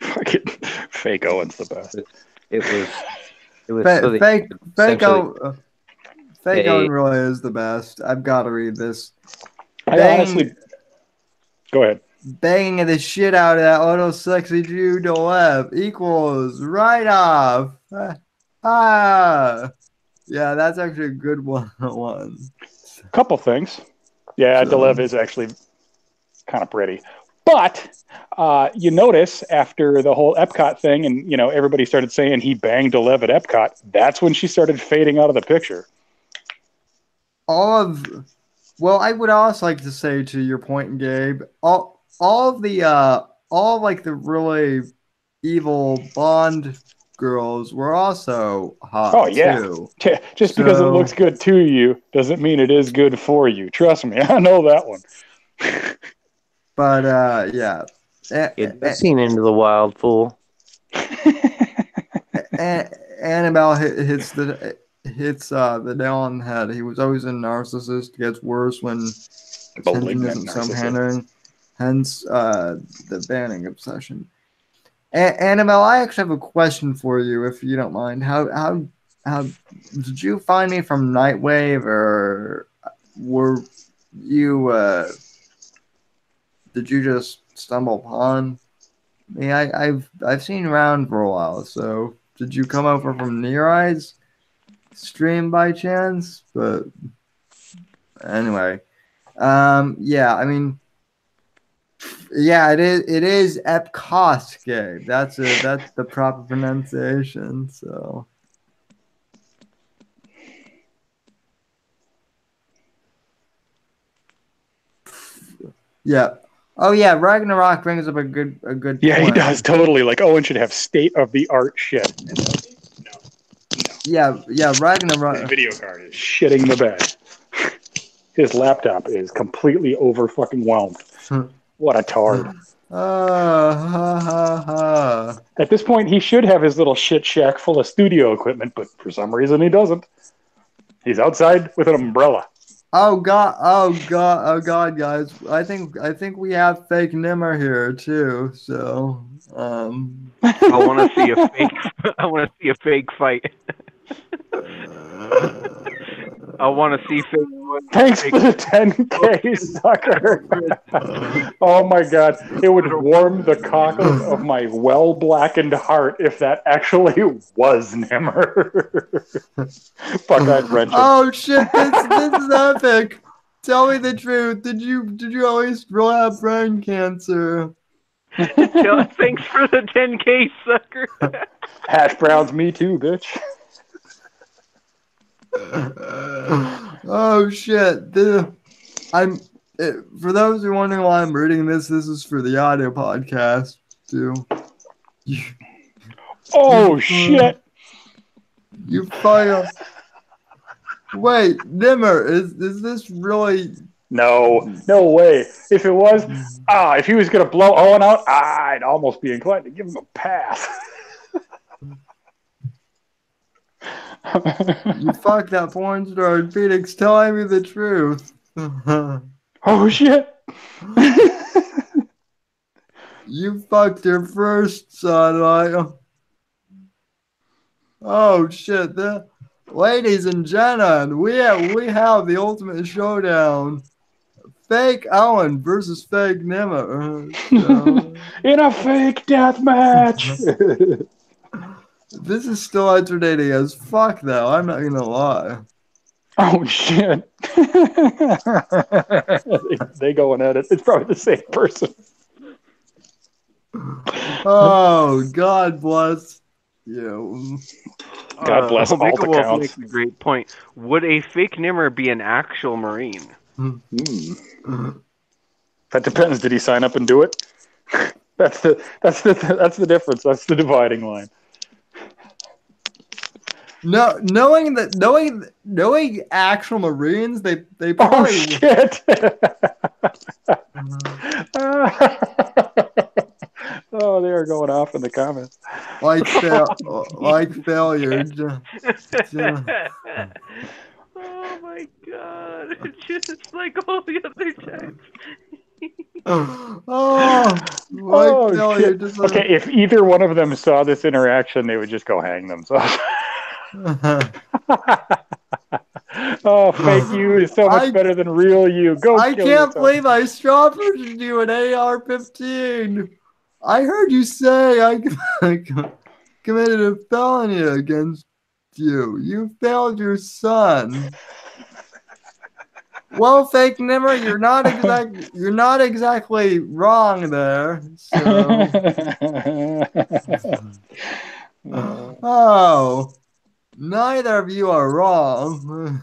fucking fake Owen's the best. It was fake Owen really is the best. I've got to read this. I honestly go ahead. Banging the shit out of that little sexy Jew Dolev equals right off. Yeah, that's actually a good one. Couple things. Yeah, So, Delev is actually kind of pretty. But you notice after the whole Epcot thing, and everybody started saying he banged Delev at Epcot. That's when she started fading out of the picture. well, I would also like to say to your point, Gabe, all of the like the really evil Bond girls were also hot Oh yeah, too. just because it looks good to you doesn't mean it is good for you. Trust me, I know that one. But yeah, It does seem into the wild fool. Annabelle hits the nail on the head. He was always a narcissist. Gets worse when attention isn't so pandering. Hence the banning obsession. Annabelle, I actually have a question for you, if you don't mind. How did you find me from Nightwave, or were you did you just stumble upon me? I've seen you around for a while, so did you come over from Near Eyes stream by chance? But anyway, yeah, I mean, yeah, it is Epcot, Gabe. That's the proper pronunciation. So yeah. Oh yeah, Ragnarok brings up a good Yeah, point. he does totally. Like Owen should have state of the art shit. No. Yeah, Ragnarok. His video card is shitting the bed. His laptop is completely over fucking whelmed. What a tard. At this point, he should have his little shit shack full of studio equipment, but for some reason he doesn't. He's outside with an umbrella. Oh god, guys! I think we have fake Nimmer here too. So, I want to see a fake. I want to see a fake fight. I want to see fake. Thanks for the 10K, sucker. Oh my god, it would warm the cockles of my well-blackened heart if that actually was Nimmer. Fuck, I'd wrench him. Oh shit! This is epic. Tell me the truth. Did you always really have brain cancer? Thanks for the 10K, sucker. Hash browns, me too, bitch. Oh shit! For those who are wondering why I'm reading this is for the audio podcast too. Oh shit! You fire. Wait, Nimmer, is this really? No way. If it was, if he was gonna blow Owen out, I'd almost be inclined to give him a pass. You fucked that porn star in Phoenix. Telling me the truth. Oh shit! You fucked your first son, right? Oh shit! Ladies and gentlemen, we have the ultimate showdown. Fake Owen versus fake Nimmer. In a fake death match. This is still entertaining as fuck, though. I'm not gonna lie. Oh shit! They going at it. It's probably the same person. Oh, God bless you. God bless all the counts. Makes a great point. Would a fake Nimmer be an actual Marine? That depends. Did he sign up and do it? That's the difference. That's the dividing line. No, knowing actual Marines, they probably. Oh shit! Oh, they are going off in the comments. Like failure. Oh my god! It's just like all the other times. Failure. Okay, if either one of them saw this interaction, they would just go hang themselves. Oh, fake you is so much better than real you. Go I kill can't yourself. believe I strawberred you an AR-15. I heard you say I committed a felony against you. You failed your son. Well, fake Nimmer, you're not exactly wrong there. So, oh, neither of you are wrong.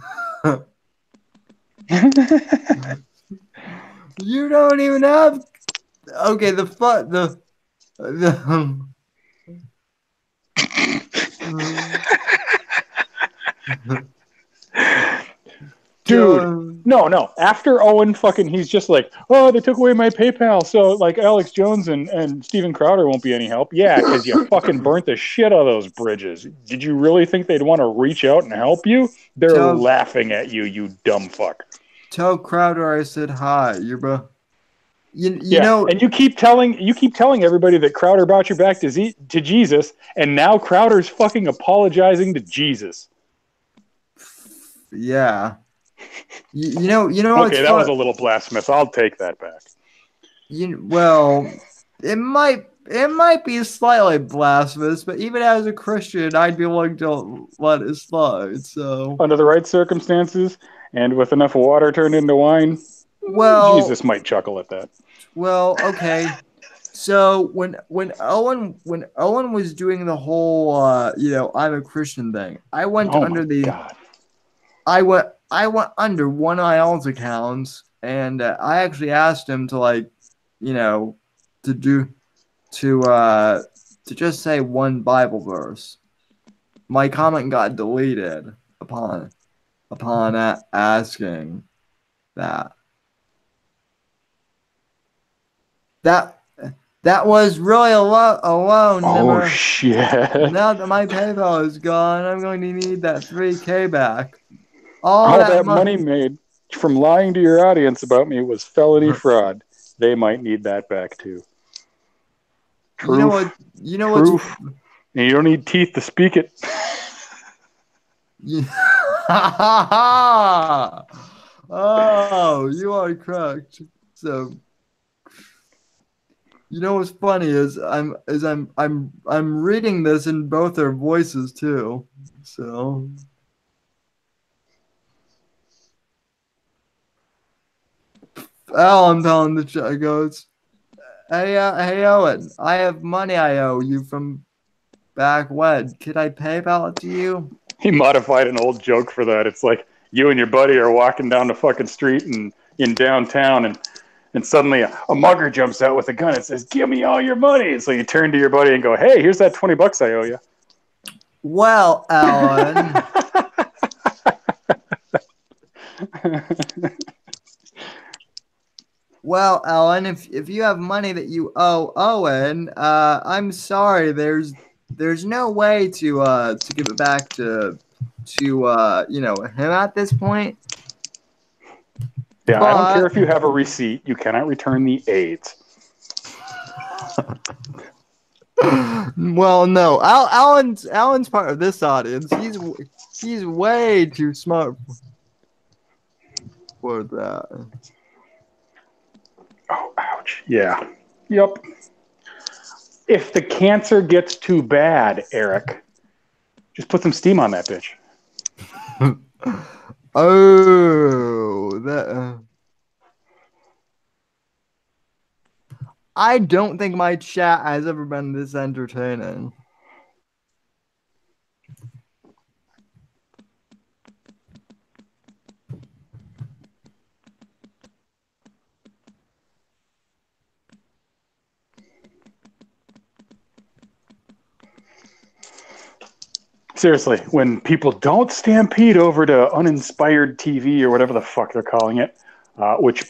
You don't even have. Okay, Dude, no. After Owen he's just like, oh, they took away my PayPal, so like Alex Jones and Steven Crowder won't be any help. Yeah, because you fucking burnt the shit out of those bridges. Did you really think they'd want to reach out and help you? They're laughing at you, you dumb fuck. Tell Crowder I said hi. You're both. You yeah, know, and you keep telling everybody that Crowder brought you back to Jesus, and now Crowder's fucking apologizing to Jesus. Yeah. You know. Okay, that was a little blasphemous. I'll take that back. Well, it might be slightly blasphemous, but even as a Christian, I'd be willing to let it slide. So, under the right circumstances and with enough water turned into wine, well, Jesus might chuckle at that. Well, okay. So when Owen was doing the whole I'm a Christian thing, I went under the God. I went under one of Al's accounts, and I actually asked him to to just say one Bible verse. My comment got deleted upon asking that. That was really alone. Oh, Nimmer. shit. Now that my PayPal is gone, I'm going to need that $3,000 back. All that money made from lying to your audience about me was felony fraud. They might need that back too. Proof. You know what? And you don't need teeth to speak it. Oh, you are correct. So, you know what's funny is I'm reading this in both their voices too. So, I'm telling the chat goes, hey Owen, I have money I owe you from back when. Could I PayPal it to you? He modified an old joke for that. It's like you and your buddy are walking down the fucking street in downtown, and suddenly a mugger jumps out with a gun and says, "Give me all your money." And so you turn to your buddy and go, "Hey, here's that $20 I owe you." Well, Alan. Well, Alan, if you have money that you owe Owen, I'm sorry. There's no way to give it back to him at this point. Yeah, but I don't care if you have a receipt. You cannot return the AIDS. Well, no. Alan's part of this audience. He's way too smart for that. Oh, ouch. Yeah. Yep. If the cancer gets too bad, Eric, just put some steam on that bitch. Oh, that. I don't think my chat has ever been this entertaining. Seriously, when people don't stampede over to uninspired TV or whatever the fuck they're calling it, which,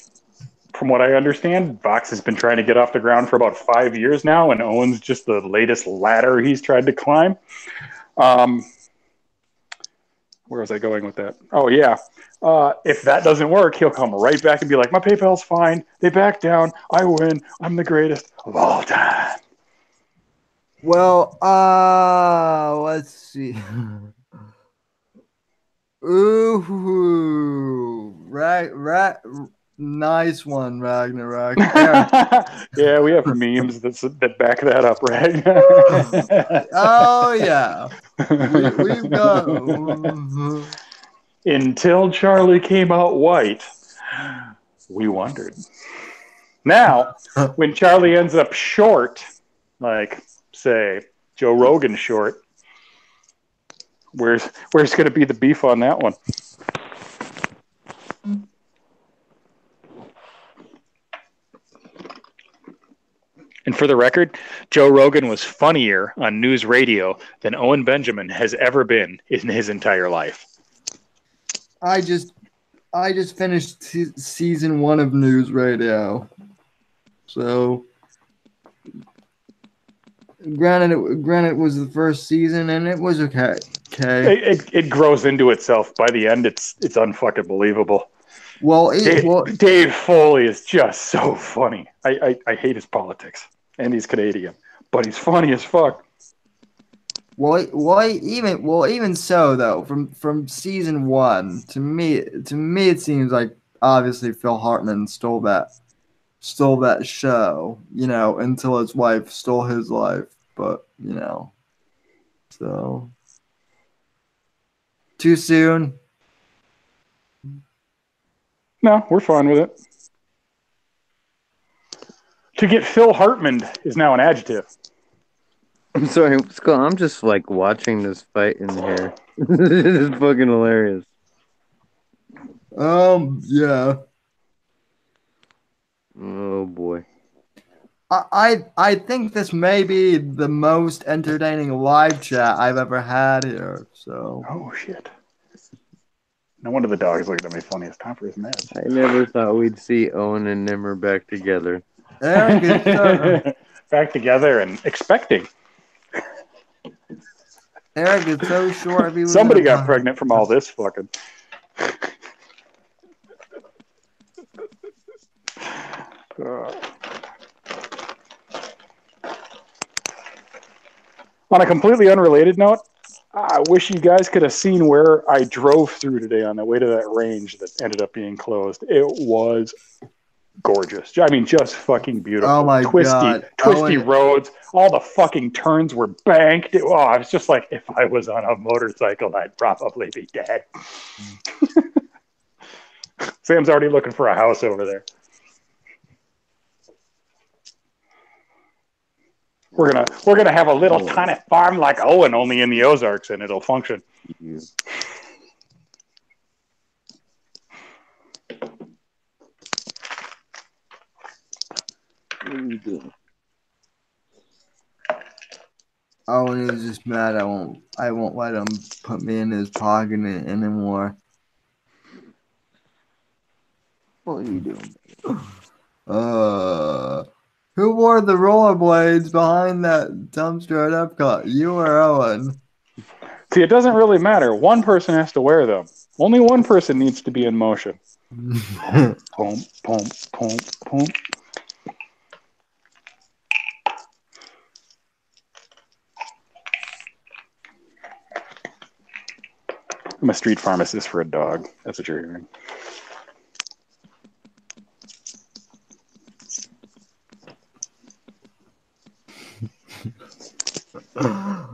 from what I understand, Vox has been trying to get off the ground for about 5 years now, and Owen's just the latest ladder he's tried to climb. Where was I going with that? Oh, yeah. If that doesn't work, he'll come right back and be like, my PayPal's fine. They back down. I win. I'm the greatest of all time. Well, let's see. Ooh, nice one, Ragnarok. Eric. Yeah, we have memes that back that up, right? Oh yeah, we've got. Until Charlie came out white, we wondered. Now, when Charlie ends up short, like say Joe Rogan short, where's going to be the beef on that one? And for the record, Joe Rogan was funnier on news radio than Owen Benjamin has ever been in his entire life. I just finished season 1 of News Radio, so granted it was the first season and it was okay. It grows into itself. By the end, it's unfucking believable. Well, Dave Foley is just so funny. I hate his politics, and he's Canadian, but he's funny as fuck. Even so though, from season 1 to me it seems like obviously Phil Hartman stole that show, until his wife stole his life, but so too soon. No, we're fine with it. To get Phil Hartman is now an adjective. I'm sorry, what's going on? I'm just like watching this fight in here. This is fucking hilarious. Yeah. Oh boy. I think this may be the most entertaining live chat I've ever had here. So. Oh shit. No wonder the dog's looking at me funny. It's time for his meds. I never thought we'd see Owen and Nimmer back together. Eric, back together and expecting. Eric is so short. Somebody got pregnant from all this fucking. On a completely unrelated note, I wish you guys could have seen where I drove through today on the way to that range that ended up being closed. It was gorgeous. I mean, just fucking beautiful. Oh my God. Twisty roads. All the fucking turns were banked. I was just like, if I was on a motorcycle, I'd probably be dead. Sam's already looking for a house over there. We're gonna have a little tiny farm like Owen, only in the Ozarks, and it'll function. What are you doing? Owen is just mad. I won't let him put me in his pocket anymore. What are you doing? Who wore the rollerblades behind that dumpster at Epcot? You or Owen? See, it doesn't really matter. One person has to wear them. Only one person needs to be in motion. Boom, boom, boom, boom, boom. I'm a street pharmacist for a dog. That's what you're hearing.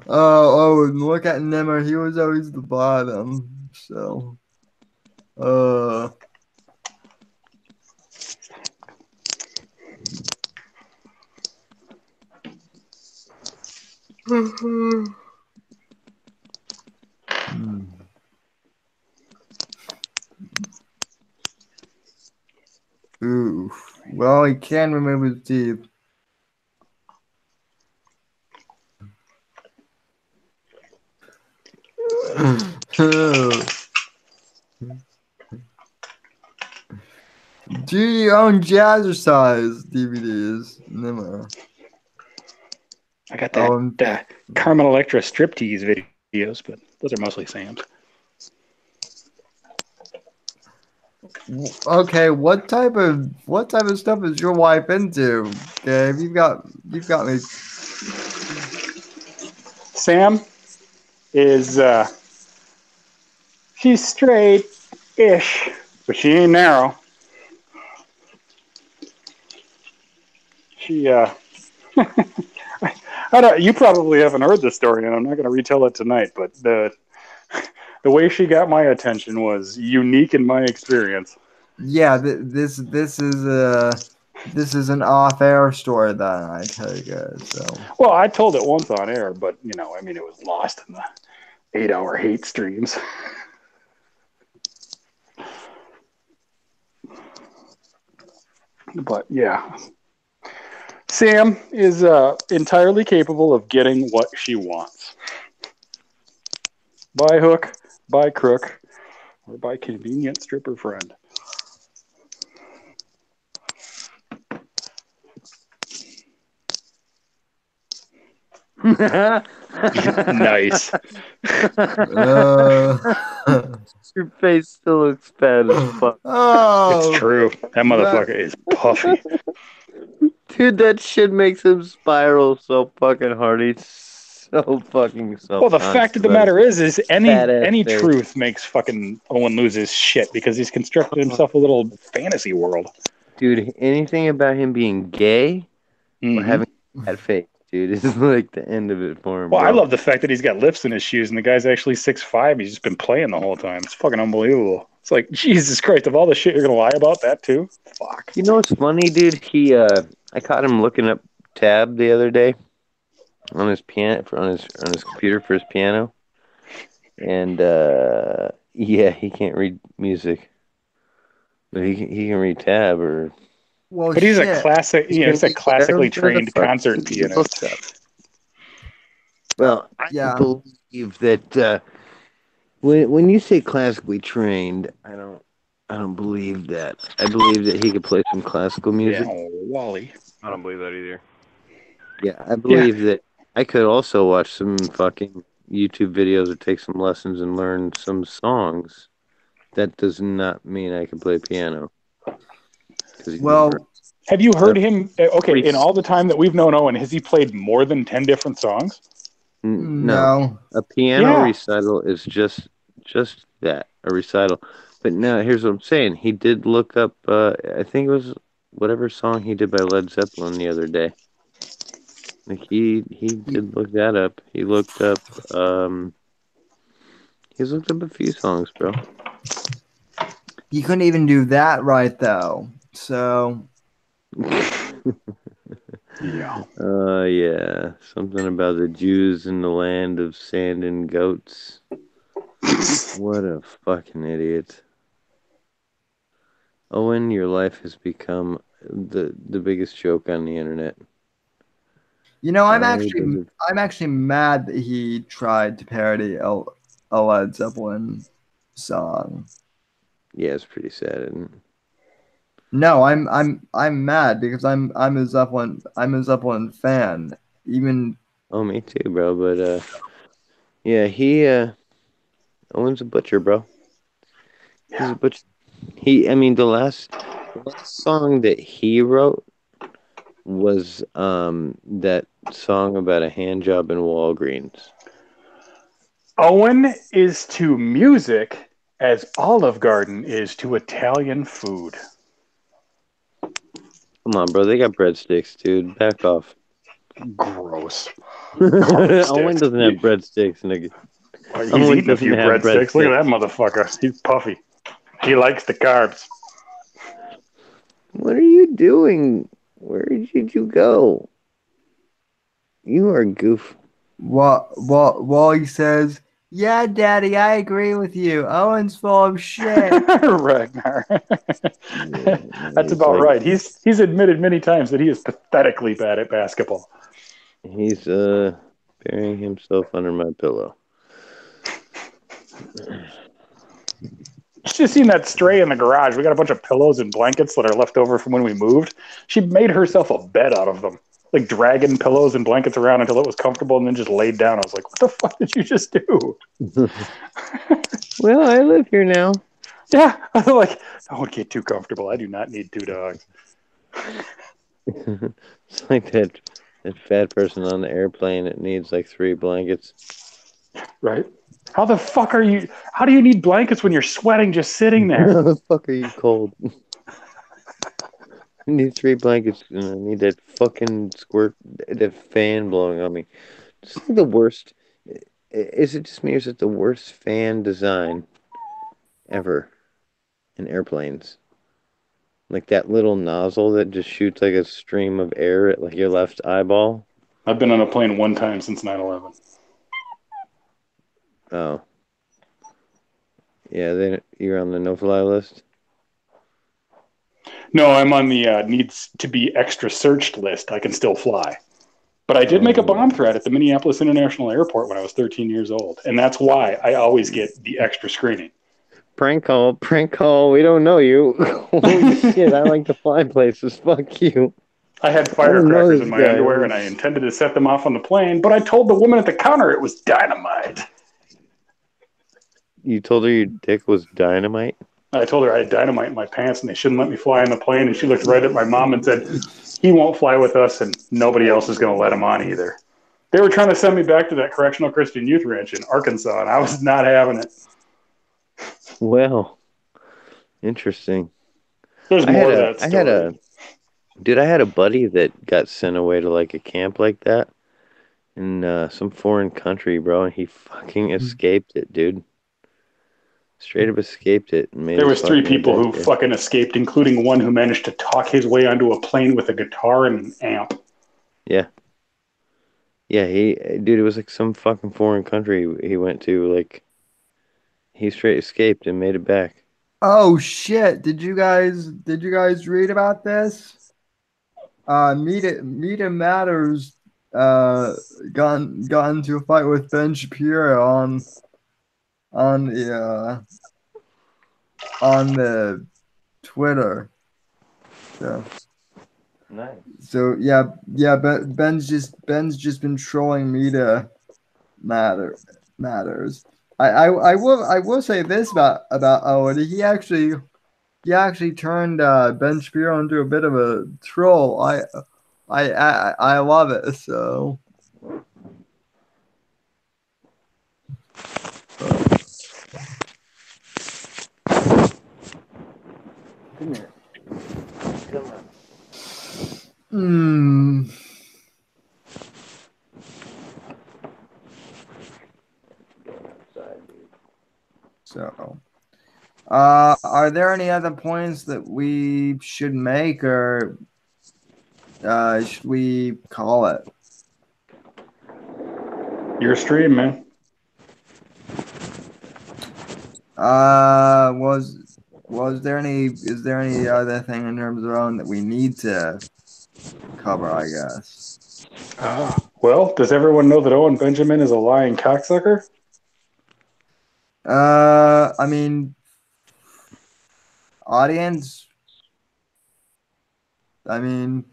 Oh, and look at Nimmer. He was always the bottom. So, Ooh. Well, he can remove his teeth. Do you own Jazzercise DVDs? Nimmer. I got that Carmen Electra striptease videos, but those are mostly Sam's. Okay, what type of stuff is your wife into? Gabe, you've got me. Sam is She's straight-ish, but she ain't narrow. She, I don't. You probably haven't heard this story, and I'm not going to retell it tonight. But the way she got my attention was unique in my experience. Yeah, this is an off-air story that I take it. So Well, I told it once on air, but I mean, it was lost in the 8-hour hate streams. But yeah, Sam is entirely capable of getting what she wants. By hook, by crook, or by convenient stripper friend. Nice. Your face still looks bad as fuck. Oh, It's true. That motherfucker is puffy. Dude, that shit makes him spiral so fucking hard. He's so fucking self. Well, the fact of the matter is any Badass face. truth makes fucking Owen lose his shit because he's constructed himself a little fantasy world. Dude, anything about him being gay or having that face, dude, is like the end of it for him. Well, bro. I love the fact that he's got lifts in his shoes and the guy's actually 6'5". He's just been playing the whole time. It's fucking unbelievable. It's like, Jesus Christ, of all the shit you're going to lie about, that too? Fuck. You know what's funny, dude? I caught him looking up tab the other day on his piano on his computer for his piano, and yeah, he can't read music, but he can read tab or. well, But he's a shit. classic, he's a classically trained concert pianist. Well, I Yeah. believe that when you say classically trained, I don't believe that. I believe that he could play some classical music. Yeah, Wally. I don't believe that either. Yeah, I believe that I could also watch some fucking YouTube videos or take some lessons and learn some songs. That does not mean I can play piano. Well, have you heard him? Okay, in all the time that we've known Owen, has he played more than 10 different songs? No. A piano recital is just that, a recital. But now here's what I'm saying. He did look up, I think it was whatever song he did by Led Zeppelin the other day. Like he did look that up. He's looked up a few songs, bro. he couldn't even do that right though. So Yeah. Yeah. Something about the Jews in the land of sand and goats. What a fucking idiot. Owen, your life has become the biggest joke on the internet. I'm actually mad that he tried to parody a Led Zeppelin song. Yeah, it's pretty sad, isn't it? No, I'm mad because I'm a Zeppelin fan. Even me too, bro. But yeah, Owen's a butcher, bro. He's a butcher. The last song that he wrote was that song about a hand job in Walgreens. Owen is to music as Olive Garden is to Italian food. Come on, bro. They got breadsticks, dude. Back off. Gross. Owen doesn't have breadsticks, nigga. He's eating a few breadsticks. Look at that motherfucker. He's puffy. He likes the carbs. What are you doing? Where did you go? You are a goof. Wally says, "Yeah, Daddy, I agree with you. Owen's full of shit." Ragnar. That's about right. He's admitted many times that he is pathetically bad at basketball. He's burying himself under my pillow. She's seen that stray in the garage. We got a bunch of pillows and blankets that are left over from when we moved. She made herself a bed out of them, like dragging pillows and blankets around until it was comfortable, and then just laid down. I was like, "What the fuck did you just do?" Well, I live here now. Yeah, I was like, "Don't get too comfortable. I do not need 2 dogs." It's like that fat person on the airplane that needs like 3 blankets. Right. How the fuck are you? How do you need blankets when you're sweating just sitting there? How the fuck are you cold? I need 3 blankets and I need that fucking that fan blowing on me. Just like the worst. Is it just me or is it the worst fan design ever in airplanes? Like that little nozzle that just shoots like a stream of air at like your left eyeball. I've been on a plane one time since 9/11. Oh. Yeah, then you're on the no-fly list? No, I'm on the needs to be extra searched list. I can still fly. But I did make a bomb threat at the Minneapolis International Airport when I was 13 years old. And that's why I always get the extra screening. Prank call. We don't know you. Holy shit, I like to fly places. Fuck you. I had I don't know firecrackers this in my guy. underwear and I intended to set them off on the plane, but I told the woman at the counter it was dynamite. You told her your dick was dynamite? I told her I had dynamite in my pants and they shouldn't let me fly on the plane. And she looked right at my mom and said, he won't fly with us and nobody else is going to let him on either. They were trying to send me back to that Correctional Christian Youth Ranch in Arkansas, and I was not having it. Well, interesting. There's more of that story. I had a buddy that got sent away to like a camp like that in some foreign country, bro, and he fucking escaped it, dude. Straight up escaped it. And made There his was 3 fucking way people back who there. fucking escaped, including one who managed to talk his way onto a plane with a guitar and an amp. Yeah. Yeah, dude, it was like some fucking foreign country he went to. Like, he straight escaped and made it back. Oh shit! Did you guys read about this? Media Matters got into a fight with Ben Shapiro on the Twitter. So Nice. so yeah, but Ben's just been trolling Media Matters. I will say this about Owen. He actually turned Ben Shapiro into a bit of a troll. I love it. So. Come here. Come on. So, are there any other points that we should make, or should we call it? Your stream, man. Is there any other thing in terms of our own that we need to cover, I guess? Well, does everyone know that Owen Benjamin is a lying cocksucker? I mean, audience. I mean,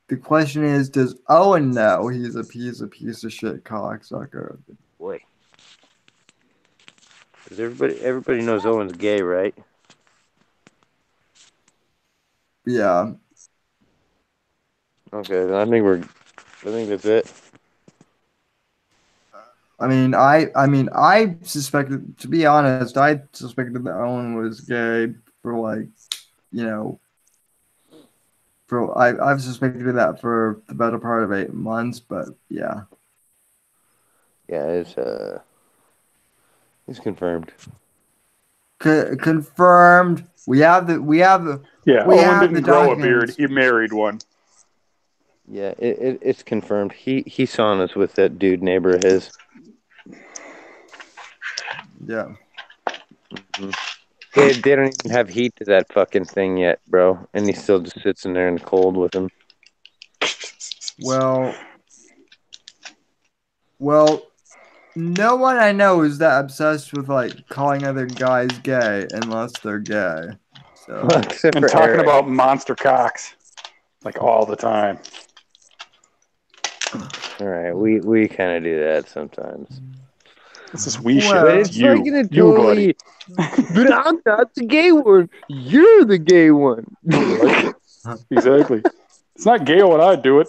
the question is, does Owen know he's a piece of shit cocksucker? Boy. Because everybody knows Owen's gay, right? Yeah. Okay, then I think that's it. I suspected, to be honest, I suspected that Owen was gay for I've suspected that for the better part of 8 months, but yeah. Yeah, it's confirmed. Confirmed. We have the Yeah, we Owen have didn't the grow a documents. beard. He married one. Yeah, it's confirmed. He saw us with that dude neighbor of his. Yeah. Mm-hmm. They don't even have heat to that fucking thing yet, bro. And he still just sits in there in the cold with him. Well, no one I know is that obsessed with like calling other guys gay unless they're gay. So Except And for talking Eric. about monster cocks, like all the time. All right, we kind of do that sometimes. This is we shit. Well, But It's it's you, like in a you buddy. But I'm not the gay one. You're the gay one. Exactly. It's not gay when I do it.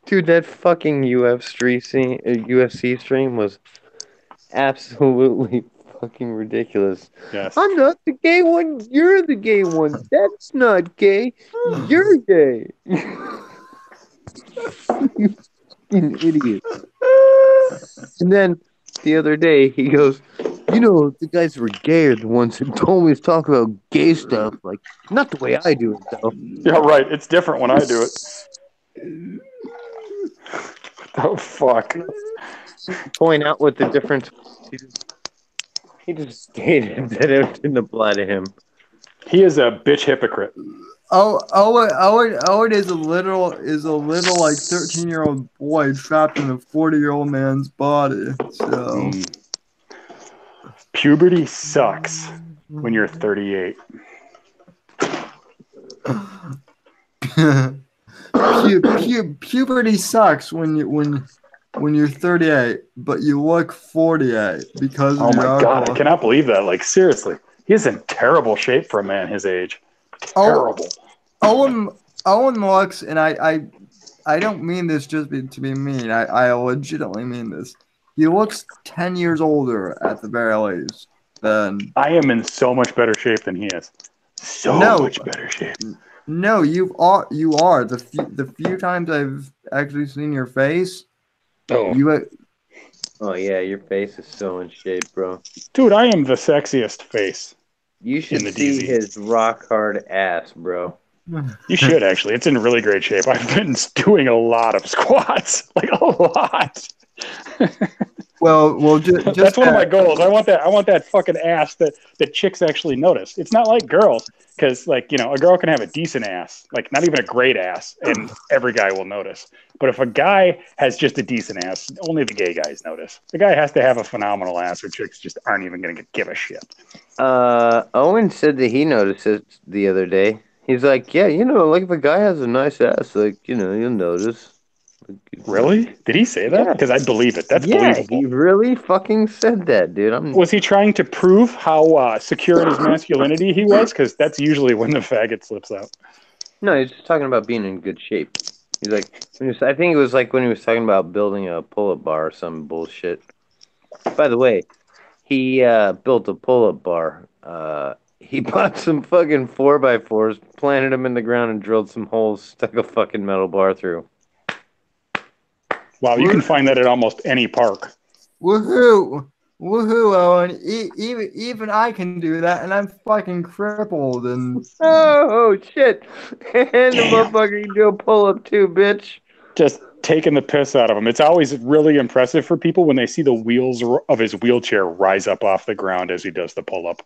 Dude, that fucking UFC stream was absolutely fucking ridiculous. Yes. I'm not the gay one. You're the gay one. That's not gay. You're gay. You fucking idiot. And then the other day he goes, the guys who were gay are the ones who told me to talk about gay stuff. Like, not the way I do it though. Yeah, right. It's different when I do it. Oh fuck. Point out what the difference was. He just stated that it didn't apply to him. He is a bitch hypocrite. Owen is a little like 13-year-old boy trapped in a 40-year-old man's body. So Puberty sucks when you're 38. Puberty sucks when you're 38, but you look 48 because of Oh your my god, I alcohol. cannot believe that. Like seriously, he is in terrible shape for a man his age. Terrible. Owen looks, and I don't mean this just to be mean. I legitimately mean this. He looks 10 years older at the very least than. I am in so much better shape than he is. So much better shape. No, you are. The few times I've actually seen your face, Oh, Oh yeah, your face is so in shape, bro. dude, I am the sexiest face. You should In the see DZ. his rock hard ass, bro. You should actually. It's in really great shape. I've been doing a lot of squats, like a lot. well, just That's one of my goals. I want that fucking ass that chicks actually notice. It's not like girls, because a girl can have a decent ass, like not even a great ass, and every guy will notice. But if a guy has just a decent ass, only the gay guys notice. The guy has to have a phenomenal ass, or chicks just aren't even gonna give a shit. Owen said that he noticed it the other day. He's like, yeah, like if a guy has a nice ass, like, you'll notice. Really? Did he say that? Yeah. Because I believe it. That's Yeah, believable. he really fucking said that, dude. Was he trying to prove how secure in his masculinity he was? Because that's usually when the faggot slips out. No, he's just talking about being in good shape. He's like, I think it was like when he was talking about building a pull-up bar or some bullshit. By the way, he built a pull-up bar. He bought some fucking 4x4s, planted them in the ground, and drilled some holes, stuck a fucking metal bar through. Wow, you can find that at almost any park. Woohoo, Owen! Even I can do that, and I'm fucking crippled. And Oh shit! And the motherfucker can do a pull-up too, bitch. Just taking the piss out of him. It's always really impressive for people when they see the wheels of his wheelchair rise up off the ground as he does the pull-up.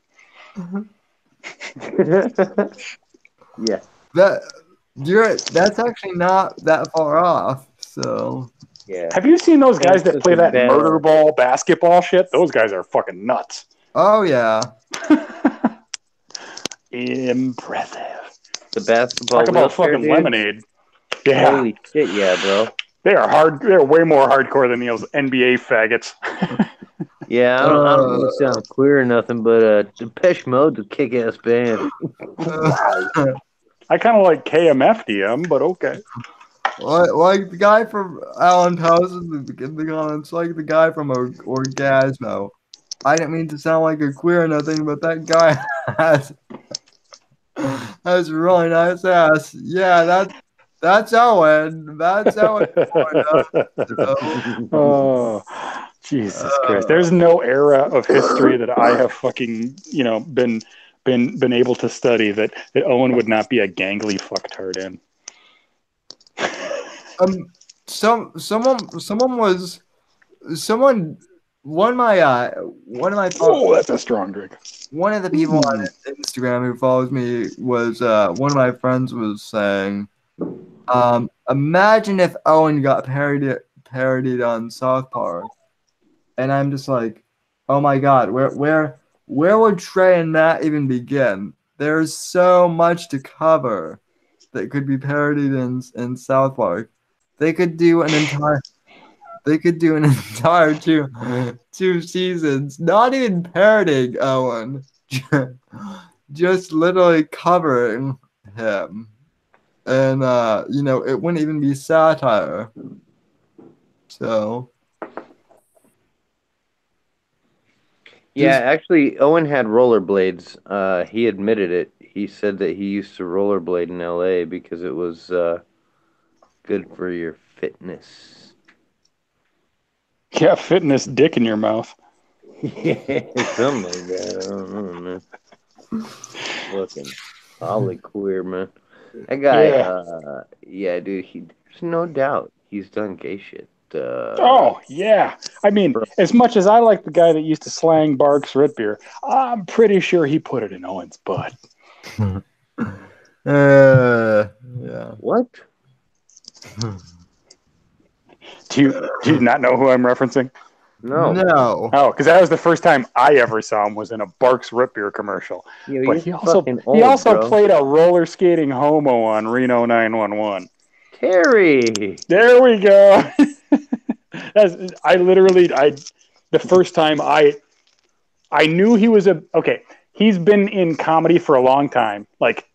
Yeah. That's actually not that far off. So Yeah. Have you seen those guys that play that bad. murder ball basketball shit? Those guys are fucking nuts. oh yeah. Impressive. The basketball. Talk about wheelchair, fucking dude? lemonade. Yeah. Holy shit, yeah, bro. They are hard. They're way more hardcore than those NBA faggots. Yeah, I don't want to sound queer or nothing, but Depeche Mode's a kick-ass band. I kind of like KMFDM, but okay. Like the guy from Alan House in the comments, like the guy from Orgasmo. I didn't mean to sound like a queer or nothing, but that guy has a really nice ass. Yeah, that's Owen. That's Owen. Oh, Jesus Christ! There's no era of history that I have fucking been able to study that Owen would not be a gangly fucktard in. One of my Oh, that's a strong drink. one of the people on Instagram who follows me was one of my friends was saying, imagine if Owen got parodied on South Park, and I'm just like, oh my god, where would Trey and Matt even begin? There's so much to cover that could be parodied in South Park. They could do an entire two seasons, not even parodying Owen, just literally covering him, and it wouldn't even be satire. So Yeah, actually, Owen had rollerblades. He admitted it. He said that he used to rollerblade in LA because it was good for your fitness. Yeah, fitness dick in your mouth. Yeah, something like that. I don't know, man. Fucking solid queer, man. That guy, yeah, dude, there's no doubt he's done gay shit. Oh, yeah. I mean, Bro. as much as I like the guy that used to slang Barks root beer, I'm pretty sure he put it in Owen's butt. Yeah. What? Do you not know who I'm referencing? No. No. Oh, because that was the first time I ever saw him was in a Barks root beer commercial. Yo, But you're he also fucking old, bro. played a roller skating homo on Reno 911. Terry. There we go. The first time I knew he was okay. He's been in comedy for a long time, like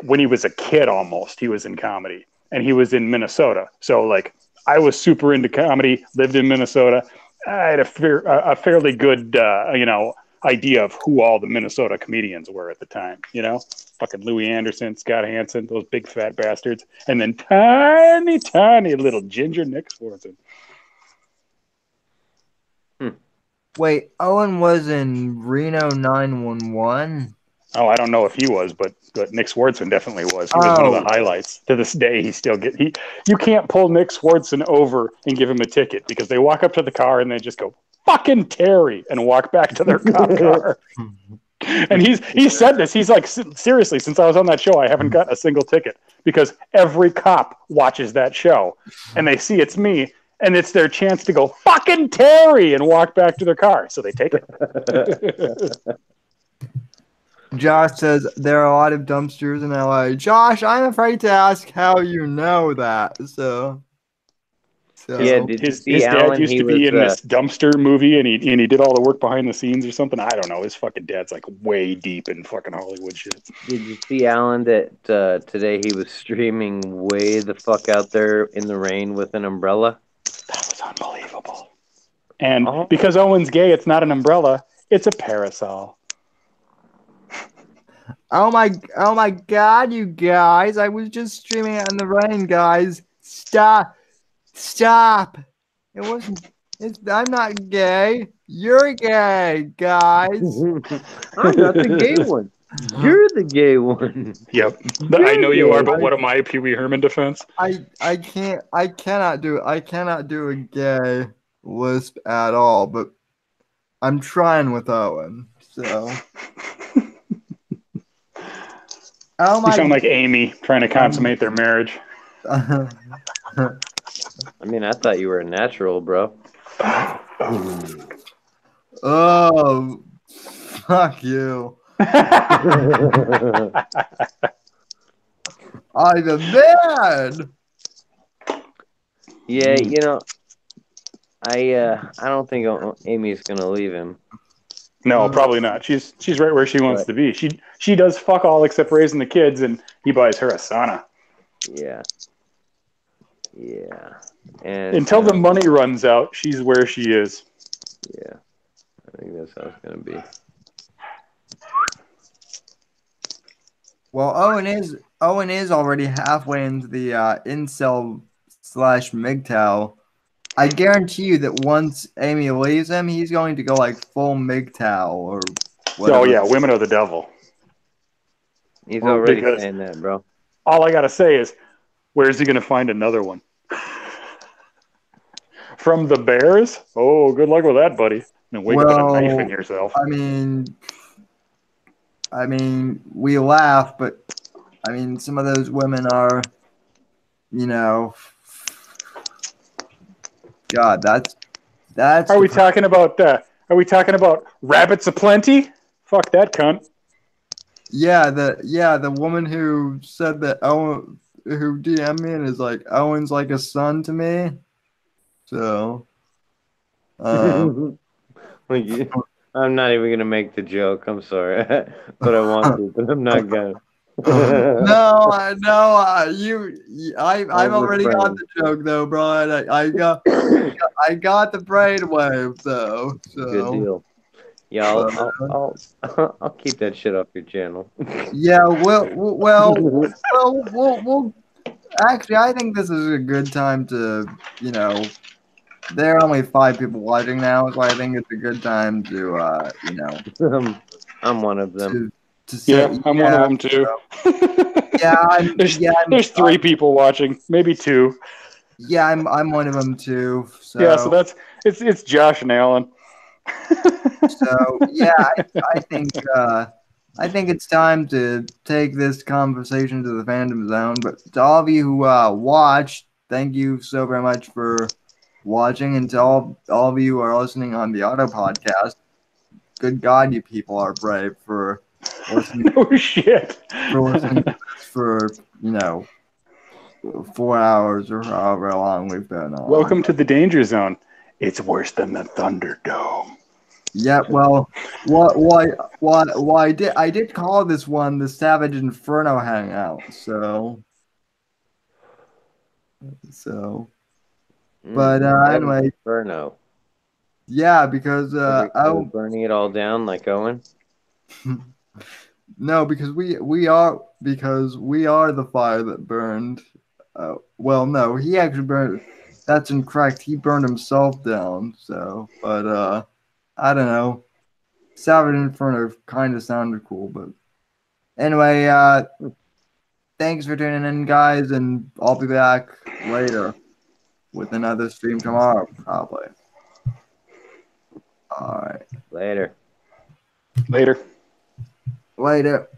when he was a kid almost. He was in comedy, and he was in Minnesota. So like I was super into comedy, lived in Minnesota. I had a fairly good idea of who all the Minnesota comedians were at the time. Fucking Louis Anderson, Scott Hansen, those big fat bastards, and then tiny little ginger Nick Swartzen. Wait, Owen was in Reno 911? Oh, I don't know if he was, but Nick Swartzen definitely was. He was one of the highlights. To this day, you can't pull Nick Swartzen over and give him a ticket because they walk up to the car and they just go, fucking Terry, and walk back to their cop car. And he said this. He's like, seriously, since I was on that show, I haven't got a single ticket because every cop watches that show and they see it's me. And it's their chance to go, fucking Terry, and walk back to their car. So they take it. Josh says there are a lot of dumpsters in LA. Josh, I'm afraid to ask how you know that. So Yeah, did you his see dad Alan? used to be in this dumpster movie, and he did all the work behind the scenes or something. I don't know. His fucking dad's like way deep in fucking Hollywood shit. Did you see Alan that today he was streaming way the fuck out there in the rain with an umbrella? That was unbelievable. And because Owen's gay, it's not an umbrella; it's a parasol. Oh my God, you guys! I was just streaming out in the rain, guys. Stop! It wasn't. I'm not gay. You're gay, guys. I'm not the gay one. You're the gay one. Yep, I know you are. But what am I, Pee Wee Herman defense? I cannot do a gay lisp at all. But I'm trying with Owen. So. You sound like Amy trying to consummate their marriage. I mean, I thought you were a natural, bro. Oh, fuck you. I'm a man. Yeah, I don't think Amy's gonna leave him. No, probably not. She's right where she wants to be. She does fuck all except raising the kids, and he buys her a sauna. Yeah. And until the money runs out, she's where she is. Yeah, I think that's how it's gonna be. Well, Owen is already halfway into the incel / MGTOW. I guarantee you that once Amy leaves him, he's going to go like full MGTOW or whatever. Oh yeah, women are the devil. He's already saying that, bro. All I gotta say is, where's he gonna find another one? From the Bears? Oh, good luck with that, buddy. And wake up with a knife in yourself. I mean, we laugh, but I mean, some of those women are, God, that's. Are we talking about rabbits aplenty? Fuck that cunt. Yeah, the woman who said that Owen, who DM'd me and is like, Owen's like a son to me. So, I'm not even gonna make the joke. I'm sorry, but I want to, but I'm not gonna. No, I've already got the joke though, bro. I got the brainwave though. So. Good deal. Yeah, But, I'll keep that shit off your channel. yeah, we'll actually, I think this is a good time to, there are only 5 people watching now, so I think it's a good time to, I'm one of them. to say, Yeah, I'm one of them too. yeah, there's 3 people watching, maybe 2. yeah, I'm one of them too. So Yeah, so that's it's Josh and Alan. yeah, I think it's time to take this conversation to the fandom zone. But to all of you who watched, thank you so very much for watching, and to all of you who are listening on the auto podcast, good God, you people are brave for listening. No shit. For listening to this for 4 hours or however long we've been on. Welcome to the danger zone. It's worse than the Thunderdome. Yeah, well, I did call this one the Savage Inferno Hangout. So, but anyway, Inferno. yeah, because Are we burning it all down like Owen? no, because we are the fire that burned. Well, no, he actually burned. That's incorrect. He burned himself down. So, but I don't know. Savage Inferno kind of sounded cool, but anyway, thanks for tuning in, guys, and I'll be back later with another stream tomorrow, probably. All right. Later. Later. Later.